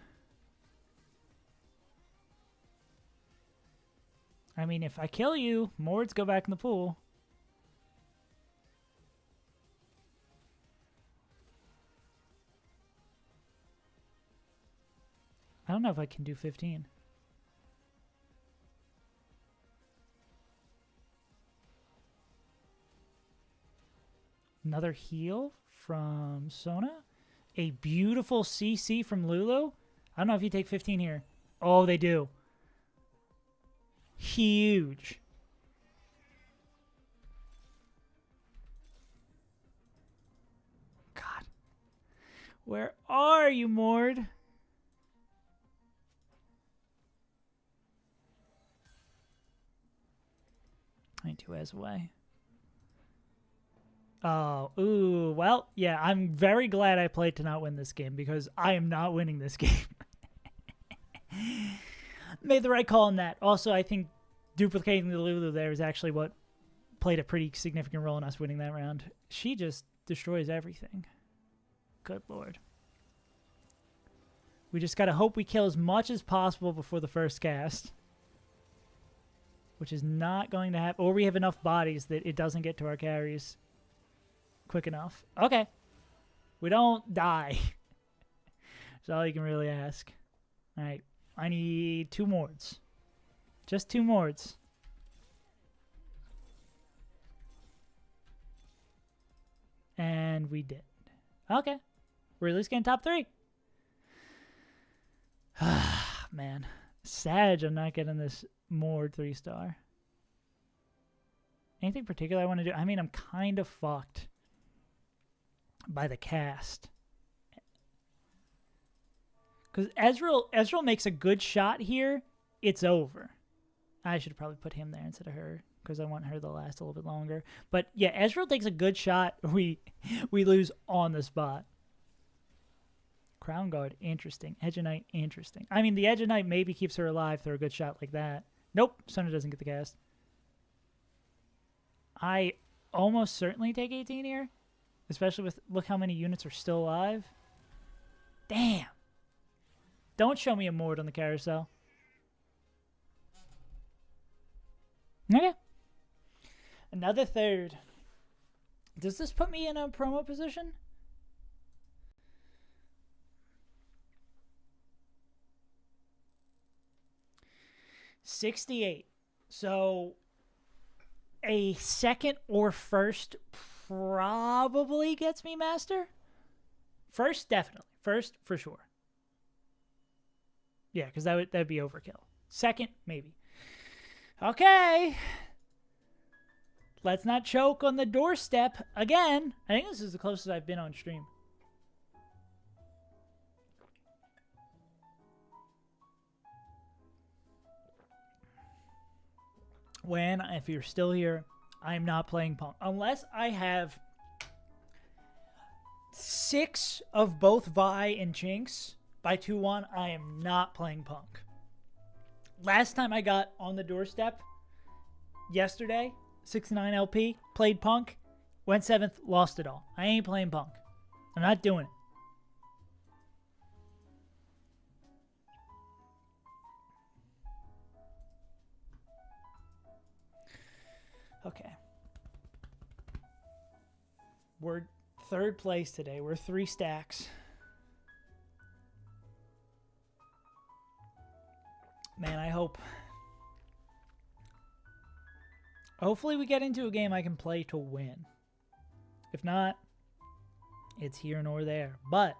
Speaker 1: I mean, if I kill you, Mords go back in the pool. I don't know if I can do 15. Another heal from Sona. A beautiful CC from Lulu. I don't know if you take 15 here. Oh, they do. Huge. God. Where are you, Mord? I need 2 as away. Oh, ooh, well, yeah, I'm very glad I played to not win this game because I am not winning this game. Made the right call on that. Also, I think duplicating the Lulu there is actually what played a pretty significant role in us winning that round. She just destroys everything. Good Lord. We just got to hope we kill as much as possible before the first cast. Which is not going to happen. Or we have enough bodies that it doesn't get to our carries quick enough. Okay. We don't die. That's all you can really ask. All right. I need 2 Mords. Just 2 Mords. And we did. Okay. We're at least getting top 3. Man. Sad I'm not getting this Mord 3-star. Anything particular I want to do? I mean, I'm kind of fucked by the cast. Because Ezreal makes a good shot here, it's over. I should probably put him there instead of her because I want her to last a little bit longer. But yeah, Ezreal takes a good shot, we lose on the spot. Crown Guard, interesting. Edge of Night, interesting. I mean, the Edge of Night maybe keeps her alive through a good shot like that. Nope, Sona doesn't get the cast. I almost certainly take 18 here. Especially with, look how many units are still alive. Damn. Don't show me a Mord on the carousel. Okay. Another third. Does this put me in a promo position? $68. So a second or first probably gets me master. First, definitely. First, for sure. Yeah, because that'd be overkill. Second, maybe. Okay. Let's not choke on the doorstep again. I think this is the closest I've been on stream. If you're still here, I'm not playing Punk. Unless I have 6 of both Vi and Jinx by 2-1, I am not playing Punk. Last time I got on the doorstep, yesterday, 69 LP, played Punk, went 7th, lost it all. I ain't playing Punk. I'm not doing it. We're third place today. We're 3 stacks. Man, I hope. Hopefully we get into a game I can play to win. If not, it's here nor there. But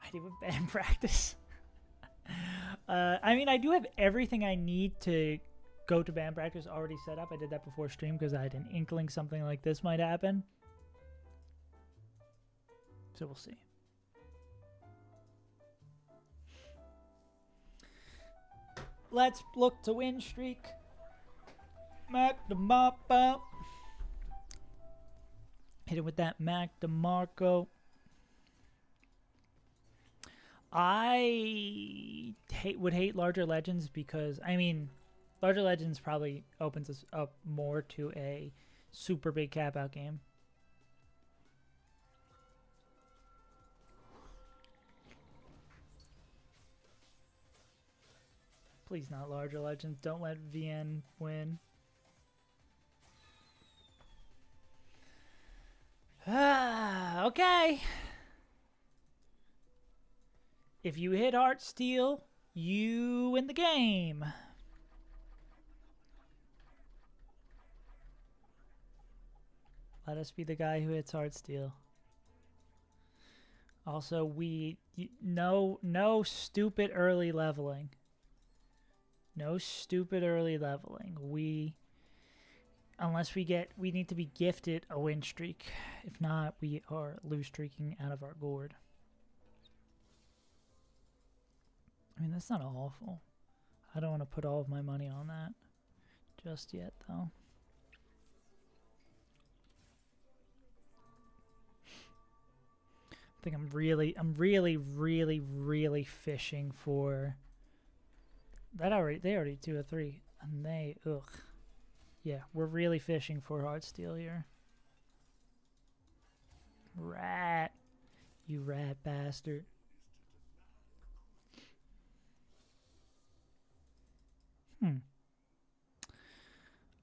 Speaker 1: I do have band practice. I mean, I do have everything I need to go to band practice already set up. I did that before stream because I had an inkling something like this might happen. So we'll see. Let's look to win streak. Mac DeMarco. Hit it with that Mac DeMarco. I would hate Larger Legends because, I mean, Larger Legends probably opens us up more to a super big cap out game. Please not Larger Legends. Don't let VN win. Okay. If you hit Heartsteel, you win the game. Let us be the guy who hits Heartsteel. Also, no stupid early leveling. No stupid early leveling. We need to be gifted a win streak. If not, we are lose streaking out of our gourd. I mean, that's not awful. I don't want to put all of my money on that just yet, though. I think I'm really fishing for that already. They already 2 or 3, and they yeah, we're really fishing for Heartsteel here. Rat, you rat bastard.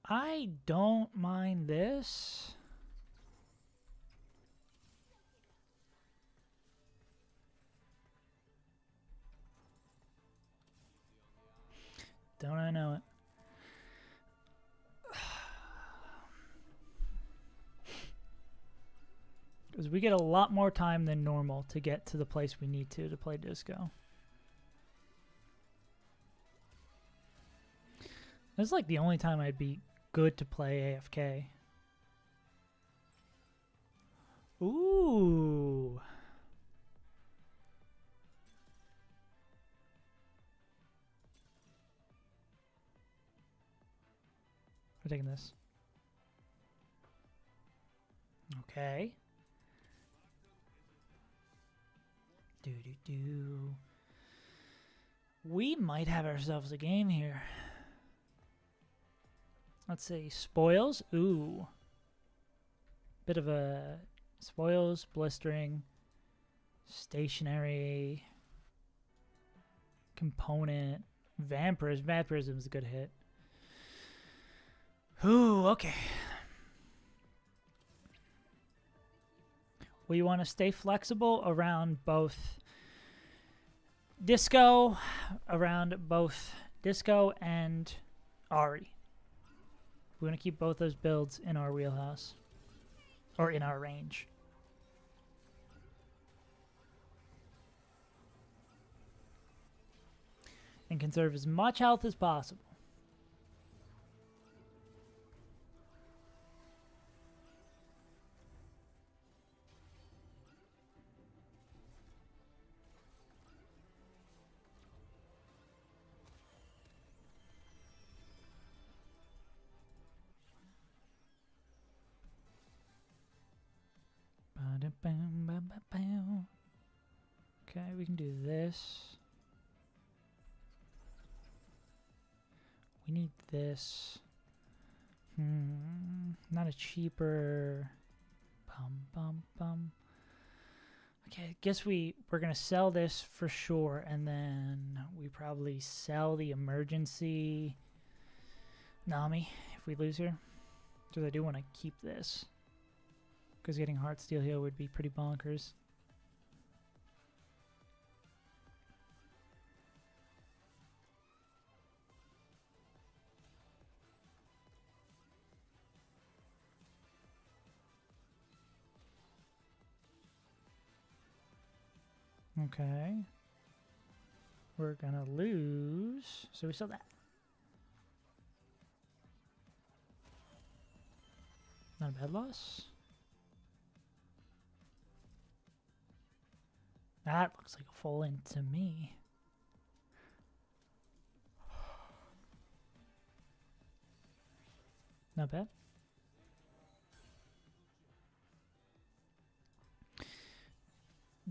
Speaker 1: I don't mind this. Don't I know it? Because we get a lot more time than normal to get to the place we need to play disco. This is like the only time I'd be good to play AFK. Ooh. We're taking this. Okay. We might have ourselves a game here. Let's see. Spoils. Ooh. Bit of a spoils, blistering, stationary, component, vampirism. Vampirism is a good hit. Ooh, okay. We want to stay flexible around both disco, and Ahri. We want to keep both those builds in our wheelhouse, or in our range. And conserve as much health as possible. Okay, we can do this. We need this. Not a cheaper. Okay, I guess we're gonna sell this for sure, and then we probably sell the emergency Nami if we lose here. Because I do want to keep this. because getting Heartsteel here would be pretty bonkers. Okay. We're gonna lose. So we saw that. Not a bad loss. That looks like a full in to me. Not bad.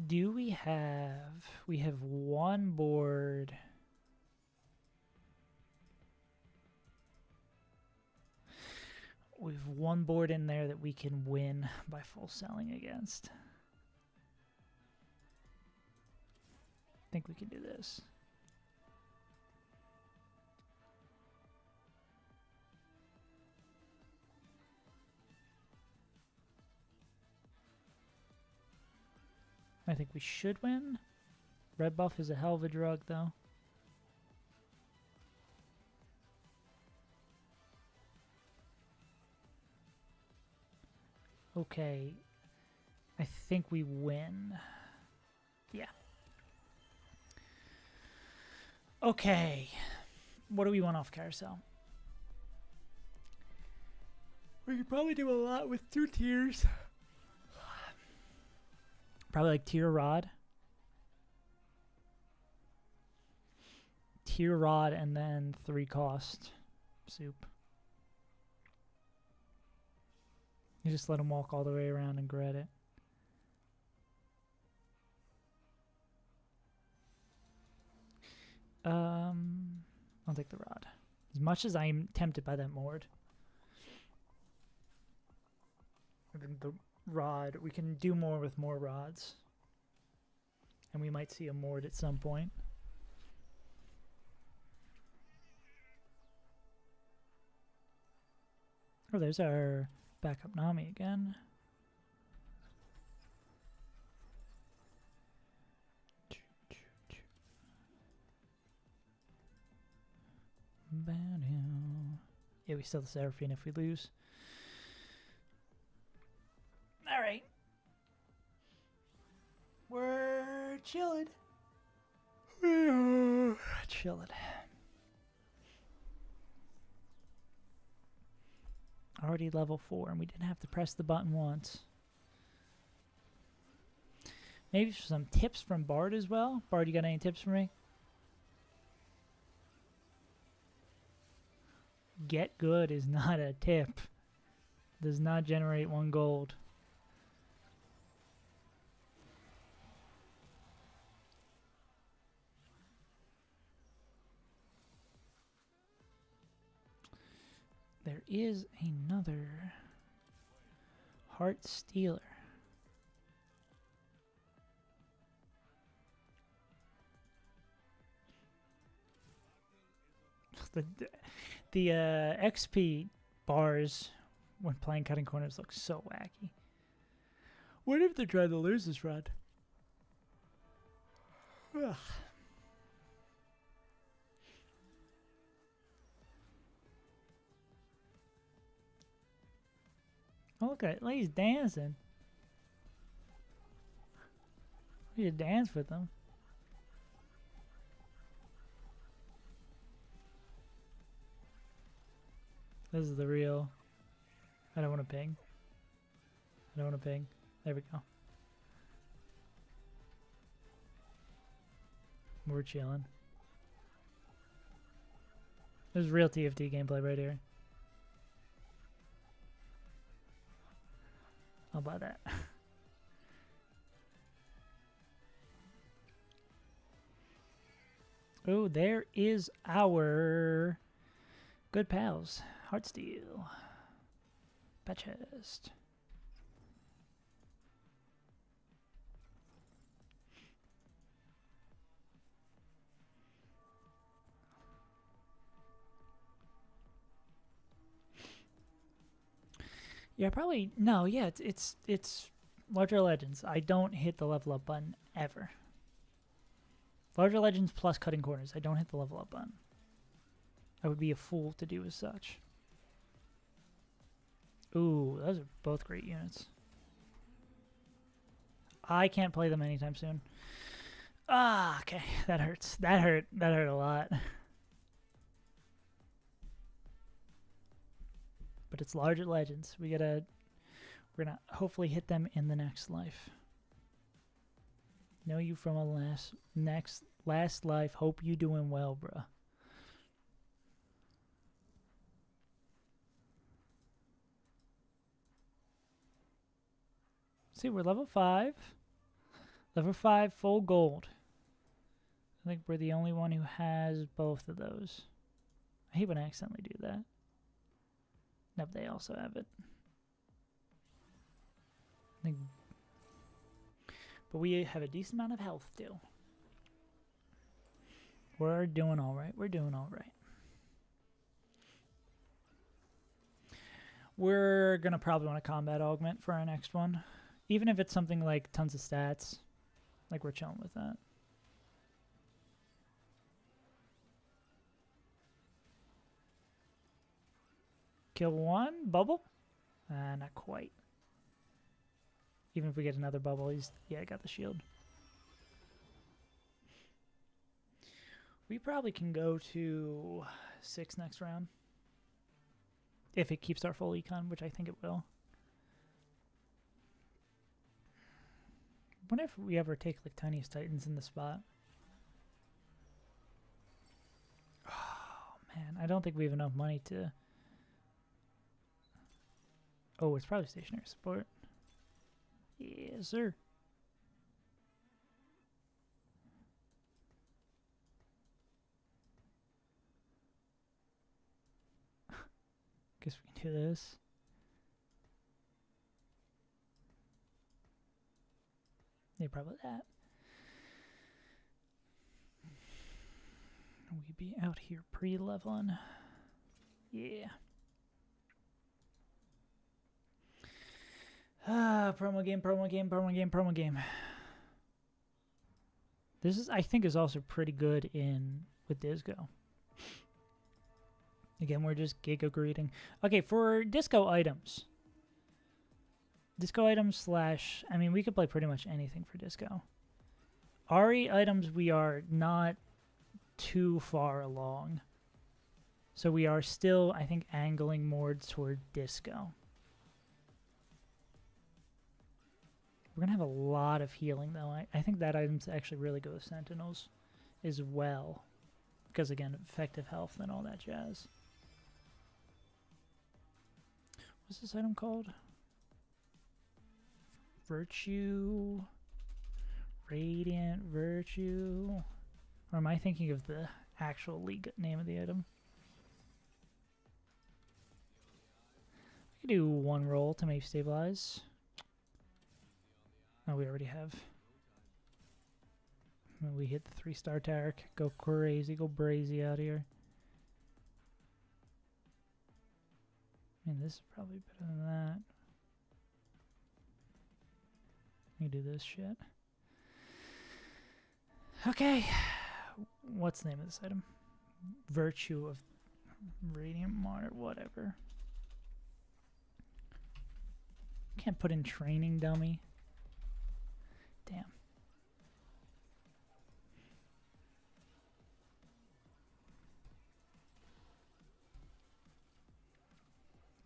Speaker 1: Do we have... We have one board. We have one board in there that we can win by full selling against. I think we can do this. I think we should win. Red buff is a hell of a drug, though. Okay. I think we win. Yeah. Okay. What do we want off carousel? We could probably do a lot with 2 tiers. Probably like tier rod. Tier rod and then 3 cost soup. You just let him walk all the way around and grit it. I'll take the rod. As much as I'm tempted by that Mord. I think the rod, we can do more with more rods. And we might see a Mord at some point. Oh, there's our backup Nami again. Yeah, we still have the Seraphine if we lose. Alright. We're chilling. We are chilling. Already level 4, and we didn't have to press the button once. Maybe some tips from Bard as well. Bard, you got any tips for me? Get good is not a tip. Does not generate 1 gold. There is another Heartstealer. The XP bars when playing cutting corners look so wacky. What if they're trying to lose this run? Ugh. Oh, look at it. He's dancing. We should dance with them. This is the real. I don't want to ping. I don't want to ping. There we go. We're chilling. There's real TFT gameplay right here. I'll buy that. Oh, there is our good pals. Heartsteel. Patchest. Yeah, probably no. Yeah, it's Larger Legends. I don't hit the level up button ever. Larger Legends plus cutting corners. I don't hit the level up button. I would be a fool to do as such. Ooh, those are both great units. I can't play them anytime soon. Ah, okay. That hurts. That hurt. That hurt a lot. But it's Larger Legends. We're gonna hopefully hit them in the next life. Know you from a last life. Hope you doing well, bruh. See, we're level 5. Level 5 full gold. I think we're the only one who has both of those. I hate when I accidentally do that. Nope, they also have it. But we have a decent amount of health still. We're doing all right. We're doing all right. We're going to probably want a combat augment for our next one. Even if it's something like tons of stats. Like, we're chilling with that. Kill one. Bubble? Not quite. Even if we get another bubble, he's... Yeah, I got the shield. We probably can go to 6 next round. If it keeps our full econ, which I think it will. I wonder if we ever take like Tiniest Titans in the spot. Oh, man. I don't think we have enough money to... Oh, it's probably stationary support. Yes, sir. Guess we can do this. Yeah, probably that. We be out here pre-leveling. Yeah. Promo game. This is, I think, is also pretty good with Disco. Again, we're just giga greeting. Okay, for Disco items. Disco items / I mean, we could play pretty much anything for Disco. Ari items, we are not too far along. So we are still, I think, angling more toward Disco. We're going to have a lot of healing, though. I think that item's actually really good with Sentinels as well. Because, again, effective health and all that jazz. What's this item called? Virtue. Radiant Virtue. Or am I thinking of the actual league name of the item? I could do one roll to maybe stabilize. Oh, we already have. We hit the 3-star Tarek. Go crazy, go brazy out here. I mean, this is probably better than that. We do this shit. Okay. What's the name of this item? Virtue of Radiant Martyr, whatever. Can't put in training dummy. Damn.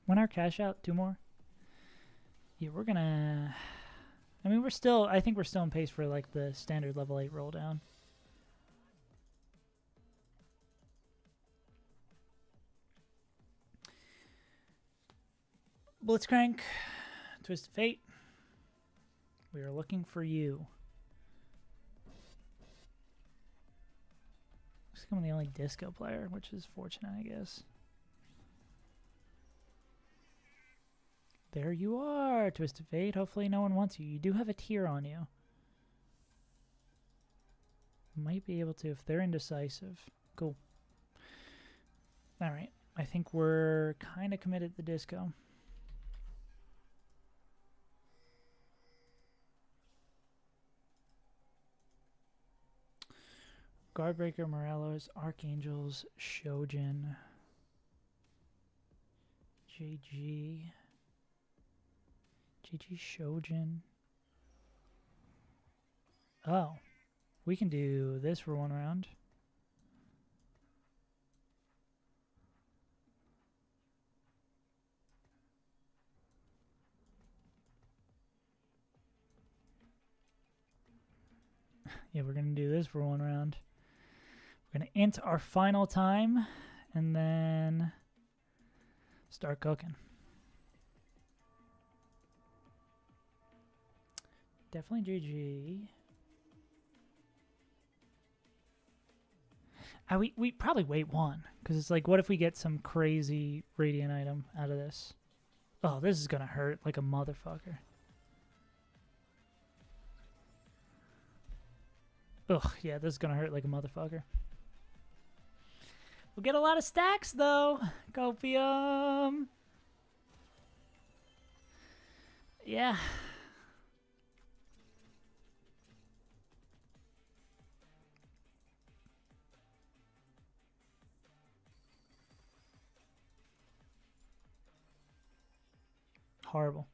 Speaker 1: When our cash out, 2 more? Yeah, we're gonna... I mean, I think we're still in pace for like the standard level 8 roll down. Blitzcrank, Twist of Fate. We are looking for you. Looks like I'm the only Disco player, which is fortunate, I guess. There you are, Twist of Fate. Hopefully no one wants you. You do have a tier on you. Might be able to if they're indecisive. Cool. Alright. I think we're kind of committed to Disco. Guardbreaker, Morelos, Archangels, Shojin, JG, Shojin. Oh, we can do this for one round. Yeah, we're going to do this for one round. We're going to int our final time and then start cooking. Definitely GG. We probably wait one, because it's like, what if we get some crazy Radiant item out of this? Oh, this is going to hurt like a motherfucker. Ugh, yeah, this is going to hurt like a motherfucker. We'll get a lot of stacks, though. Copium. Yeah. Horrible.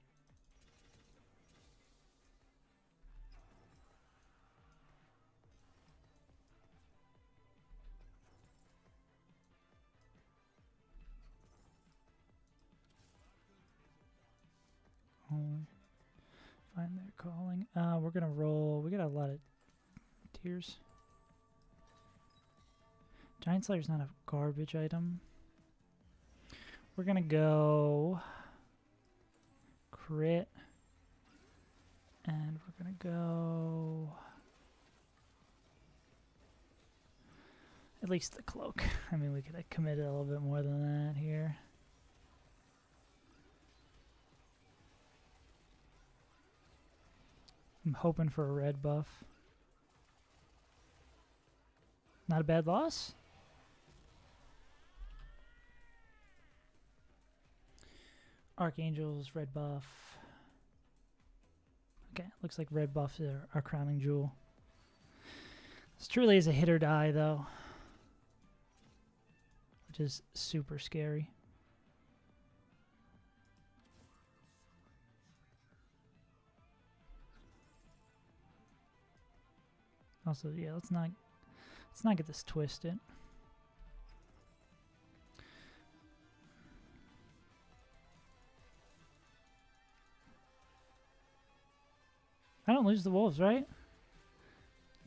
Speaker 1: Find their calling. We're gonna roll. We got a lot of tiers. Giant Slayer's not a garbage item. We're gonna go crit, and we're gonna go at least the cloak. I mean, we could have committed a little bit more than that here. I'm hoping for a red buff. Not a bad loss. Archangels, red buff. Okay, looks like red buffs are our crowning jewel. This truly is a hit or die, though, which is super scary. Also, yeah, let's not get this twisted. I don't lose the wolves, right?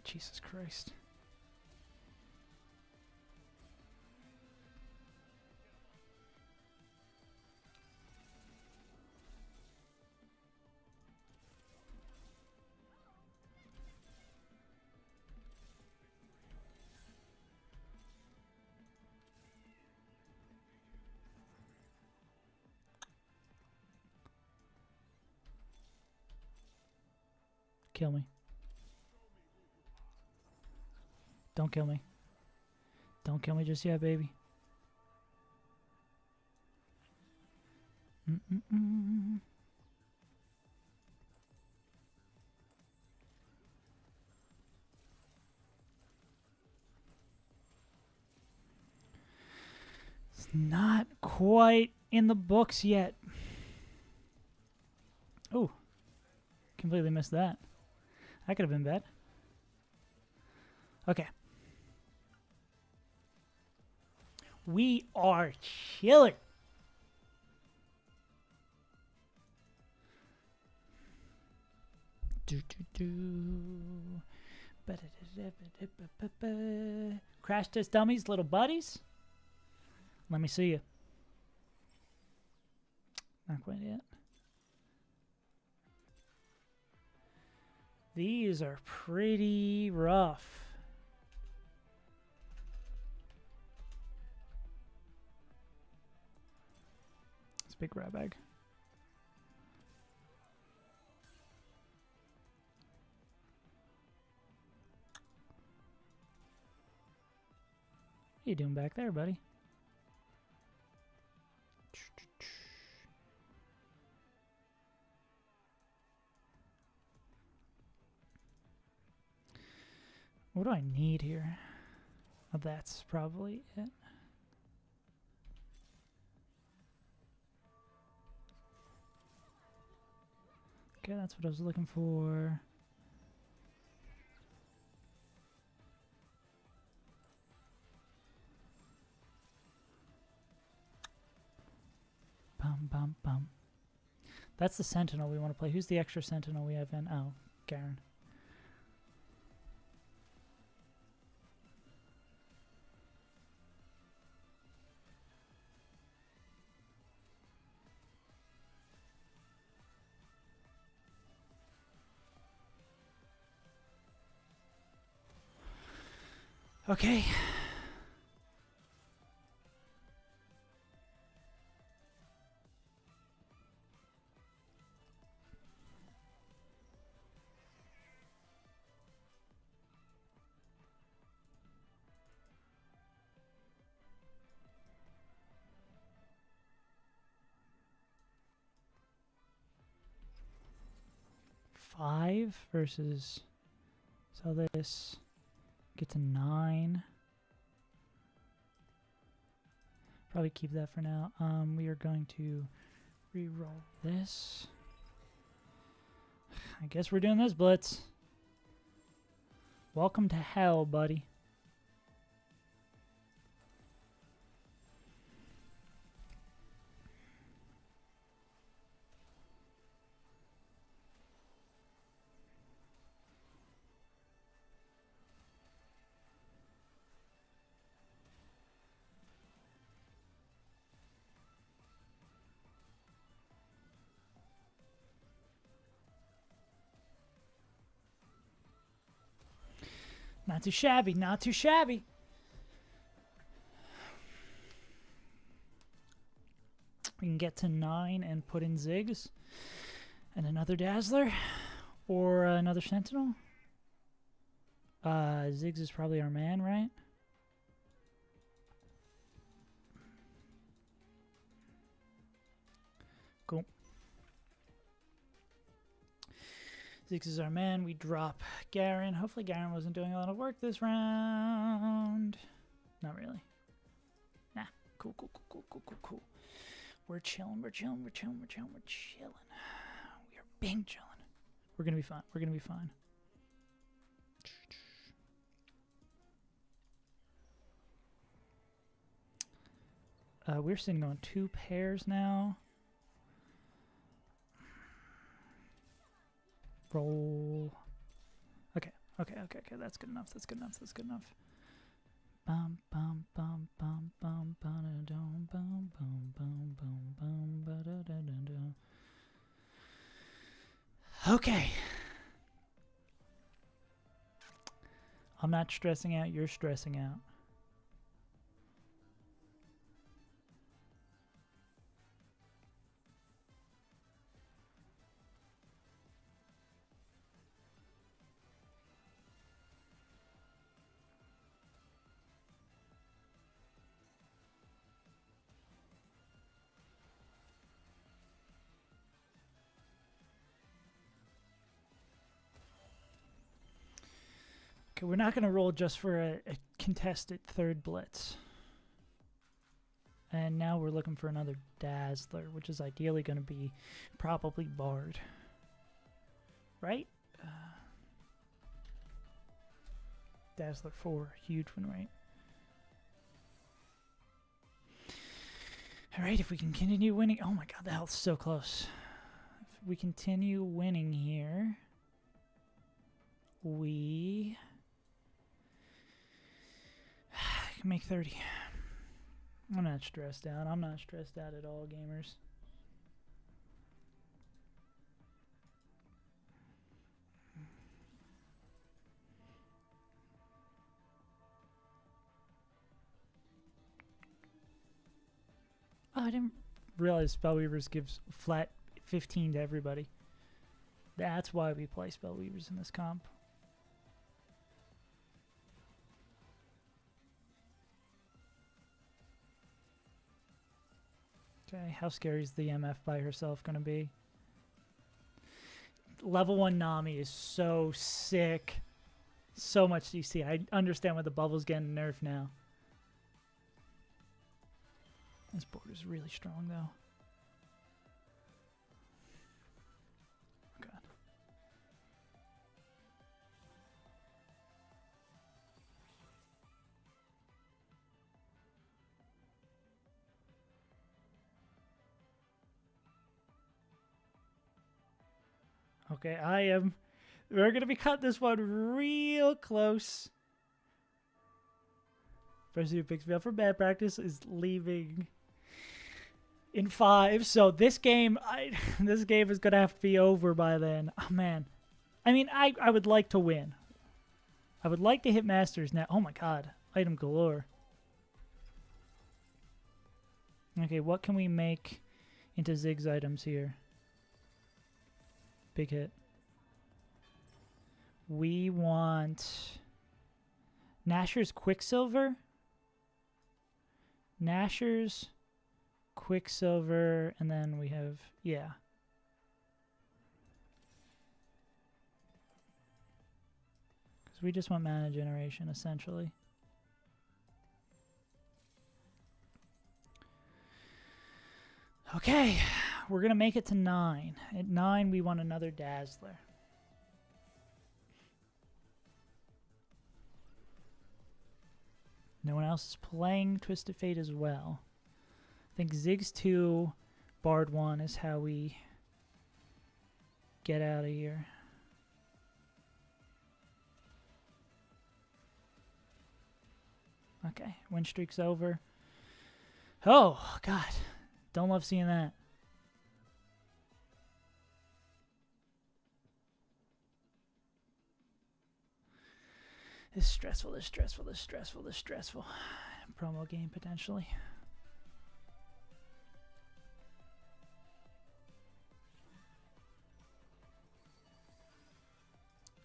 Speaker 1: Jesus Christ. Kill me. Don't kill me. Don't kill me just yet, baby. It's not quite in the books yet. Ooh. Completely missed that. That could have been bad. Okay. We are chilling. Crash test dummies, little buddies. Let me see you. Not quite yet. These are pretty rough. It's a big grab bag. What are you doing back there, buddy? What do I need here? Oh, that's probably it. Okay, that's what I was looking for. Bum, bum, bum. That's the Sentinel we want to play. Who's the extra Sentinel we have in? Oh, Garen. Okay. Five versus, so this get to 9. Probably keep that for now. We are going to re-roll this. I guess we're doing this, Blitz. Welcome to hell, buddy. Not too shabby, not too shabby. We can get to 9 and put in Ziggs and another Dazzler or another Sentinel. Ziggs is probably our man, right? Cool. Ziggs is our man. We drop Garen. Hopefully Garen wasn't doing a lot of work this round. Not really. Nah. Cool. We're chilling. We are big chilling. We're gonna be fine. We're sitting on 2 pairs now. Roll. Okay. That's good enough. Bum bum bum bum bum bum bum bum bum bum bum. Okay. I'm not stressing out. You're stressing out. Okay, we're not going to roll just for a contested third blitz. And now we're looking for another Dazzler, which is ideally going to be probably Bard. Right? Dazzler 4, huge one, right? Alright, if we can continue winning... Oh my god, the health's so close. If we continue winning here, we can make 30. I'm not stressed out. I'm not stressed out at all, gamers. Oh, I didn't realize Spellweavers gives flat 15 to everybody. That's why we play Spellweavers in this comp. Okay, how scary is the MF by herself going to be? Level 1 Nami is so sick. So much CC. I understand why the bubble's getting nerfed now. This board is really strong, though. God. Okay, we're going to be cutting this one real close. Person who picks me up for bad practice is leaving in 5. So this game, this game is going to have to be over by then. Oh, man. I mean, I would like to win. I would like to hit Masters now. Oh, my God. Item galore. Okay, what can we make into Zig's items here? Big hit. We want Nashor's Quicksilver. Nashor's Quicksilver, and then we have, yeah. Because we just want mana generation, essentially. Okay, we're going to make it to 9. At 9, we want another Dazzler. No one else is playing Twisted Fate as well. I think Ziggs 2, Bard 1 is how we get out of here. Okay, win streak's over. Oh, God. Don't love seeing that. This is stressful, this is stressful, this is stressful, this is stressful. Promo game, potentially.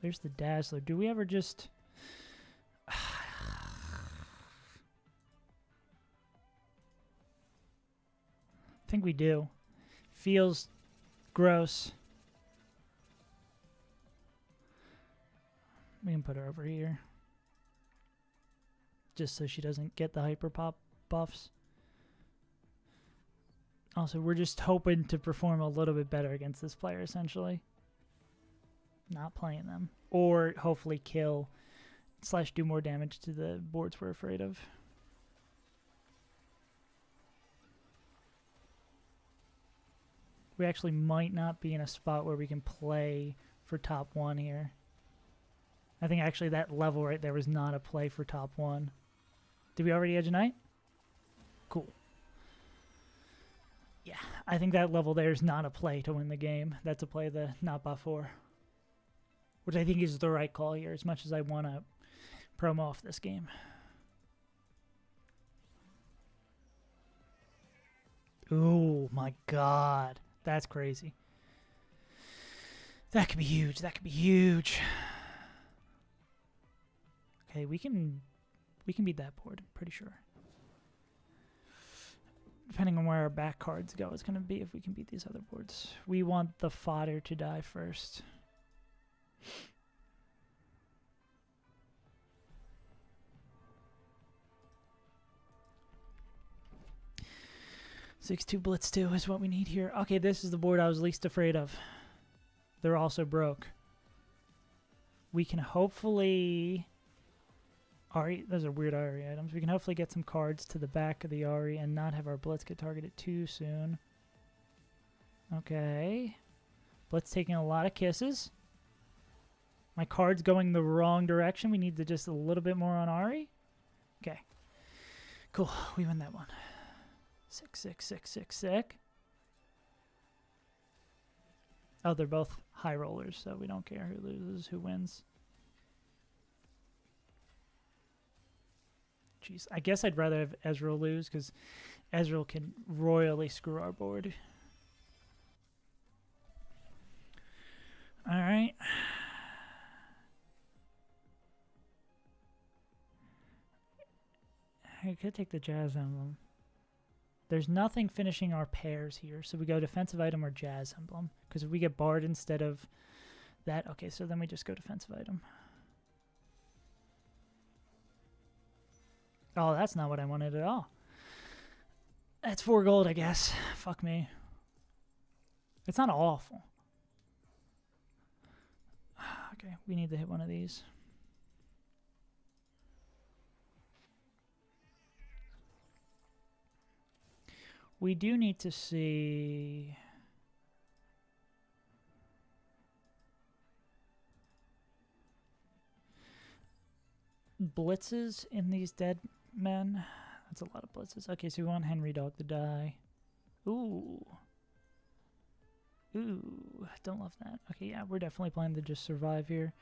Speaker 1: There's the Dazzler. Do we ever just... I think we do. Feels gross. We can put her over here. Just so she doesn't get the hyper pop buffs. Also, we're just hoping to perform a little bit better against this player, essentially. Not playing them. Or hopefully kill / do more damage to the boards we're afraid of. We actually might not be in a spot where we can play for top 1 here. I think actually that level right there was not a play for top 1. Did we already edge a knight? Cool. Yeah, I think that level there is not a play to win the game. That's a play the not buff 4. Which I think is the right call here, as much as I want to promo off this game. Oh my God. That's crazy. That could be huge. That could be huge. Okay, we can beat that board, I'm pretty sure. Depending on where our back cards go, it's going to be if we can beat these other boards. We want the fodder to die first. Six 2 Blitz 2 is what we need here. Okay, this is the board I was least afraid of. They're also broke. We can hopefully... Ahri, those are weird Ahri items. We can hopefully get some cards to the back of the Ahri and not have our Blitz get targeted too soon. Okay. Blitz taking a lot of kisses. My card's going the wrong direction. We need to just a little bit more on Ahri. Okay. Cool. We win that one. 6, 6, 6, 6, 6. Oh, they're both high rollers, so we don't care who loses, who wins. Jeez, I guess I'd rather have Ezreal lose, because Ezreal can royally screw our board. Alright. I could take the Jazz Emblem. There's nothing finishing our pairs here, so we go defensive item or Jazz Emblem. Because if we get Bard instead of that, okay, so then we just go defensive item. Oh, that's not what I wanted at all. That's 4 gold, I guess. Fuck me. It's not awful. Okay, we need to hit one of these. We do need to see... blitzes in these dead men. That's a lot of blitzes. Okay, so we want Henry Dog to die. Ooh. Ooh, don't love that. Okay, yeah, we're definitely planning to just survive here.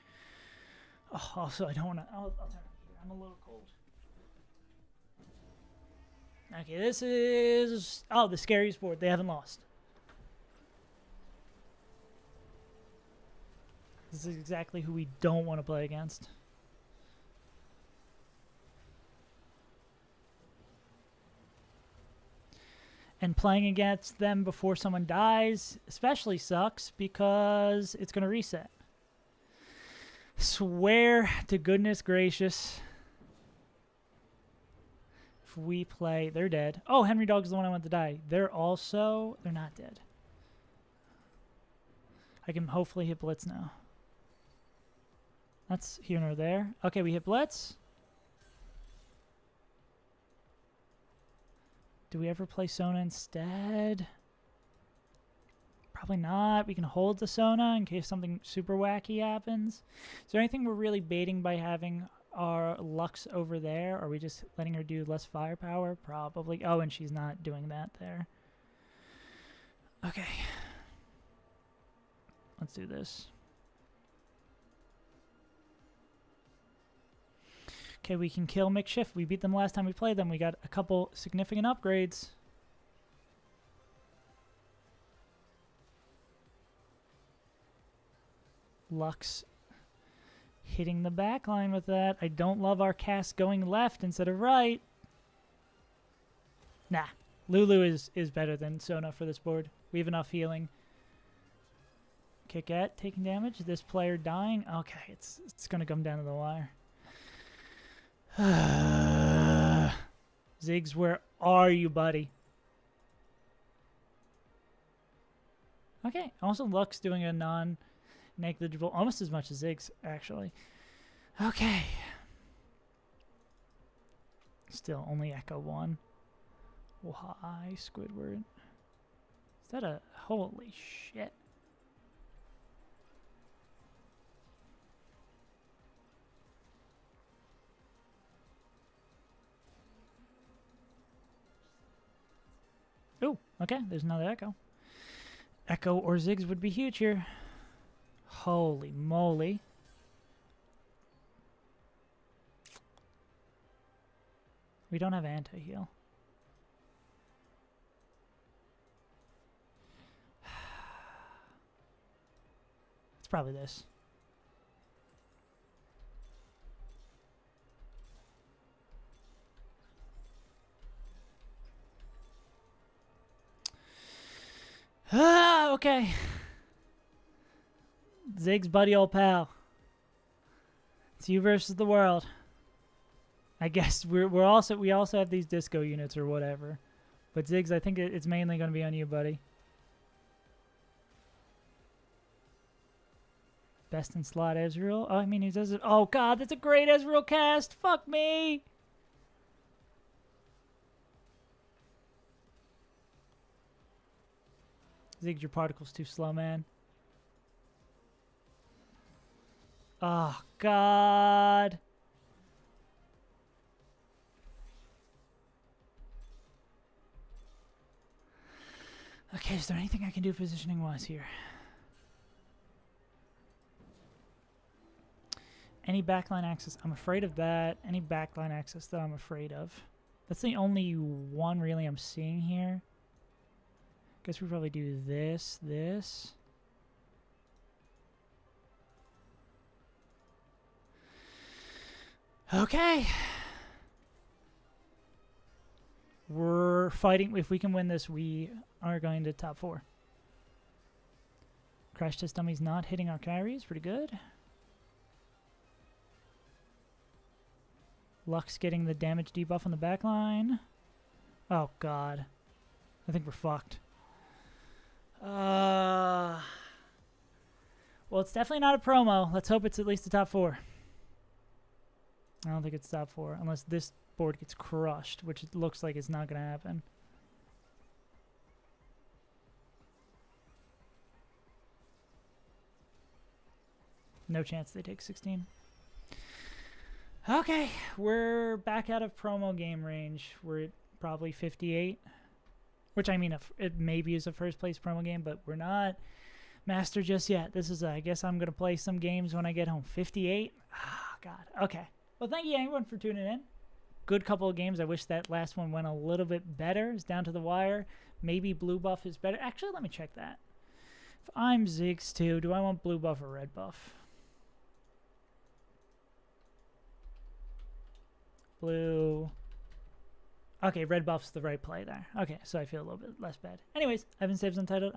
Speaker 1: Oh, also, I don't want to... I'll turn it here. I'm a little cold. Okay, this is... Oh, the scariest board. They haven't lost. This is exactly who we don't want to play against. And playing against them before someone dies especially sucks because it's going to reset. Swear to goodness gracious. If we play... They're dead. Oh, Henry Dog's the one I want to die. They're also... They're not dead. I can hopefully hit Blitz now. That's here nor there. Okay, we hit Blitz. Do we ever play Sona instead? Probably not. We can hold the Sona in case something super wacky happens. Is there anything we're really baiting by having our Lux over there? Or are we just letting her do less firepower? Probably. Oh, and she's not doing that there. Okay. Let's do this. Okay, we can kill Makeshift. We beat them last time we played them. We got a couple significant upgrades. Lux hitting the back line with that. I don't love our cast going left instead of right. Nah. Lulu is better than Sona for this board. We have enough healing. Kickette taking damage. This player dying. Okay, it's going to come down to the wire. Ziggs, where are you, buddy? Okay, also Lux doing a non-negligible, almost as much as Ziggs, actually. Okay. Still only Echo 1. Why, Squidward? Is that a... Holy shit. Oh, okay, there's another Echo. Echo or Ziggs would be huge here. Holy moly. We don't have anti-heal. It's probably this. Okay. Ziggs, buddy, old pal. It's you versus the world. I guess we also have these disco units or whatever. But Ziggs, I think it's mainly going to be on you, buddy. Best in slot Ezreal. Oh, I mean, he does it. Oh, God, that's a great Ezreal cast. Fuck me. Ziggs, your particle's too slow, man. Oh, God. Okay, is there anything I can do positioning-wise here? Any backline access? I'm afraid of that. Any backline access that I'm afraid of? That's the only one really I'm seeing here. Guess we probably do this. Okay. We're fighting. If we can win this, we are going to top 4. Crash Test Dummies not hitting our carries. Pretty good. Lux getting the damage debuff on the back line. Oh, God. I think we're fucked. Well, it's definitely not a promo. Let's hope it's at least the top 4. I don't think it's top 4, unless this board gets crushed, which it looks like it's not going to happen. No chance they take 16. Okay, we're back out of promo game range. We're at probably 58, which I mean, it maybe is a first place promo game, but we're not master just yet. This is, I guess I'm going to play some games when I get home. 58? Oh, God. Okay. Well, thank you, everyone, for tuning in. Good couple of games. I wish that last one went a little bit better. It's down to the wire. Maybe blue buff is better. Actually, let me check that. If I'm Ziggs too, do I want blue buff or red buff? Blue. Okay, red buff's the right play there. Okay, so I feel a little bit less bad. Anyways, I've been Sabs Untitled.